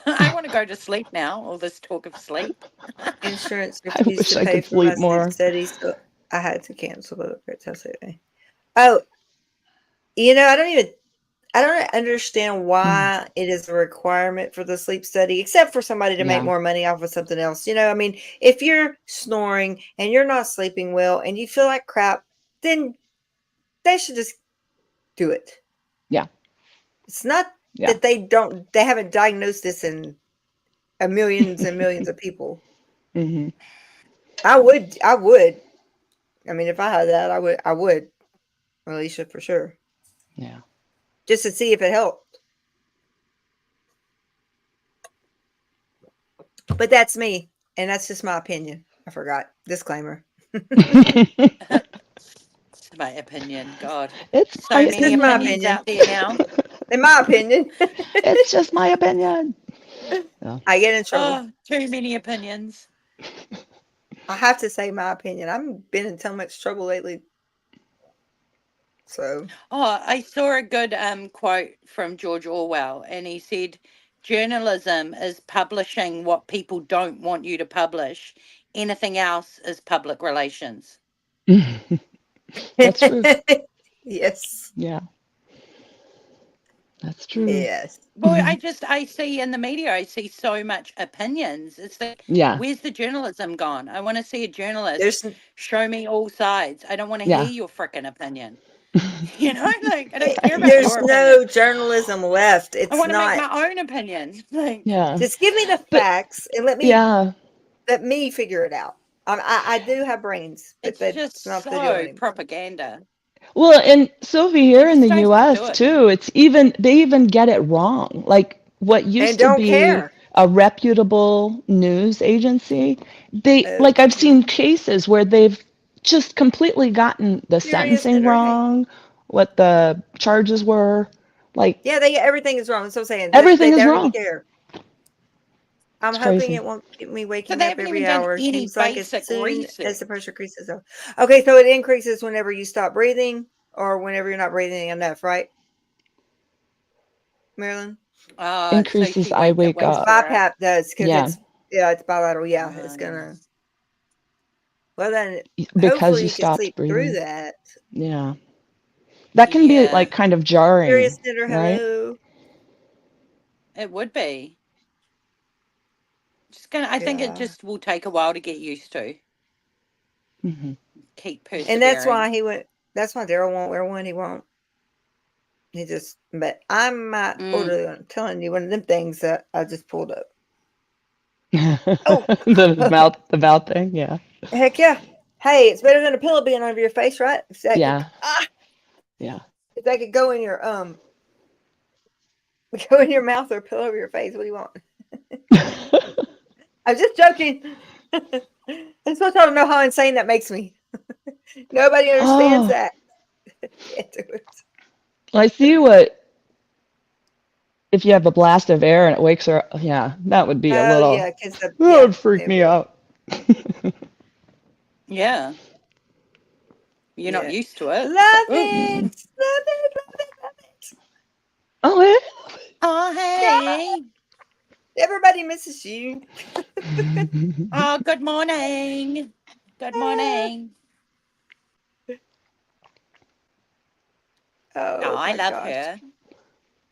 [SPEAKER 2] I want to go to sleep now, all this talk of sleep.
[SPEAKER 1] Insurance
[SPEAKER 4] I
[SPEAKER 1] refused
[SPEAKER 4] wish
[SPEAKER 1] to
[SPEAKER 4] I
[SPEAKER 1] pay
[SPEAKER 4] could
[SPEAKER 1] for my
[SPEAKER 4] sleep
[SPEAKER 1] sleep
[SPEAKER 4] more.
[SPEAKER 1] study, so I had to cancel the test. Oh, I don't understand
[SPEAKER 4] Mm.
[SPEAKER 1] why it is a requirement for the sleep study, except for somebody to make
[SPEAKER 4] Yeah.
[SPEAKER 1] more money off of something else. I mean, if you're snoring and you're not sleeping well and you feel like crap, then they should just do it.
[SPEAKER 4] Yeah.
[SPEAKER 1] It's not
[SPEAKER 4] Yeah.
[SPEAKER 1] that they haven't diagnosed this in millions and millions of people.
[SPEAKER 4] Hmm.
[SPEAKER 1] I would. I mean, if I had that, I would, Alicia, for sure.
[SPEAKER 4] Yeah.
[SPEAKER 1] Just to see if it helped. But that's me, and that's just my opinion. I forgot. Disclaimer.
[SPEAKER 2] It's my opinion. God,
[SPEAKER 4] It's
[SPEAKER 2] so
[SPEAKER 4] my
[SPEAKER 1] It's
[SPEAKER 2] many
[SPEAKER 1] just my
[SPEAKER 2] opinions
[SPEAKER 1] opinion.
[SPEAKER 2] out there now.
[SPEAKER 1] In my opinion.
[SPEAKER 4] It's just my opinion. Yeah.
[SPEAKER 1] I get in trouble.
[SPEAKER 2] Oh, too many opinions.
[SPEAKER 1] I have to say my opinion. I've been in so much trouble lately. So
[SPEAKER 2] Oh, I saw a good quote from George Orwell, and he said, "Journalism is publishing what people don't want you to publish. Anything else is public relations."
[SPEAKER 4] That's true.
[SPEAKER 1] yes.
[SPEAKER 4] Yeah, that's true.
[SPEAKER 1] Yes.
[SPEAKER 2] Well, I see in the media, I see so much opinions. It's like,
[SPEAKER 4] Yeah,
[SPEAKER 2] where's the journalism gone? I want to see a journalist
[SPEAKER 1] There's
[SPEAKER 2] show me all sides. I don't want to hear
[SPEAKER 4] yeah.
[SPEAKER 2] your frickin' opinion. Like, I don't care about
[SPEAKER 1] there's
[SPEAKER 2] your
[SPEAKER 1] no
[SPEAKER 2] opinion.
[SPEAKER 1] journalism left.
[SPEAKER 2] I
[SPEAKER 1] It's
[SPEAKER 2] want to make
[SPEAKER 1] not.
[SPEAKER 2] my own opinion. Like,
[SPEAKER 4] Yeah.
[SPEAKER 1] Just give me the
[SPEAKER 4] But
[SPEAKER 1] facts and
[SPEAKER 4] yeah.
[SPEAKER 1] let me figure it out. I do have brains, but
[SPEAKER 2] it's
[SPEAKER 1] that's
[SPEAKER 2] just
[SPEAKER 1] not the deal
[SPEAKER 2] so
[SPEAKER 1] anymore.
[SPEAKER 2] propaganda.
[SPEAKER 4] Well, and Sylvie,
[SPEAKER 2] I
[SPEAKER 4] here in
[SPEAKER 2] just
[SPEAKER 4] the
[SPEAKER 2] don't do
[SPEAKER 4] US
[SPEAKER 2] it.
[SPEAKER 4] too, they even get it wrong. Like what
[SPEAKER 1] And
[SPEAKER 4] used to
[SPEAKER 1] don't
[SPEAKER 4] be
[SPEAKER 1] care.
[SPEAKER 4] a reputable news agency,
[SPEAKER 1] Oh,
[SPEAKER 4] like I've seen cases where they've just completely gotten the
[SPEAKER 1] serious
[SPEAKER 4] sentencing
[SPEAKER 1] hitter. Hey.
[SPEAKER 4] wrong, what the charges were. Like
[SPEAKER 1] Yeah, everything is wrong. That's what I'm saying.
[SPEAKER 4] everything
[SPEAKER 1] They
[SPEAKER 4] is
[SPEAKER 1] don't even
[SPEAKER 4] wrong.
[SPEAKER 1] care. I'm
[SPEAKER 4] It's
[SPEAKER 1] hoping
[SPEAKER 4] crazy.
[SPEAKER 1] it won't keep me
[SPEAKER 2] So
[SPEAKER 1] waking
[SPEAKER 2] they
[SPEAKER 1] up
[SPEAKER 2] haven't
[SPEAKER 1] every
[SPEAKER 2] even done
[SPEAKER 1] hour.
[SPEAKER 2] any
[SPEAKER 1] Seems like as
[SPEAKER 2] basic
[SPEAKER 1] soon as the
[SPEAKER 2] research.
[SPEAKER 1] pressure increases. Okay, so it increases whenever you stop breathing or whenever you're not breathing enough, right, Marilyn?
[SPEAKER 2] So
[SPEAKER 4] Increases
[SPEAKER 2] she
[SPEAKER 4] I
[SPEAKER 2] it
[SPEAKER 4] wake
[SPEAKER 2] wakes
[SPEAKER 4] up.
[SPEAKER 2] her up.
[SPEAKER 1] BiPAP does because
[SPEAKER 4] Yeah,
[SPEAKER 1] it's bilateral. Yeah, it's
[SPEAKER 2] Um,
[SPEAKER 1] gonna. Well, then
[SPEAKER 4] because
[SPEAKER 1] hopefully
[SPEAKER 4] you
[SPEAKER 1] you can
[SPEAKER 4] stopped
[SPEAKER 1] sleep through
[SPEAKER 4] breathing.
[SPEAKER 1] that.
[SPEAKER 4] Yeah. That can be
[SPEAKER 2] yeah,
[SPEAKER 4] like kind of jarring,
[SPEAKER 1] Serious hitter,
[SPEAKER 4] right?
[SPEAKER 1] hello.
[SPEAKER 2] it would be. I think it
[SPEAKER 1] Yeah,
[SPEAKER 2] just will take a while to get used to.
[SPEAKER 4] Hmm.
[SPEAKER 2] Keep
[SPEAKER 1] and that's why
[SPEAKER 2] persevering.
[SPEAKER 1] he went. That's why Daryl won't wear one. He won't. He just. But I might
[SPEAKER 2] Mm.
[SPEAKER 1] order. I'm telling you, one of them things that I just pulled up. Oh,
[SPEAKER 4] The mouth thing, yeah.
[SPEAKER 1] heck yeah. Hey, it's better than a pillow being over your face, right?
[SPEAKER 4] Yeah, yeah.
[SPEAKER 1] If that could go in your go in your mouth or a pillow over your face, what do you want? I'm just joking. I'm supposed to know how insane that makes me. Nobody understands
[SPEAKER 4] Oh,
[SPEAKER 1] that. Can't do it.
[SPEAKER 4] I see what if you have a blast of air and it wakes her up. Yeah, that would be a
[SPEAKER 1] Oh
[SPEAKER 4] little,
[SPEAKER 1] yeah, because
[SPEAKER 4] that
[SPEAKER 1] yeah,
[SPEAKER 4] would freak
[SPEAKER 1] it
[SPEAKER 4] me
[SPEAKER 1] would.
[SPEAKER 4] out.
[SPEAKER 2] Yeah, you're not
[SPEAKER 1] Yeah.
[SPEAKER 2] used to it. It's like,
[SPEAKER 1] Love
[SPEAKER 2] oh,
[SPEAKER 1] it.
[SPEAKER 4] Mm-mm.
[SPEAKER 1] Love it. Love it. Love it.
[SPEAKER 4] Oh, yeah.
[SPEAKER 2] oh,
[SPEAKER 1] Yeah.
[SPEAKER 2] hey,
[SPEAKER 1] Everybody misses you.
[SPEAKER 2] oh, good morning, good
[SPEAKER 1] Ah,
[SPEAKER 2] morning. Oh,
[SPEAKER 1] oh
[SPEAKER 2] I
[SPEAKER 1] my
[SPEAKER 2] love
[SPEAKER 1] gosh.
[SPEAKER 2] her.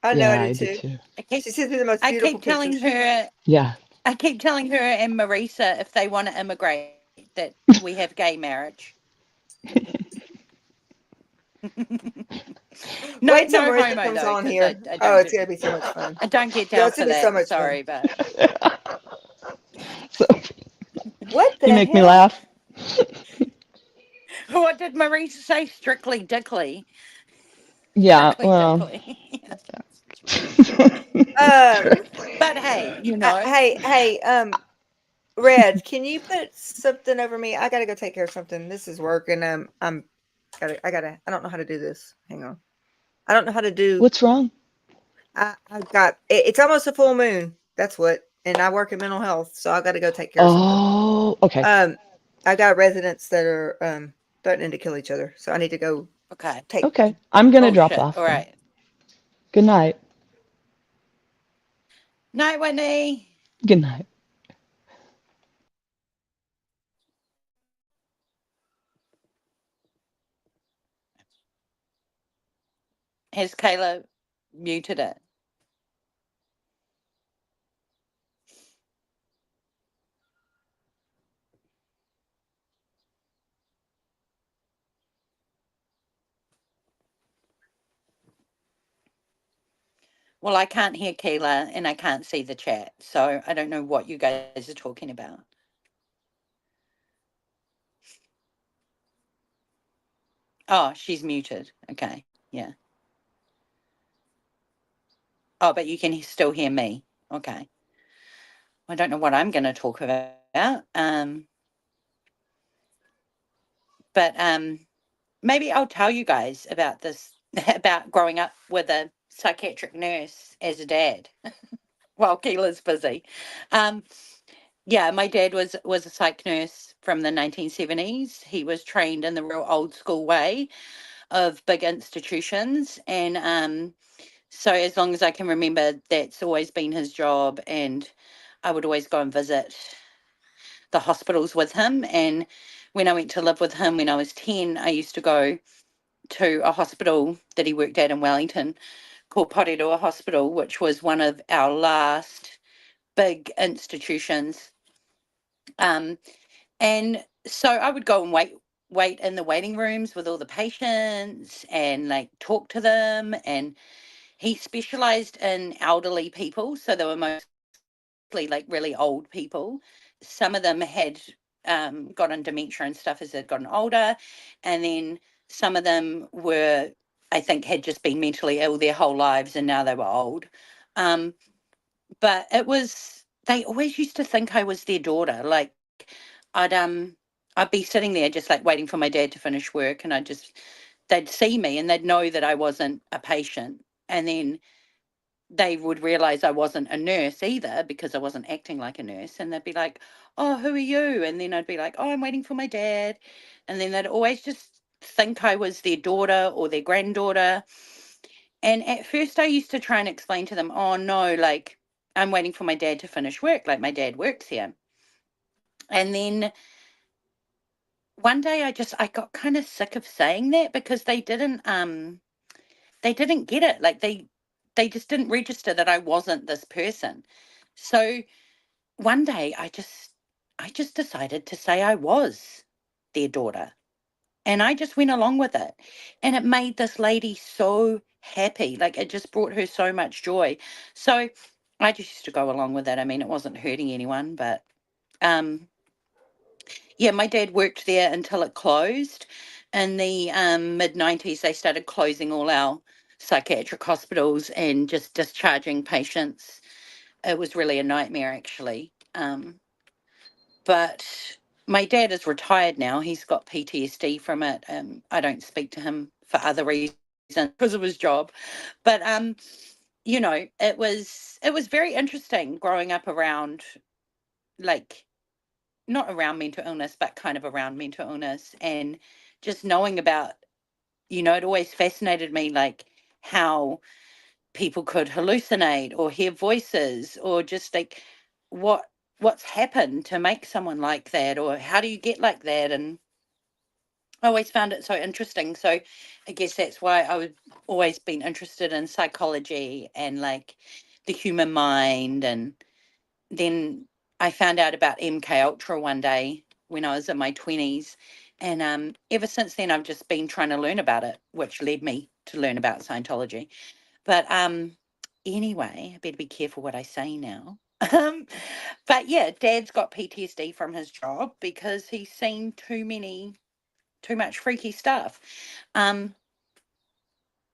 [SPEAKER 1] I know I
[SPEAKER 4] Yeah,
[SPEAKER 1] do
[SPEAKER 4] I do
[SPEAKER 1] too.
[SPEAKER 4] too.
[SPEAKER 2] I keep,
[SPEAKER 1] She sends me the most
[SPEAKER 2] I
[SPEAKER 1] beautiful
[SPEAKER 2] keep telling
[SPEAKER 1] pictures.
[SPEAKER 2] her,
[SPEAKER 4] Yeah.
[SPEAKER 2] I keep telling her and Marisa if they want to immigrate that we have gay marriage. No,
[SPEAKER 1] Wait till
[SPEAKER 2] no
[SPEAKER 1] Marissa
[SPEAKER 2] homo
[SPEAKER 1] comes
[SPEAKER 2] though,
[SPEAKER 1] on
[SPEAKER 2] because
[SPEAKER 1] here.
[SPEAKER 2] I
[SPEAKER 1] Oh,
[SPEAKER 2] don't
[SPEAKER 1] it's
[SPEAKER 2] do,
[SPEAKER 1] gonna be so much fun.
[SPEAKER 2] I don't get
[SPEAKER 1] Yeah,
[SPEAKER 2] down
[SPEAKER 1] it's
[SPEAKER 2] for
[SPEAKER 1] gonna be so
[SPEAKER 2] that.
[SPEAKER 1] much fun.
[SPEAKER 2] Sorry, but
[SPEAKER 4] So
[SPEAKER 1] What
[SPEAKER 4] you
[SPEAKER 1] the
[SPEAKER 4] make me
[SPEAKER 1] hell?
[SPEAKER 4] laugh.
[SPEAKER 2] what did Marisa say? Strictly dickly,
[SPEAKER 4] Yeah,
[SPEAKER 2] strictly
[SPEAKER 4] well,
[SPEAKER 2] dickly.
[SPEAKER 1] Um,
[SPEAKER 2] But hey,
[SPEAKER 1] hey, Red, can you put something over me? I gotta go take care of something. This is work, and I don't know how to do this. Hang on. I don't know how to do.
[SPEAKER 4] what's wrong?
[SPEAKER 1] I've got. It's almost a full moon. That's what. And I work in mental health, so I got to go take care of something.
[SPEAKER 4] Oh, okay.
[SPEAKER 1] Um, I got residents that are threatening to kill each other, so I need to go
[SPEAKER 2] okay,
[SPEAKER 1] take.
[SPEAKER 4] Okay. I'm gonna drop
[SPEAKER 2] bullshit. All
[SPEAKER 4] off then.
[SPEAKER 2] right,
[SPEAKER 4] Good night.
[SPEAKER 2] night, Whitney.
[SPEAKER 4] Good night.
[SPEAKER 2] Has Kayla muted it? Well, I can't hear Kayla and I can't see the chat, so I don't know what you guys are talking about. Oh, she's muted. Okay, yeah. Oh, but you can still hear me. Okay. I don't know what I'm going to talk about. But maybe I'll tell you guys about this, about growing up with a psychiatric nurse as a dad while Keela's busy. Um, yeah, my dad was a psych nurse from the 1970s. He was trained in the real old school way of big institutions, and so as long as I can remember, that's always been his job, and I would always go and visit the hospitals with him. And when I went to live with him when I was 10, I used to go to a hospital that he worked at in Wellington called Porirua Hospital, which was one of our last big institutions. And so I would go and wait in the waiting rooms with all the patients and like talk to them. And he specialized in elderly people, so they were mostly like really old people. Some of them had gotten dementia and stuff as they'd gotten older, and then some of them were, I think, had just been mentally ill their whole lives and now they were old. But it was, they always used to think I was their daughter. Like I'd I'd be sitting there just like waiting for my dad to finish work, and they'd see me and they'd know that I wasn't a patient, and then they would realize I wasn't a nurse either because I wasn't acting like a nurse, and they'd be like, "Oh, who are you?" And then I'd be like, "Oh, I'm waiting for my dad." And then they'd always just think I was their daughter or their granddaughter. And at first I used to try and explain to them, "Oh no, like I'm waiting for my dad to finish work, like my dad works here." And then one day I got kind of sick of saying that because they didn't get it. Like they just didn't register that I wasn't this person. So one day I just decided to say I was their daughter, and I just went along with it, and it made this lady so happy. Like it just brought her so much joy. So I just used to go along with it. I mean, it wasn't hurting anyone, but um yeah, my dad worked there until it closed. In the mid 90s, they started closing all our psychiatric hospitals and just discharging patients. It was really a nightmare, actually. But my dad is retired now. He's got PTSD from it. I don't speak to him for other reasons because of his job. But it was very interesting growing up around, like, not around mental illness, but kind of around mental illness, and just knowing about, it always fascinated me, like how people could hallucinate or hear voices, or just like what's happened to make someone like that, or how do you get like that. And I always found it so interesting. So I guess that's why I've always been interested in psychology and like the human mind. And then I found out about MK Ultra one day when I was in my 20s, and ever since then I've just been trying to learn about it, which led me to learn about Scientology. But anyway, I better be careful what I say now. But yeah, Dad's got PTSD from his job because he's seen too much freaky stuff. Um,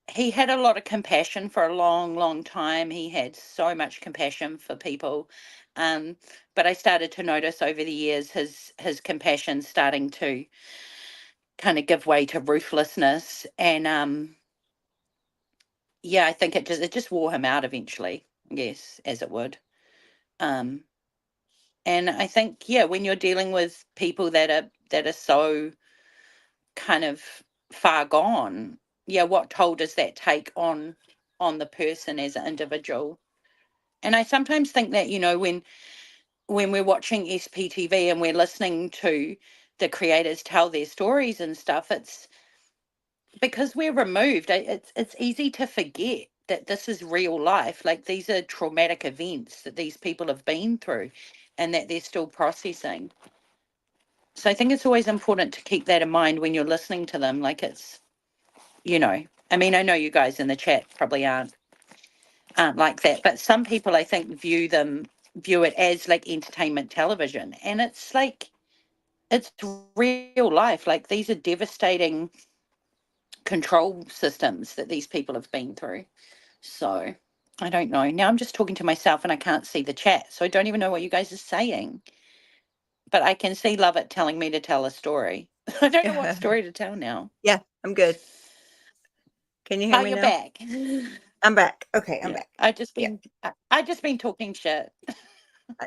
[SPEAKER 2] he had a lot of compassion for a long, long time. He had so much compassion for people. Um, but I started to notice over the years his compassion starting to kind of give way to ruthlessness. And yeah, I think it just wore him out eventually, yes, as it would. Um, and I think, yeah, when you're dealing with people that are so kind of far gone, yeah, what toll does that take on the person as an individual? And I sometimes think that, when we're watching SPTV and we're listening to the creators tell their stories and stuff, it's because we're removed. It's easy to forget that this is real life. Like these are traumatic events that these people have been through, and that they're still processing. So I think it's always important to keep that in mind when you're listening to them. Like I mean, I know you guys in the chat probably aren't like that, but some people I think view it as like entertainment television, and it's like it's real life. Like these are devastating control systems that these people have been through. So I don't know. Now I'm just talking to myself and I can't see the chat, so I don't even know what you guys are saying. But I can see Love It telling me to tell a story. I don't know what story to tell now.
[SPEAKER 1] Yeah, I'm good. Can you hear
[SPEAKER 2] Oh,
[SPEAKER 1] me
[SPEAKER 2] you're
[SPEAKER 1] now?
[SPEAKER 2] back.
[SPEAKER 1] I'm back. Okay, I'm
[SPEAKER 2] Yeah,
[SPEAKER 1] back. Yeah.
[SPEAKER 2] I just been talking shit.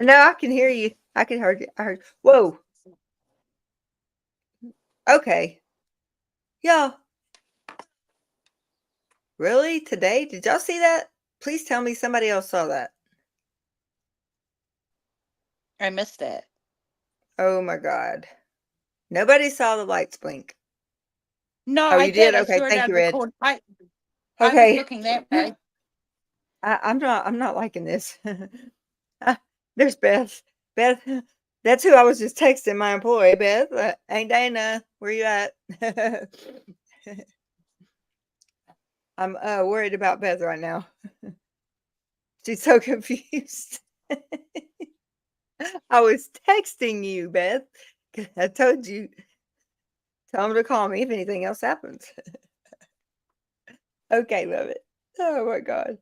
[SPEAKER 1] No, I can hear you. I can hear you. I heard. Whoa. Okay. Yeah. Really? Today? Did y'all see that? Please tell me somebody else saw that.
[SPEAKER 2] I missed it.
[SPEAKER 1] Oh my God. Nobody saw the lights blink.
[SPEAKER 2] No,
[SPEAKER 1] Oh,
[SPEAKER 2] I
[SPEAKER 1] you did?
[SPEAKER 2] did. I
[SPEAKER 1] Okay,
[SPEAKER 2] saw it
[SPEAKER 1] thank
[SPEAKER 2] out
[SPEAKER 1] you,
[SPEAKER 2] of the
[SPEAKER 1] Red.
[SPEAKER 2] corner. I was
[SPEAKER 1] Okay.
[SPEAKER 2] looking that way.
[SPEAKER 1] I'm not liking this. There's Beth. Beth, that's who I was just texting, my employee. Beth, ain't Dana, where you at? I'm worried about Beth right now. She's so confused. I was texting you, Beth. I told you, tell him to call me if anything else happens. Okay, love it. Oh my God.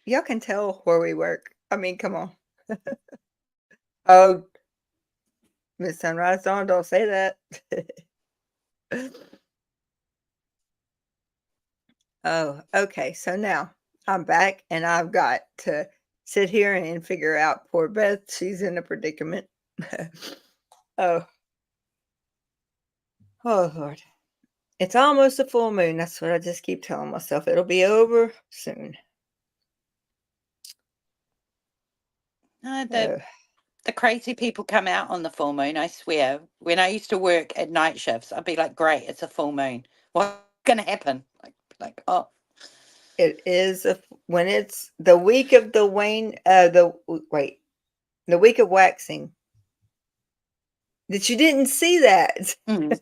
[SPEAKER 1] Y'all can tell where we work. I mean, come on. Oh, Miss Sunrise Dawn, don't say that. Oh, okay. So now I'm back and I've got to sit here and figure out poor Beth. She's in a predicament. Oh, oh Lord. It's almost a full moon. That's what I just keep telling myself. It'll be over soon.
[SPEAKER 2] No,
[SPEAKER 1] Oh,
[SPEAKER 2] the crazy people come out on the full moon. I swear. When I used to work at night shifts, I'd be like, "Great, it's a full moon. What's gonna happen?" Oh,
[SPEAKER 1] it is when it's the week of the wane. The week of waxing. That you didn't see that.
[SPEAKER 2] mm.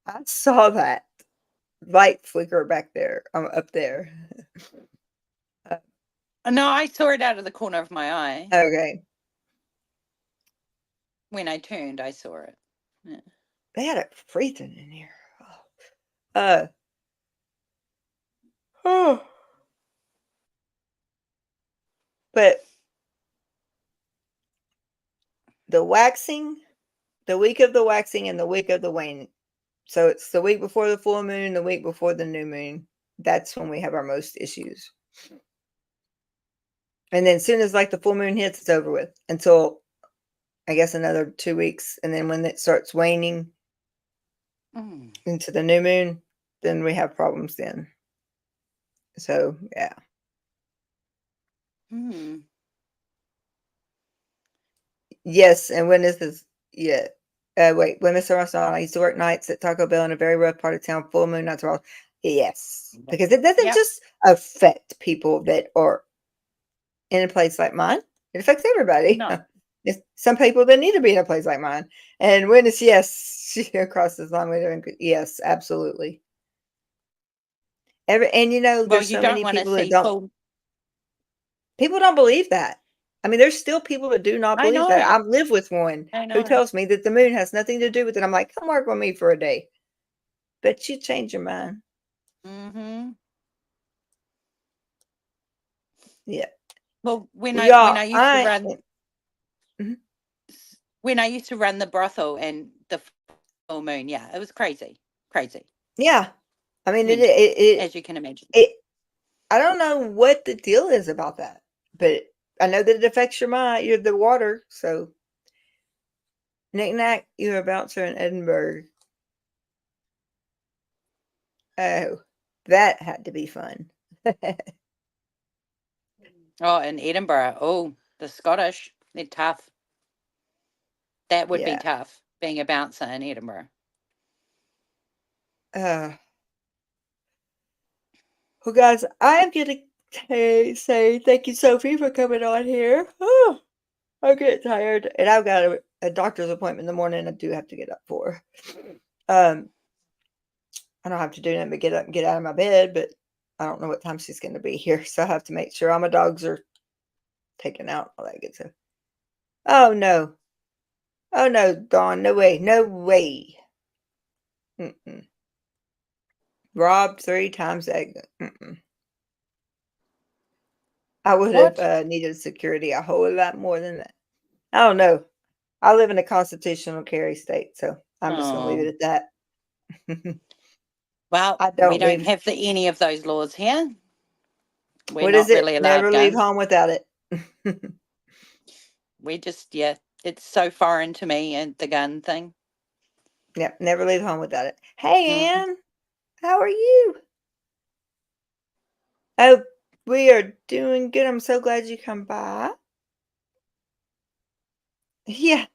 [SPEAKER 1] I saw that light flicker back there, up there.
[SPEAKER 2] No, I saw it out of the corner of my eye.
[SPEAKER 1] Okay.
[SPEAKER 2] When I turned, I saw it. Yeah.
[SPEAKER 1] They had it freezing in here. Oh. Oh. But the waxing, the week of the waxing and the week of the wane. So it's the week before the full moon, the week before the new moon. That's when we have our most issues. And then as soon as like the full moon hits, it's over with until I guess another 2 weeks. And then when it starts waning into the new moon, then we have problems then. So yeah. Yes, and when is this? Yeah. Wait, when Mr. Restaurant, I used to work nights at Taco Bell in a very rough part of town, full moon nights are all. Yes, because it doesn't
[SPEAKER 2] Yep.
[SPEAKER 1] just affect people that are in a place like mine. It affects everybody.
[SPEAKER 2] No.
[SPEAKER 1] It's some people that need to be in a place like mine. And when it's yes, she crosses the line with her. Yes, absolutely. And you know,
[SPEAKER 2] Well,
[SPEAKER 1] there's
[SPEAKER 2] you
[SPEAKER 1] so
[SPEAKER 2] don't
[SPEAKER 1] many
[SPEAKER 2] want to
[SPEAKER 1] people that
[SPEAKER 2] see
[SPEAKER 1] don't.
[SPEAKER 2] full.
[SPEAKER 1] People don't believe that. I mean, there's still people that do not
[SPEAKER 2] I
[SPEAKER 1] believe that. I
[SPEAKER 2] know.
[SPEAKER 1] live with one
[SPEAKER 2] I
[SPEAKER 1] who
[SPEAKER 2] know.
[SPEAKER 1] tells me that the moon has nothing to do with it. I'm like, come work with me for a day. But you change your mind.
[SPEAKER 2] Mm-hmm.
[SPEAKER 1] Yeah.
[SPEAKER 2] Well, when
[SPEAKER 1] Well,
[SPEAKER 2] I
[SPEAKER 1] y'all,
[SPEAKER 2] used to run
[SPEAKER 1] Mhm.
[SPEAKER 2] when I used to run the brothel and the full moon, yeah, it was crazy, crazy,
[SPEAKER 1] Yeah. I mean,
[SPEAKER 2] mental, as you can imagine.
[SPEAKER 1] I don't know what the deal is about that, but I know that it affects your mind. You're the water. So, knick knack, you're a bouncer in Edinburgh. Oh, that had to be fun.
[SPEAKER 2] Oh, in Edinburgh, oh, the Scottish, they're tough. That would be
[SPEAKER 1] Yeah.
[SPEAKER 2] tough, being a bouncer in Edinburgh.
[SPEAKER 1] Well, guys, I'm going to say thank you, Sophie, for coming on here. Oh, I'm getting tired, and I've got a doctor's appointment in the morning I do have to get up for. I don't have to do nothing but get up and get out of my bed, but I don't know what time she's going to be here, so I have to make sure all my dogs are taken out, all that good stuff. Oh, no. Oh, no, Dawn, no way, no way. Mm-mm. Robbed 3 times that. Mm-mm. I would
[SPEAKER 2] What?
[SPEAKER 1] have needed security a whole lot more than that. I don't know. I live in a constitutional carry state, so I'm just going to leave
[SPEAKER 2] Oh,
[SPEAKER 1] it at that.
[SPEAKER 2] well,
[SPEAKER 1] I
[SPEAKER 2] we
[SPEAKER 1] don't
[SPEAKER 2] don't
[SPEAKER 1] leave.
[SPEAKER 2] have any of those laws here. We're
[SPEAKER 1] What is
[SPEAKER 2] not
[SPEAKER 1] it?
[SPEAKER 2] really allowed
[SPEAKER 1] Never leave
[SPEAKER 2] guns.
[SPEAKER 1] home without it.
[SPEAKER 2] We just, yeah, it's so foreign to me and the gun thing.
[SPEAKER 1] Yep, never leave home without it. Hey,
[SPEAKER 2] Mm.
[SPEAKER 1] Ann, how are you? Oh, we are doing good. I'm so glad you come by. Yeah,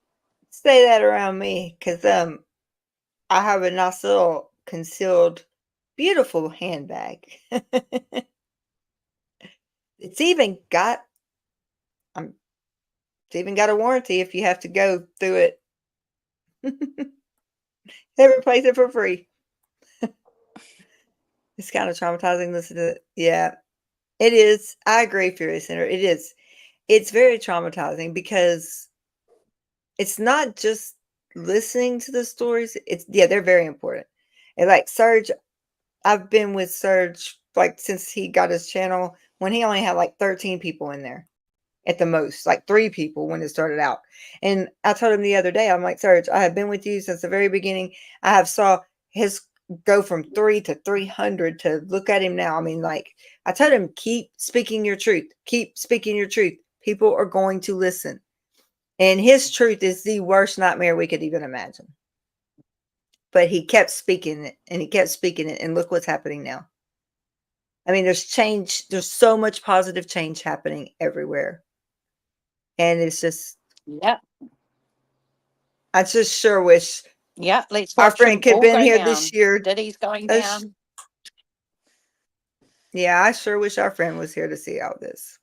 [SPEAKER 1] say that around me, cause I have a nice little concealed, beautiful handbag. It's even got um, it's even got a warranty if you have to go through it. They replace it for free. It's kind of traumatizing. Listen to it. Yeah, it is. I agree, Fury Center. It is. It's very traumatizing because it's not just listening to the stories. It's yeah, they're very important. And like Serge, I've been with Serge like since he got his channel when he only had like 13 people in there at the most, like 3 people when it started out. And I told him the other day, I'm like, Serge, I have been with you since the very beginning. I have saw his go from 3 to 300 to look at him now. I mean, like I told him, keep speaking your truth. Keep speaking your truth. People are going to listen. And his truth is the worst nightmare we could even imagine. But he kept speaking it and he kept speaking it. And look what's happening now. I mean, there's change. There's so much positive change happening everywhere. And it's just,
[SPEAKER 2] Yeah,
[SPEAKER 1] I just sure wish
[SPEAKER 2] yeah. Let's
[SPEAKER 1] our
[SPEAKER 2] watch
[SPEAKER 1] friend
[SPEAKER 2] them
[SPEAKER 1] could have
[SPEAKER 2] all
[SPEAKER 1] been
[SPEAKER 2] go
[SPEAKER 1] here this
[SPEAKER 2] down.
[SPEAKER 1] year.
[SPEAKER 2] Diddy's going down.
[SPEAKER 1] Yeah, I sure wish our friend was here to see all this.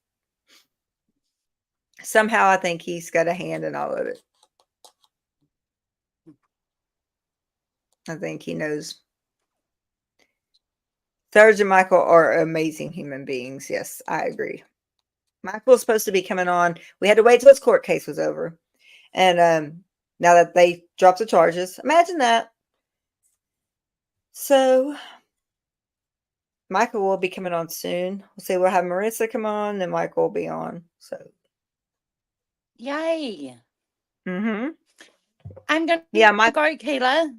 [SPEAKER 1] Somehow I think he's got a hand in all of it. I think he knows. Serge and Michael are amazing human beings. Yes, I agree. Michael's supposed to be coming on. We had to wait till his court case was over. And now that they dropped the charges, imagine that. So Michael will be coming on soon. We'll say we'll have Marissa come on, then Michael will be on. So,
[SPEAKER 2] Yay.
[SPEAKER 1] mm-hmm.
[SPEAKER 2] I'm going to
[SPEAKER 1] Yeah,
[SPEAKER 2] go, Keela.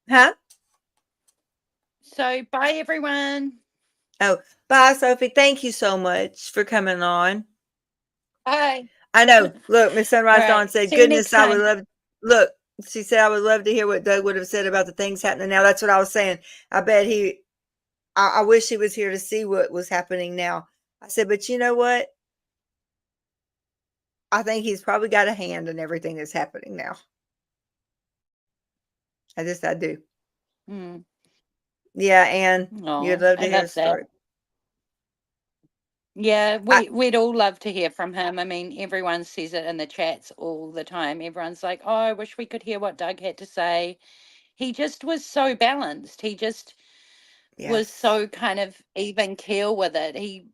[SPEAKER 1] Huh?
[SPEAKER 2] So, bye, everyone.
[SPEAKER 1] Oh, bye, Sophie. Thank you so much for coming on.
[SPEAKER 2] Bye.
[SPEAKER 1] I know. Look, Miss
[SPEAKER 2] All
[SPEAKER 1] Sunrise Dawn
[SPEAKER 2] right.
[SPEAKER 1] said,
[SPEAKER 2] See you next
[SPEAKER 1] goodness, I would
[SPEAKER 2] time.
[SPEAKER 1] love, look, she said, I would love to hear what Doug would have said about the things happening now. That's what I was saying. I bet I wish he was here to see what was happening now. I said, but you know what? I think he's probably got a hand in everything that's happening now. I do.
[SPEAKER 2] Mm.
[SPEAKER 1] Yeah, and you'd
[SPEAKER 2] Oh,
[SPEAKER 1] love
[SPEAKER 2] I
[SPEAKER 1] to hear the
[SPEAKER 2] love that.
[SPEAKER 1] story.
[SPEAKER 2] Yeah,
[SPEAKER 1] I,
[SPEAKER 2] we'd all love to hear from him. I mean, everyone says it in the chats all the time. Everyone's like, "Oh, I wish we could hear what Doug had to say." He just was so balanced. He just was
[SPEAKER 1] yes.
[SPEAKER 2] so kind of even keel with it. He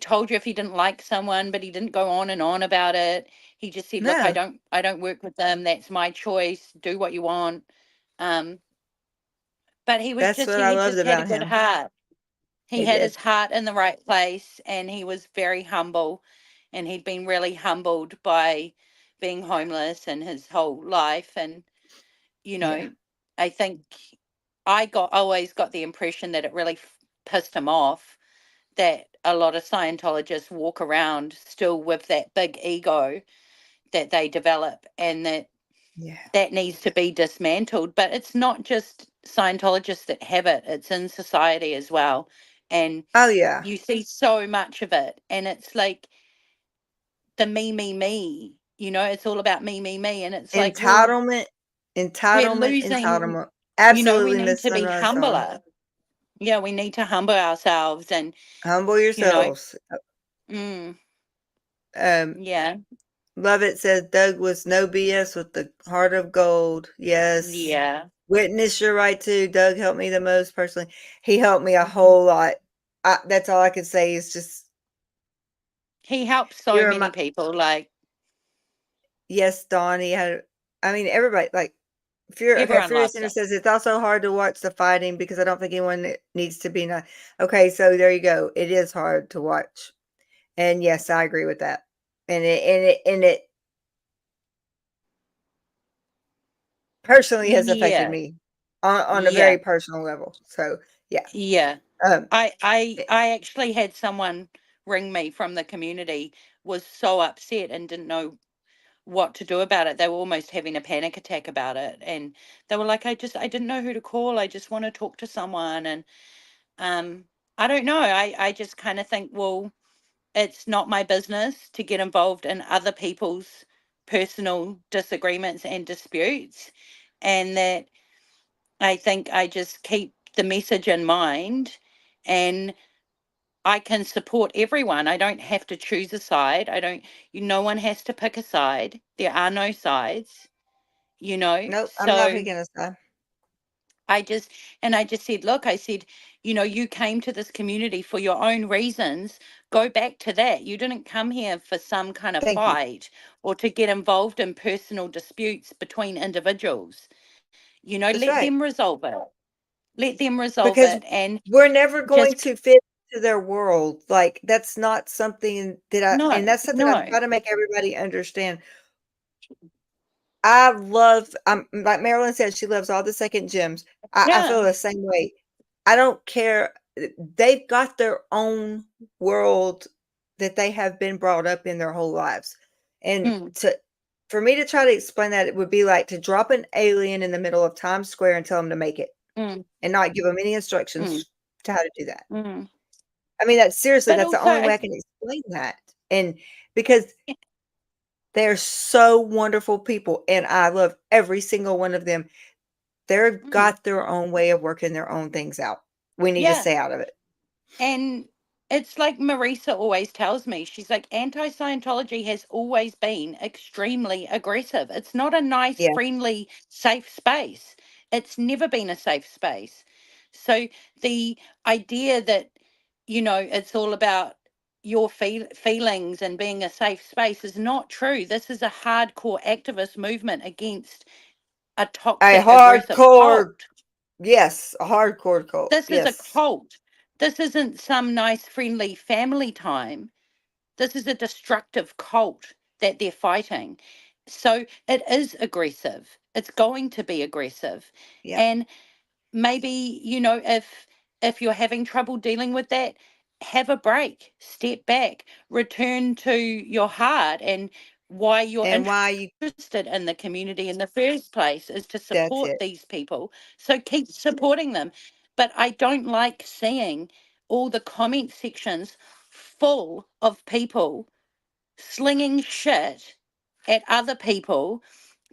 [SPEAKER 2] told you if he didn't like someone, but he didn't go on and on about it. He just said, "Look,
[SPEAKER 1] No,
[SPEAKER 2] I don't work with them. That's my choice. Do what you want." Um, but
[SPEAKER 1] that's what I
[SPEAKER 2] he
[SPEAKER 1] loved
[SPEAKER 2] just had a
[SPEAKER 1] about
[SPEAKER 2] good
[SPEAKER 1] him.
[SPEAKER 2] heart. He
[SPEAKER 1] He
[SPEAKER 2] had his
[SPEAKER 1] did.
[SPEAKER 2] heart in the right place, and he was very humble, and he'd been really humbled by being homeless and his whole life. And you
[SPEAKER 1] Yeah.
[SPEAKER 2] know I think I got always got the impression that it really pissed him off that a lot of Scientologists walk around still with that big ego that they develop, and
[SPEAKER 1] Yeah.
[SPEAKER 2] that needs to be dismantled. But it's not just Scientologists that have it, it's in society as well. And
[SPEAKER 1] Oh, yeah.
[SPEAKER 2] you see so much of it, and it's like the me, it's all about me, and it's like, well,
[SPEAKER 1] Entitlement,
[SPEAKER 2] we're
[SPEAKER 1] entitlement,
[SPEAKER 2] losing,
[SPEAKER 1] entitlement.
[SPEAKER 2] we
[SPEAKER 1] Absolutely,
[SPEAKER 2] need
[SPEAKER 1] Miss
[SPEAKER 2] to be
[SPEAKER 1] Sunrise Dawn.
[SPEAKER 2] humbler. Yeah, we need to humble ourselves, and
[SPEAKER 1] Humble
[SPEAKER 2] you know
[SPEAKER 1] yourselves.
[SPEAKER 2] mm,
[SPEAKER 1] Um,
[SPEAKER 2] yeah,
[SPEAKER 1] Lovett says Doug was no BS with the heart of gold. Yes.
[SPEAKER 2] yeah.
[SPEAKER 1] Witness, you're right too. Doug helped me the most personally. He helped me a
[SPEAKER 2] Mhm.
[SPEAKER 1] whole lot. That's all I could say is just
[SPEAKER 2] He helps so
[SPEAKER 1] you're
[SPEAKER 2] many
[SPEAKER 1] my
[SPEAKER 2] people, like
[SPEAKER 1] yes, Dawn. He had I mean everybody like
[SPEAKER 2] everyone
[SPEAKER 1] Furious
[SPEAKER 2] loves
[SPEAKER 1] Center
[SPEAKER 2] him.
[SPEAKER 1] says it's also hard to watch the fighting because I don't think anyone needs to be okay, so there you go. It is hard to watch. And yes, I agree with that. and it personally has affected
[SPEAKER 2] Yeah,
[SPEAKER 1] me on a
[SPEAKER 2] yeah,
[SPEAKER 1] very personal level. So yeah,
[SPEAKER 2] yeah.
[SPEAKER 1] um,
[SPEAKER 2] I
[SPEAKER 1] eh,
[SPEAKER 2] actually had someone ring me from the community, was so upset and didn't know what to do about it. They were almost having a panic attack about it, and they were like, I didn't know who to call. I just want to talk to someone. And um I don't know. I just kind of think, well, it's not my business to get involved in other people's personal disagreements and disputes, and that I think I just keep the message in mind, and I can support everyone. I don't have to choose a side. I don't, no one has to pick a side. There are no sides, you know.
[SPEAKER 1] nope, I'm not
[SPEAKER 2] So
[SPEAKER 1] picking a side.
[SPEAKER 2] I just, and I just said, look, I said, you came to this community for your own reasons. Go back to that. You didn't come here for some kind of
[SPEAKER 1] Thank you.
[SPEAKER 2] fight or to get involved in personal disputes between individuals.
[SPEAKER 1] That's
[SPEAKER 2] Let
[SPEAKER 1] right.
[SPEAKER 2] them resolve it. Let them resolve
[SPEAKER 1] Because
[SPEAKER 2] it, and
[SPEAKER 1] we're never going
[SPEAKER 2] just
[SPEAKER 1] to fit into their world. Like that's not something that and
[SPEAKER 2] no,
[SPEAKER 1] that's something I
[SPEAKER 2] no,
[SPEAKER 1] try to make everybody understand. I love like Marilyn said, she loves all the second gyms. I feel
[SPEAKER 2] yeah,
[SPEAKER 1] the same way. I don't care. They've got their own world that they have been brought up in their whole lives. And
[SPEAKER 2] mm,
[SPEAKER 1] for me to try to explain that, it would be like to drop an alien in the middle of Times Square and tell them to make it
[SPEAKER 2] mm,
[SPEAKER 1] and not give them any
[SPEAKER 2] mm,
[SPEAKER 1] instructions to how to do that.
[SPEAKER 2] mm.
[SPEAKER 1] I mean, that's seriously,
[SPEAKER 2] But
[SPEAKER 1] that's the
[SPEAKER 2] also,
[SPEAKER 1] only way I can explain that. And because they're so wonderful people, and I love every single one of them. They've
[SPEAKER 2] mm,
[SPEAKER 1] got their own way of working their own things out. We need to
[SPEAKER 2] yeah.
[SPEAKER 1] stay out of it.
[SPEAKER 2] And it's like Marisa always tells me, she's like, anti Scientology has always been extremely aggressive. It's not a nice,
[SPEAKER 1] Yeah,
[SPEAKER 2] friendly, safe space. It's never been a safe space. So the idea that, it's all about your feelings and being a safe space is not true. This is a hardcore activist movement against a
[SPEAKER 1] a
[SPEAKER 2] toxic, aggressive
[SPEAKER 1] hardcore,
[SPEAKER 2] cult.
[SPEAKER 1] yes, a hardcore cult.
[SPEAKER 2] This is a
[SPEAKER 1] Yes,
[SPEAKER 2] cult. This isn't some nice, friendly family time. This is a destructive cult that they're fighting. So it is aggressive. It's going to be aggressive.
[SPEAKER 1] yep.
[SPEAKER 2] And maybe, if you're having trouble dealing with that, have a break, step back, return to your heart, and why you're
[SPEAKER 1] And why you?
[SPEAKER 2] interested in the community in the first place is to
[SPEAKER 1] That's
[SPEAKER 2] support
[SPEAKER 1] it.
[SPEAKER 2] these people. So keep supporting them. But I don't like seeing all the comment sections full of people slinging shit at other people,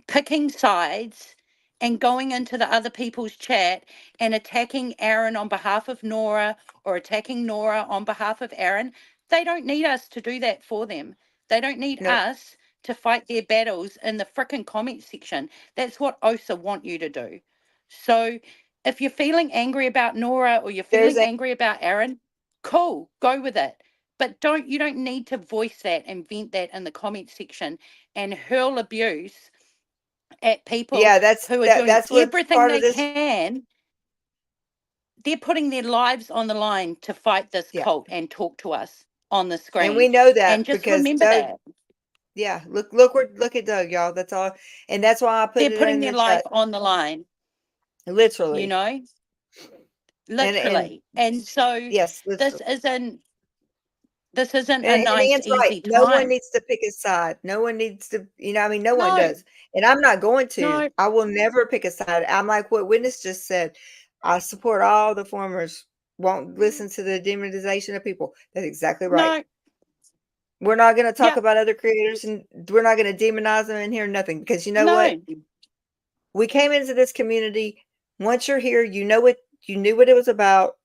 [SPEAKER 2] picking sides, and going into the other people's chat and attacking Aaron on behalf of Nora, or attacking Nora on behalf of Aaron. They don't need us to do that for them. They don't need
[SPEAKER 1] No,
[SPEAKER 2] us to fight their battles in the frickin' comment section. That's what OSA want you to do. So if you're feeling angry about Nora or you're
[SPEAKER 1] there's
[SPEAKER 2] feeling
[SPEAKER 1] a
[SPEAKER 2] angry about Aaron, cool, go with it. But you don't need to voice that and vent that in the comment section and hurl abuse at people
[SPEAKER 1] yeah. That's
[SPEAKER 2] who are
[SPEAKER 1] that.
[SPEAKER 2] doing
[SPEAKER 1] That's what's
[SPEAKER 2] everything
[SPEAKER 1] part of
[SPEAKER 2] they
[SPEAKER 1] this.
[SPEAKER 2] can. They're putting their lives on the line to fight this
[SPEAKER 1] Yeah,
[SPEAKER 2] cult and talk to us on the
[SPEAKER 1] and
[SPEAKER 2] screen.
[SPEAKER 1] we know
[SPEAKER 2] And
[SPEAKER 1] that
[SPEAKER 2] just
[SPEAKER 1] because
[SPEAKER 2] remember
[SPEAKER 1] Doug.
[SPEAKER 2] that
[SPEAKER 1] Yeah, look at Doug, y'all. That's all, and that's why I put
[SPEAKER 2] they're
[SPEAKER 1] it
[SPEAKER 2] putting
[SPEAKER 1] in
[SPEAKER 2] their
[SPEAKER 1] the
[SPEAKER 2] life
[SPEAKER 1] chat.
[SPEAKER 2] on the line, you
[SPEAKER 1] Literally,
[SPEAKER 2] know,
[SPEAKER 1] and
[SPEAKER 2] literally. And so
[SPEAKER 1] yes,
[SPEAKER 2] this
[SPEAKER 1] literally.
[SPEAKER 2] isn't this isn't a
[SPEAKER 1] And
[SPEAKER 2] nice,
[SPEAKER 1] Ann's right.
[SPEAKER 2] easy
[SPEAKER 1] No one
[SPEAKER 2] time.
[SPEAKER 1] needs to pick a side. No one needs to, I mean, no one
[SPEAKER 2] No,
[SPEAKER 1] does. And I'm not going to.
[SPEAKER 2] no,
[SPEAKER 1] I will never pick a side. I'm like what Witness just said. I support all the formers. Won't listen to the demonization of people. That's exactly right.
[SPEAKER 2] no,
[SPEAKER 1] We're not going to talk
[SPEAKER 2] yeah,
[SPEAKER 1] about other creators and we're not going to demonize them and hear nothing because you know what?
[SPEAKER 2] no,
[SPEAKER 1] We came into this community. Once you're here, you knew what it was about.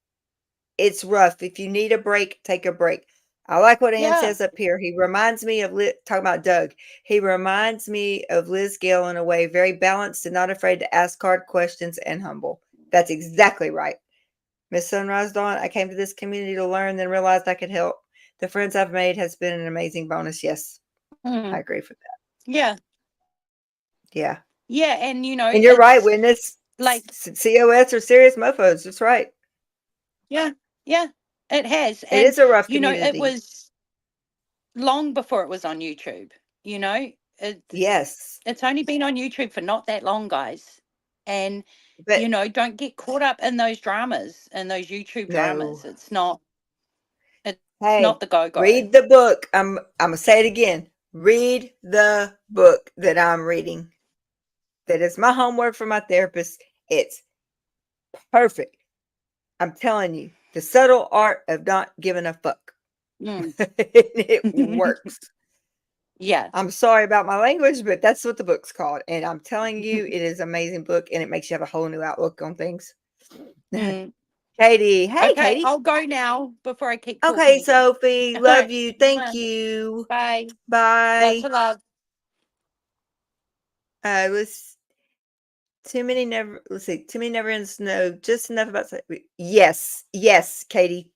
[SPEAKER 1] It's rough. If you need a break, take a break. I like what Ann
[SPEAKER 2] yeah,
[SPEAKER 1] says up here. He reminds me of talking about Doug. He reminds me of Liz Gale in a way, very balanced and not afraid to ask hard questions and humble. That's exactly right. Miss Sunrise Dawn, I came to this community to learn, then realized I could help. The friends I've made has been an amazing bonus. Yes, I
[SPEAKER 2] mm,
[SPEAKER 1] agree with that.
[SPEAKER 2] yeah,
[SPEAKER 1] Yeah.
[SPEAKER 2] yeah. And
[SPEAKER 1] And you're right,
[SPEAKER 2] it's
[SPEAKER 1] Witness.
[SPEAKER 2] like,
[SPEAKER 1] COS are serious mofos. That's right.
[SPEAKER 2] yeah, yeah, it has.
[SPEAKER 1] It
[SPEAKER 2] And,
[SPEAKER 1] is a rough
[SPEAKER 2] it
[SPEAKER 1] community.
[SPEAKER 2] was long before it was on YouTube. You know,
[SPEAKER 1] Yes.
[SPEAKER 2] it's only been on YouTube for not that long, guys. And
[SPEAKER 1] But
[SPEAKER 2] don't get caught up in those dramas and those YouTube
[SPEAKER 1] no.
[SPEAKER 2] dramas. It's not
[SPEAKER 1] Hey,
[SPEAKER 2] the go-go.
[SPEAKER 1] read the book. I'm gonna say it again. Read the book that I'm reading. That is my homework for my therapist. It's perfect. I'm telling you, the subtle art of not giving a fuck. It works.
[SPEAKER 2] Yeah.
[SPEAKER 1] I'm sorry about my language, but that's what the book's called. And I'm telling you, it is an amazing book and it makes you have a whole new outlook on things. Katie. Hey,
[SPEAKER 2] Okay,
[SPEAKER 1] Katie.
[SPEAKER 2] I'll go now before I keep talking
[SPEAKER 1] Okay,
[SPEAKER 2] again.
[SPEAKER 1] Sophie.
[SPEAKER 2] All
[SPEAKER 1] Love
[SPEAKER 2] right.
[SPEAKER 1] you. Thank you.
[SPEAKER 2] Bye. Lots
[SPEAKER 1] Bye.
[SPEAKER 2] of love.
[SPEAKER 1] Let's too many never. Let's see. Too many never ends. No, just enough about. Yes, yes, Katie.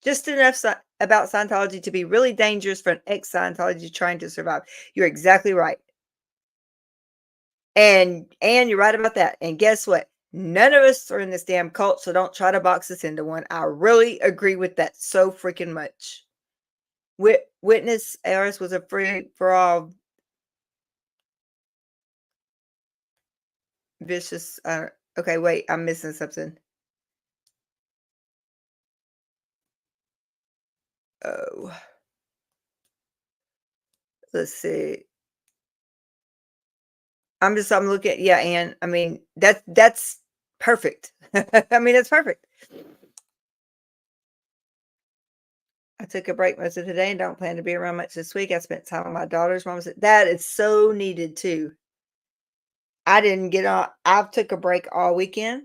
[SPEAKER 1] Just enough about Scientology to be really dangerous for an ex-Scientology trying to survive. You're exactly right. And you're right about that. And guess what? None of us are in this damn cult, so don't try to box us into one. I really agree with that so freaking much. Witness Eris was a free for all vicious. Okay, wait, I'm missing something. Oh, let's see. I'm looking. Yeah, and I mean that's perfect. I mean that's perfect. I took a break most of today and don't plan to be around much this week. I spent time with my daughter's mom. That is so needed too. I didn't get on. I took a break all weekend.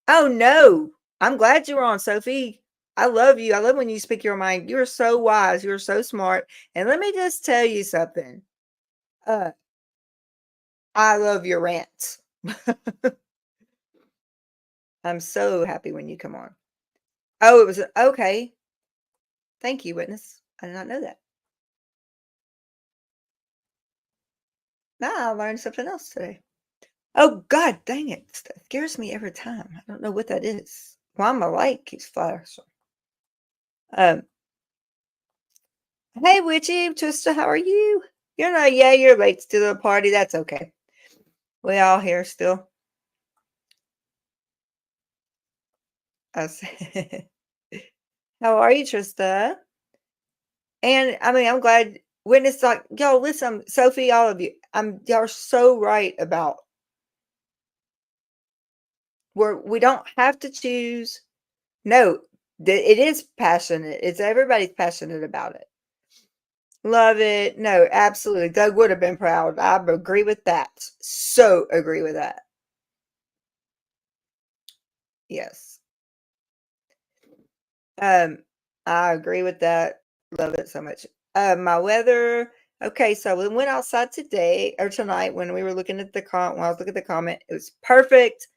[SPEAKER 1] Oh no. I'm glad you were on, Sophie. I love you. I love when you speak your mind. You're so wise. You're so smart. And let me just tell you something. I love your rants. I'm so happy when you come on. Oh, it was okay. Thank you, witness. I did not know that. Now I learned something else today. Oh God, dang it! That scares me every time. I don't know what that is. Why my light keeps flashing? Hey, Witchy, Trista, how are you? You're not. Yeah, you're late to the party. That's okay. We all here still. How are you, Trista? And I mean, I'm glad. Witness, like y'all, listen, Sophie, all of you. Y'all are so right about we don't have to choose. No, it is passionate. It's everybody's passionate about it. Love it. No, absolutely. Doug would have been proud. I agree with that. So agree with that. Yes. I agree with that. Love it so much. My weather. Okay, so we went outside today or tonight when we were looking at when I was looking at the comment. It was perfect.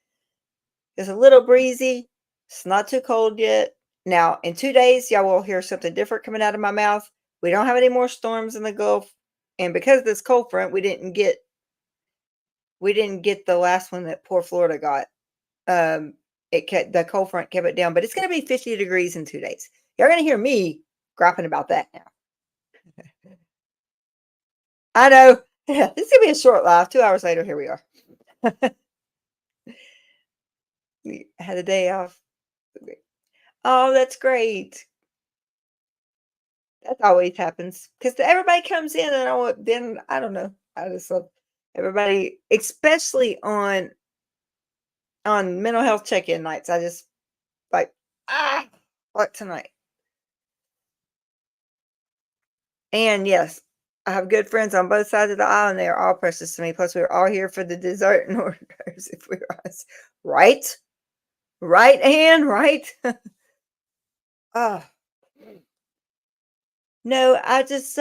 [SPEAKER 1] It's a little breezy. It's not too cold yet. Now, in 2 days, y'all will hear something different coming out of my mouth. We don't have any more storms in the Gulf. And because of this cold front, we didn't get the last one that poor Florida got. The cold front kept it down, but it's going to be 50 degrees in 2 days. You're going to hear me griping about that now. I know. Yeah, this is going to be a short live. 2 hours later, here we are. We had a day off. Oh, that's great. That always happens because everybody comes in and then I don't know. I just love everybody, especially on mental health check-in nights. I just like what tonight. And yes, I have good friends on both sides of the aisle, and they are all precious to me. Plus, we are all here for the dessert and hors d'oeuvres. If we are honest, right, Anne, right. Oh no, I just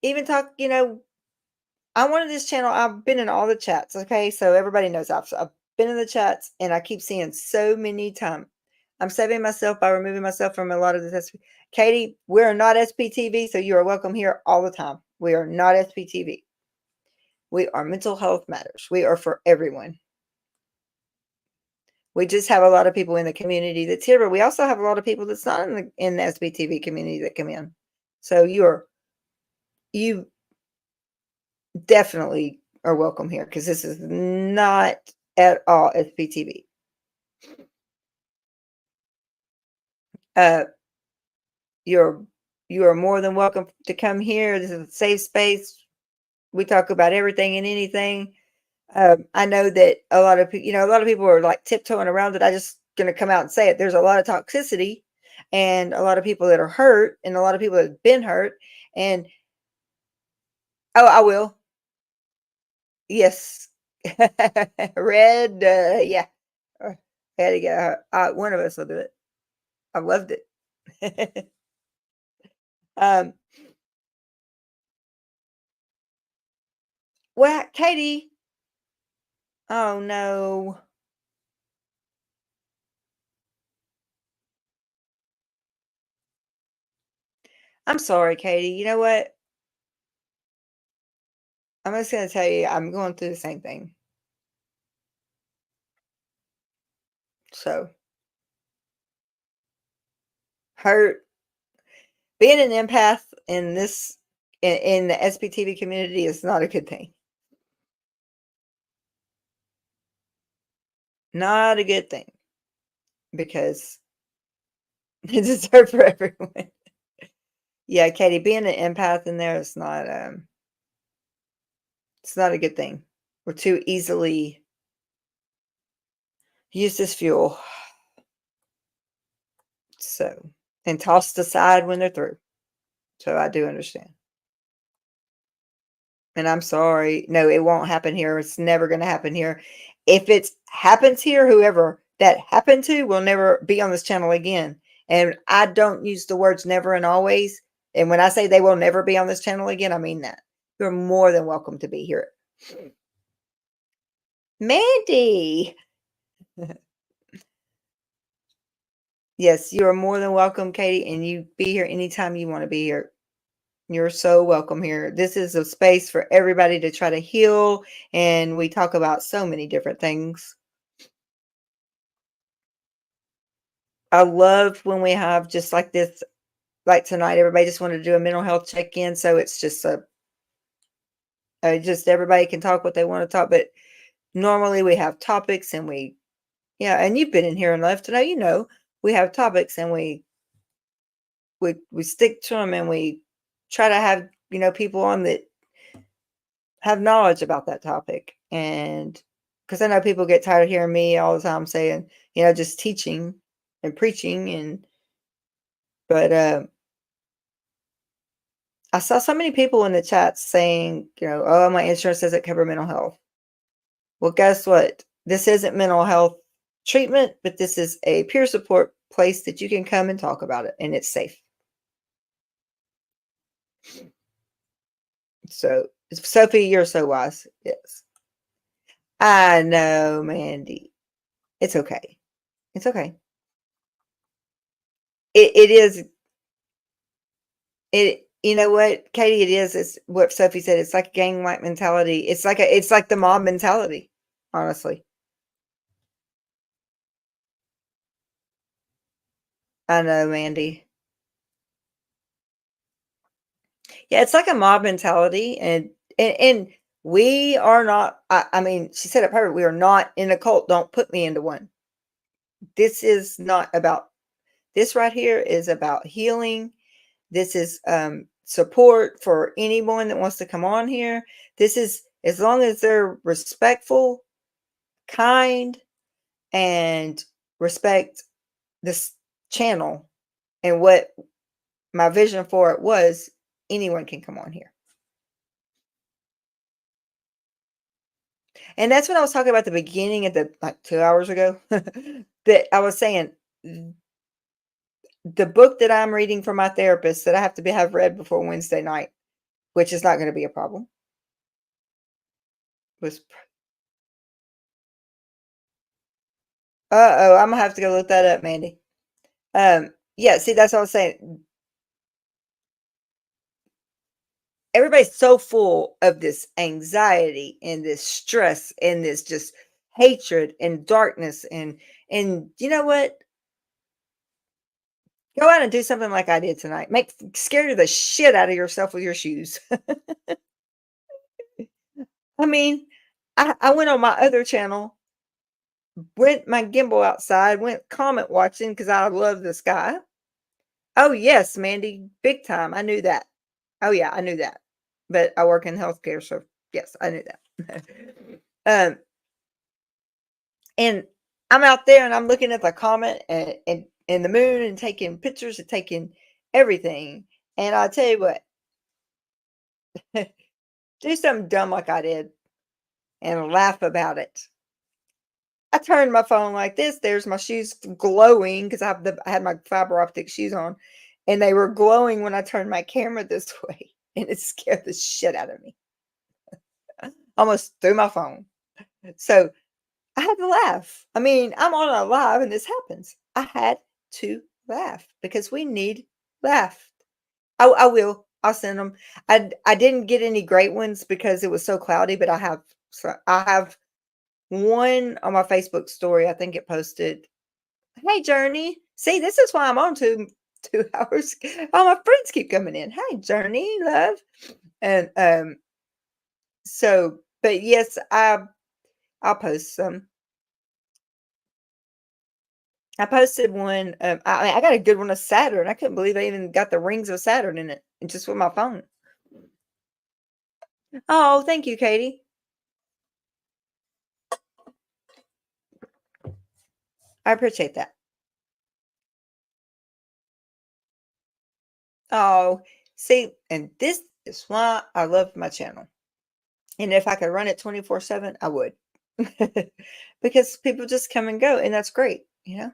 [SPEAKER 1] even talk. I wanted this channel. I've been in all the chats. Okay, so everybody knows I've been in the chats, and I keep seeing so many times. I'm saving myself by removing myself from a lot of this. Katie, we're not SPTV, so you are welcome here all the time. We are not SPTV. We are mental health matters. We are for everyone. We just have a lot of people in the community that's here, but we also have a lot of people that's not in the SBTV community that come in. So you definitely are welcome here, because this is not at all SBTV. You are more than welcome to come here. This is a safe space. We talk about everything and anything. I know that a lot of people are like tiptoeing around it. I just going to come out and say it. There's a lot of toxicity, and a lot of people that are hurt, and a lot of people that have been hurt. And I will. Yes. Red. Yeah. Had to get one of us will do it. I loved it. um. Well, Katie. Oh no. I'm sorry, Katie. You know what? I'm just going to tell you, I'm going through the same thing. So, hurt. Being an empath in in the SPTV community is not a good thing. Not a good thing, because it's hard for everyone. Yeah, Katie, being an empath in there is not it's not a good thing. We're too easily used as fuel. So, and tossed aside when they're through. So I do understand. And I'm sorry. No, it won't happen here. It's never going to happen here. If it happens here, whoever that happened to will never be on this channel again. And I don't use the words never and always. And when I say they will never be on this channel again, I mean that. You're more than welcome to be here. Mandy. Yes, you are more than welcome, Katie. And you be here anytime you want to be here. You're so welcome here. This is a space for everybody to try to heal. And we talk about so many different things. I love when we have just like this, like tonight, everybody just wanted to do a mental health check-in. So it's just just everybody can talk what they want to talk. But normally we have topics, and and you've been in here enough to know, we have topics, and we stick to them, and we try to have, people on that have knowledge about that topic. And because I know people get tired of hearing me all the time saying, just teaching and preaching, but I saw so many people in the chat saying, oh, my insurance doesn't cover mental health. Well, guess what? This isn't mental health treatment, but this is a peer support place that you can come and talk about it, and it's safe. So, Sophie, you're so wise. Yes. I know, Mandy. It's okay. It's okay. It is. You know what, Katie, it is. It's what Sophie said. It's like a gang-like mentality. It's like the mob mentality, honestly. I know, Mandy. Yeah, it's like a mob mentality, and we are not. I mean, she said it perfect. We are not in a cult. Don't put me into one. This is not about. This right here is about healing. This is support for anyone that wants to come on here. This is, as long as they're respectful, kind, and respect this channel and what my vision for it was, anyone can come on here. And that's what I was talking about at the beginning of like 2 hours ago, that I was saying the book that I'm reading for my therapist that I have to have read before Wednesday night, which is not going to be a problem. I'm gonna have to go look that up, Mandy. Yeah, see, that's what I was saying. Everybody's so full of this anxiety and this stress and this just hatred and darkness, and And you know what? Go out and do something like I did tonight. Scare the shit out of yourself with your shoes. I mean, I went on my other channel, went my gimbal outside, went comet watching because I love the sky. Oh, yes, Mandy, big time. I knew that. Oh, yeah, I knew that. But I work in healthcare, so yes, I knew that. And I'm out there and I'm looking at the comet and the moon and taking pictures and taking everything. And I'll tell you what, do something dumb like I did and laugh about it. I turned my phone like this. There's my shoes glowing because I had my fiber optic shoes on, and they were glowing when I turned my camera this way, and it scared the shit out of me. Almost threw my phone. So I had to laugh. I mean, I'm on a live and this happens. I had to laugh because we need laugh. I will. I'll send them. I didn't get any great ones because it was so cloudy, but I have one on my Facebook story. I think it posted, "Hey Journey, see, this is why I'm on 2 hours. All my friends keep coming in. Hey Journey, love." And so, but yes, I'll post some. I posted one. I got a good one of Saturn. I couldn't believe I even got the rings of Saturn in it, and just with my phone. Oh, thank you, Katie. I appreciate that. Oh, see, and this is why I love my channel. And if I could run it 24/7, I would. Because people just come and go, and that's great, you know?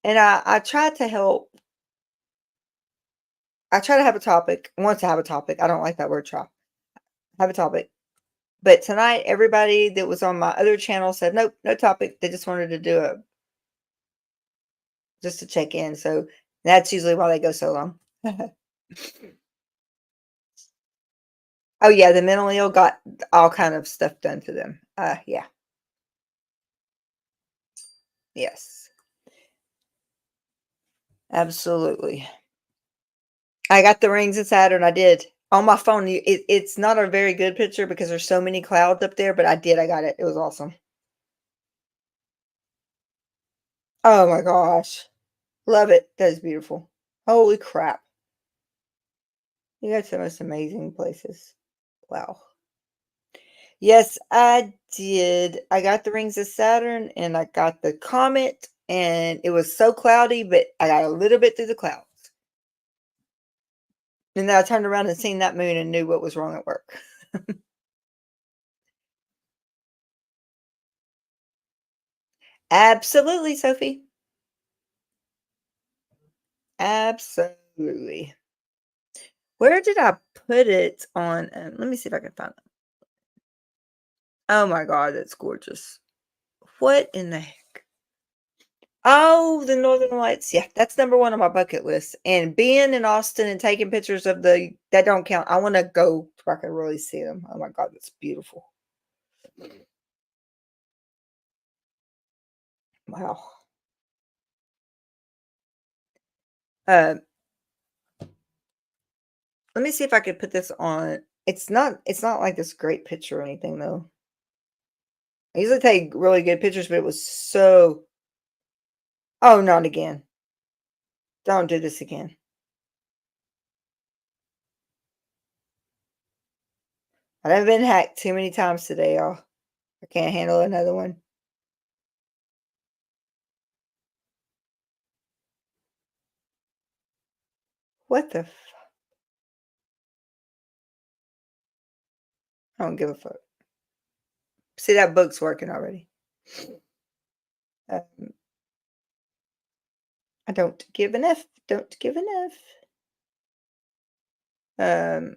[SPEAKER 1] And I try to help. I try to have a topic. Once I have a topic, I don't like that word try. Have a topic. But tonight, everybody that was on my other channel said, nope, no topic. They just wanted to do just to check in. So that's usually why they go so long. Oh yeah, the mentally ill got all kind of stuff done to them. Yeah. Yes. Absolutely. I got the rings of Saturn. I did. On my phone, it's not a very good picture because there's so many clouds up there, but I did. I got it. It was awesome. Oh my gosh. Love it. That is beautiful. Holy crap. You got the most amazing places. Wow. Yes, I did. I got the rings of Saturn and I got the comet, and it was so cloudy, but I got a little bit through the clouds. And then I turned around and seen that moon and knew what was wrong at work. Absolutely, Sophie. Absolutely. Where did I put it on? Let me see if I can find it. Oh my God, that's gorgeous. What in the heck? Oh, the Northern Lights. Yeah, that's number one on my bucket list. And being in Austin and taking pictures of that don't count. I want to go where I can really see them. Oh my God, that's beautiful. Wow. Uh, let me see if I could put this on. It's not like this great picture or anything though. I usually take really good pictures, but it was so. Oh, not again. Don't do this again. I've been hacked too many times today, y'all. I can't handle another one. What the I don't give a fuck. See, that book's working already. Um, I don't give an F. Don't give an F.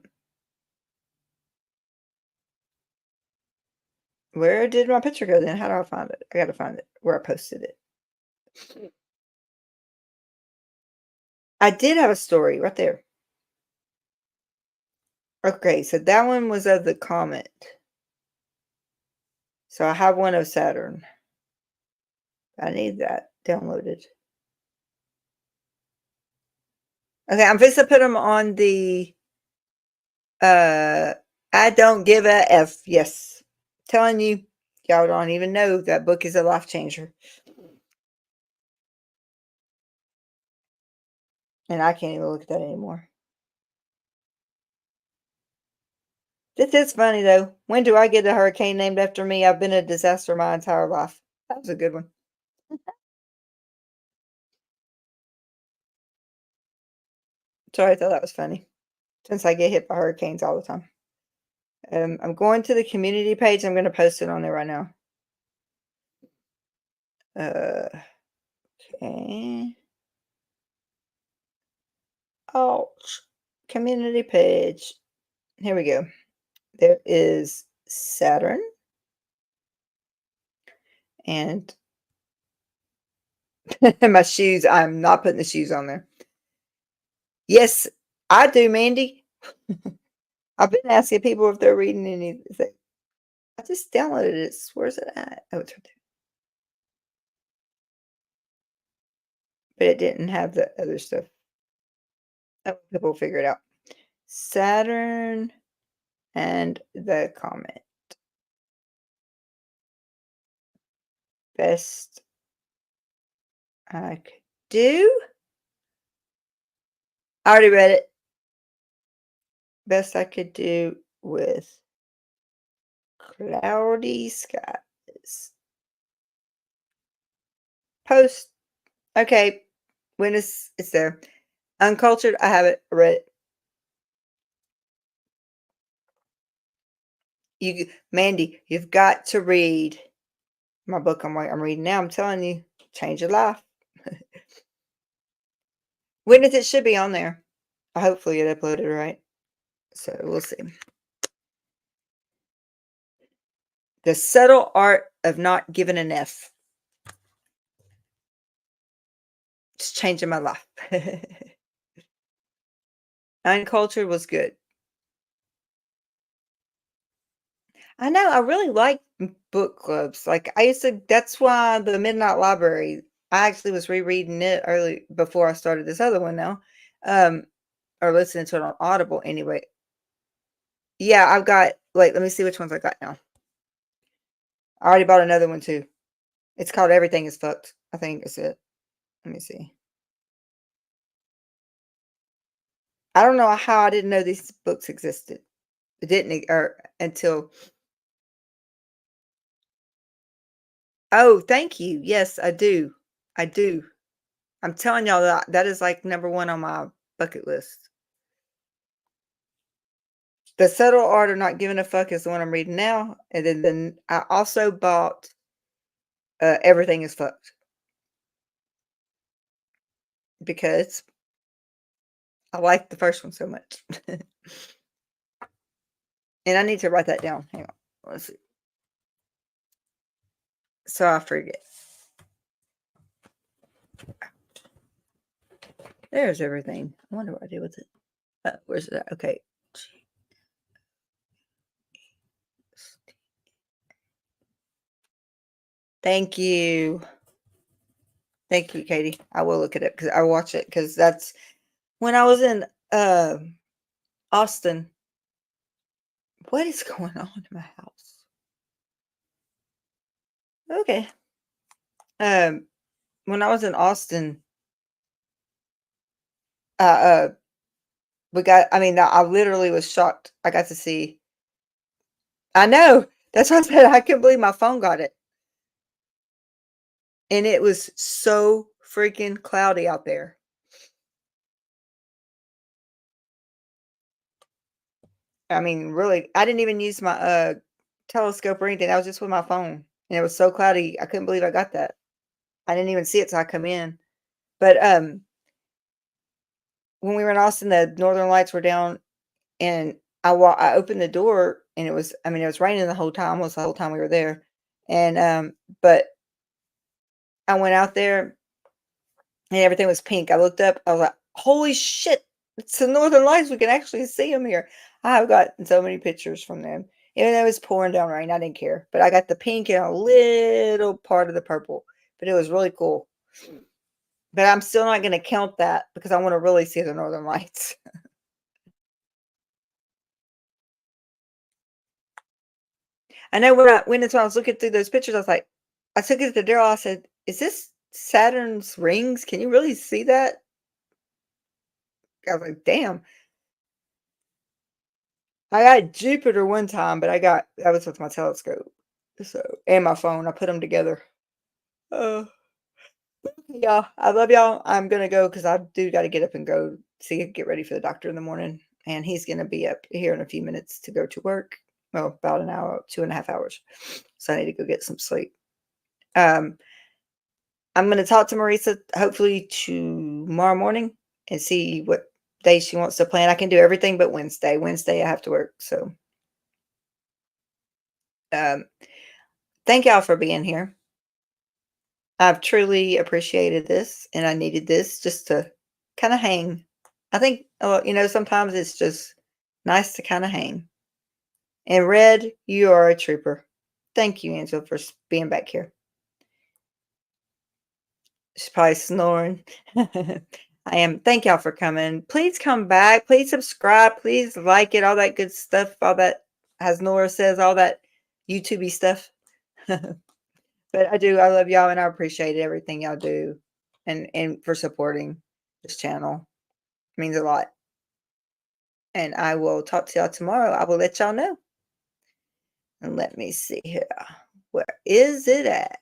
[SPEAKER 1] Where did my picture go then? How do I find it? I gotta find it where I posted it. I did have a story right there. Okay, so that one was of the comet. So I have one of Saturn. I need that downloaded. Okay, I'm supposed to put them on the I don't give a F. Yes. Telling you, y'all don't even know that book is a life changer. And I can't even look at that anymore. This is funny though. When do I get a hurricane named after me? I've been a disaster my entire life. That was a good one. Sorry, I thought that was funny. Since I get hit by hurricanes all the time. I'm going to the community page. I'm going to post it on there right now. Okay. Ouch. Community page. Here we go. There is Saturn. And my shoes. I'm not putting the shoes on there. Yes, I do, Mandy. I've been asking people if they're reading anything. I just downloaded it. Where's it at? Oh, it's right there. But it didn't have the other stuff. Oh, people will figure it out. Saturn and the comet. Best I could do. I already read it. Best I could do with cloudy skies. Post. Okay. When it's there. Uncultured. I have it. Read it. Mandy, you've got to read my book. I'm reading now. I'm telling you, change your life. When it should be on there. Hopefully it uploaded right. So we'll see. The subtle art of not giving an F. It's changing my life. Uncultured was good. I know. I really like book clubs. Like I used to. That's why the Midnight Library. I actually was rereading it early before I started this other one now, or listening to it on Audible. Anyway, yeah, I've got. Let me see which ones I got now. I already bought another one too. It's called Everything is Fucked. I think it's it. Let me see. I don't know how I didn't know these books existed. It didn't, or until. Oh, thank you. Yes, I do. I do. I'm telling y'all that is like number one on my bucket list. The Subtle Art of Not Giving a Fuck is the one I'm reading now. And then I also bought Everything is Fucked. Because I like the first one so much. And I need to write that down. Hang on. Let's see. So I forget. There's everything. I wonder what I did with it. Where's it at? Okay. Thank you. Thank you, Katie. I will look at it because I watch it because that's when I was in Austin. What is going on in my house? Okay. When I was in Austin, we got. I mean, I literally was shocked. I got to see. I know. That's what I said. I couldn't believe my phone got it. And it was so freaking cloudy out there. I mean, really, I didn't even use my telescope or anything. I was just with my phone. And it was so cloudy. I couldn't believe I got that. I didn't even see it till I come in. But when we were in Austin, the Northern Lights were down, and I opened the door, and it was raining the whole time, almost the whole time we were there. And but I went out there, and everything was pink. I looked up, I was like, "Holy shit! It's the Northern Lights. We can actually see them here." I've gotten so many pictures from them. Even though it was pouring down rain, I didn't care. But I got the pink and a little part of the purple. but it was really cool. But I'm still not going to count that because I want to really see the Northern Lights. I know when I was looking through those pictures, I was like, I took it to Daryl. I said, "Is this Saturn's rings? Can you really see that?" I was like, "Damn." I got Jupiter one time, but that was with my telescope. So, and my phone. I put them together. Uh, yeah, I love y'all. I'm gonna go because I do got to get up and go get ready for the doctor in the morning, and he's gonna be up here in a few minutes to go to work. Well, about an hour, 2.5 hours. So I need to go get some sleep. I'm gonna talk to Marisa hopefully tomorrow morning and see what day she wants to plan. I can do everything but Wednesday. Wednesday I have to work. So thank y'all for being here. I've truly appreciated this, and I needed this just to kind of hang. I think, sometimes it's just nice to kind of hang. And Red, you are a trooper. Thank you, Angela, for being back here. She's probably snoring. I am. Thank y'all for coming. Please come back. Please subscribe. Please like it. All that good stuff. All that, as Nora says, all that YouTube-y stuff. But I love y'all, and I appreciate everything y'all do, and for supporting this channel. It means a lot. And I will talk to y'all tomorrow. I will let y'all know. And let me see here. Where is it at?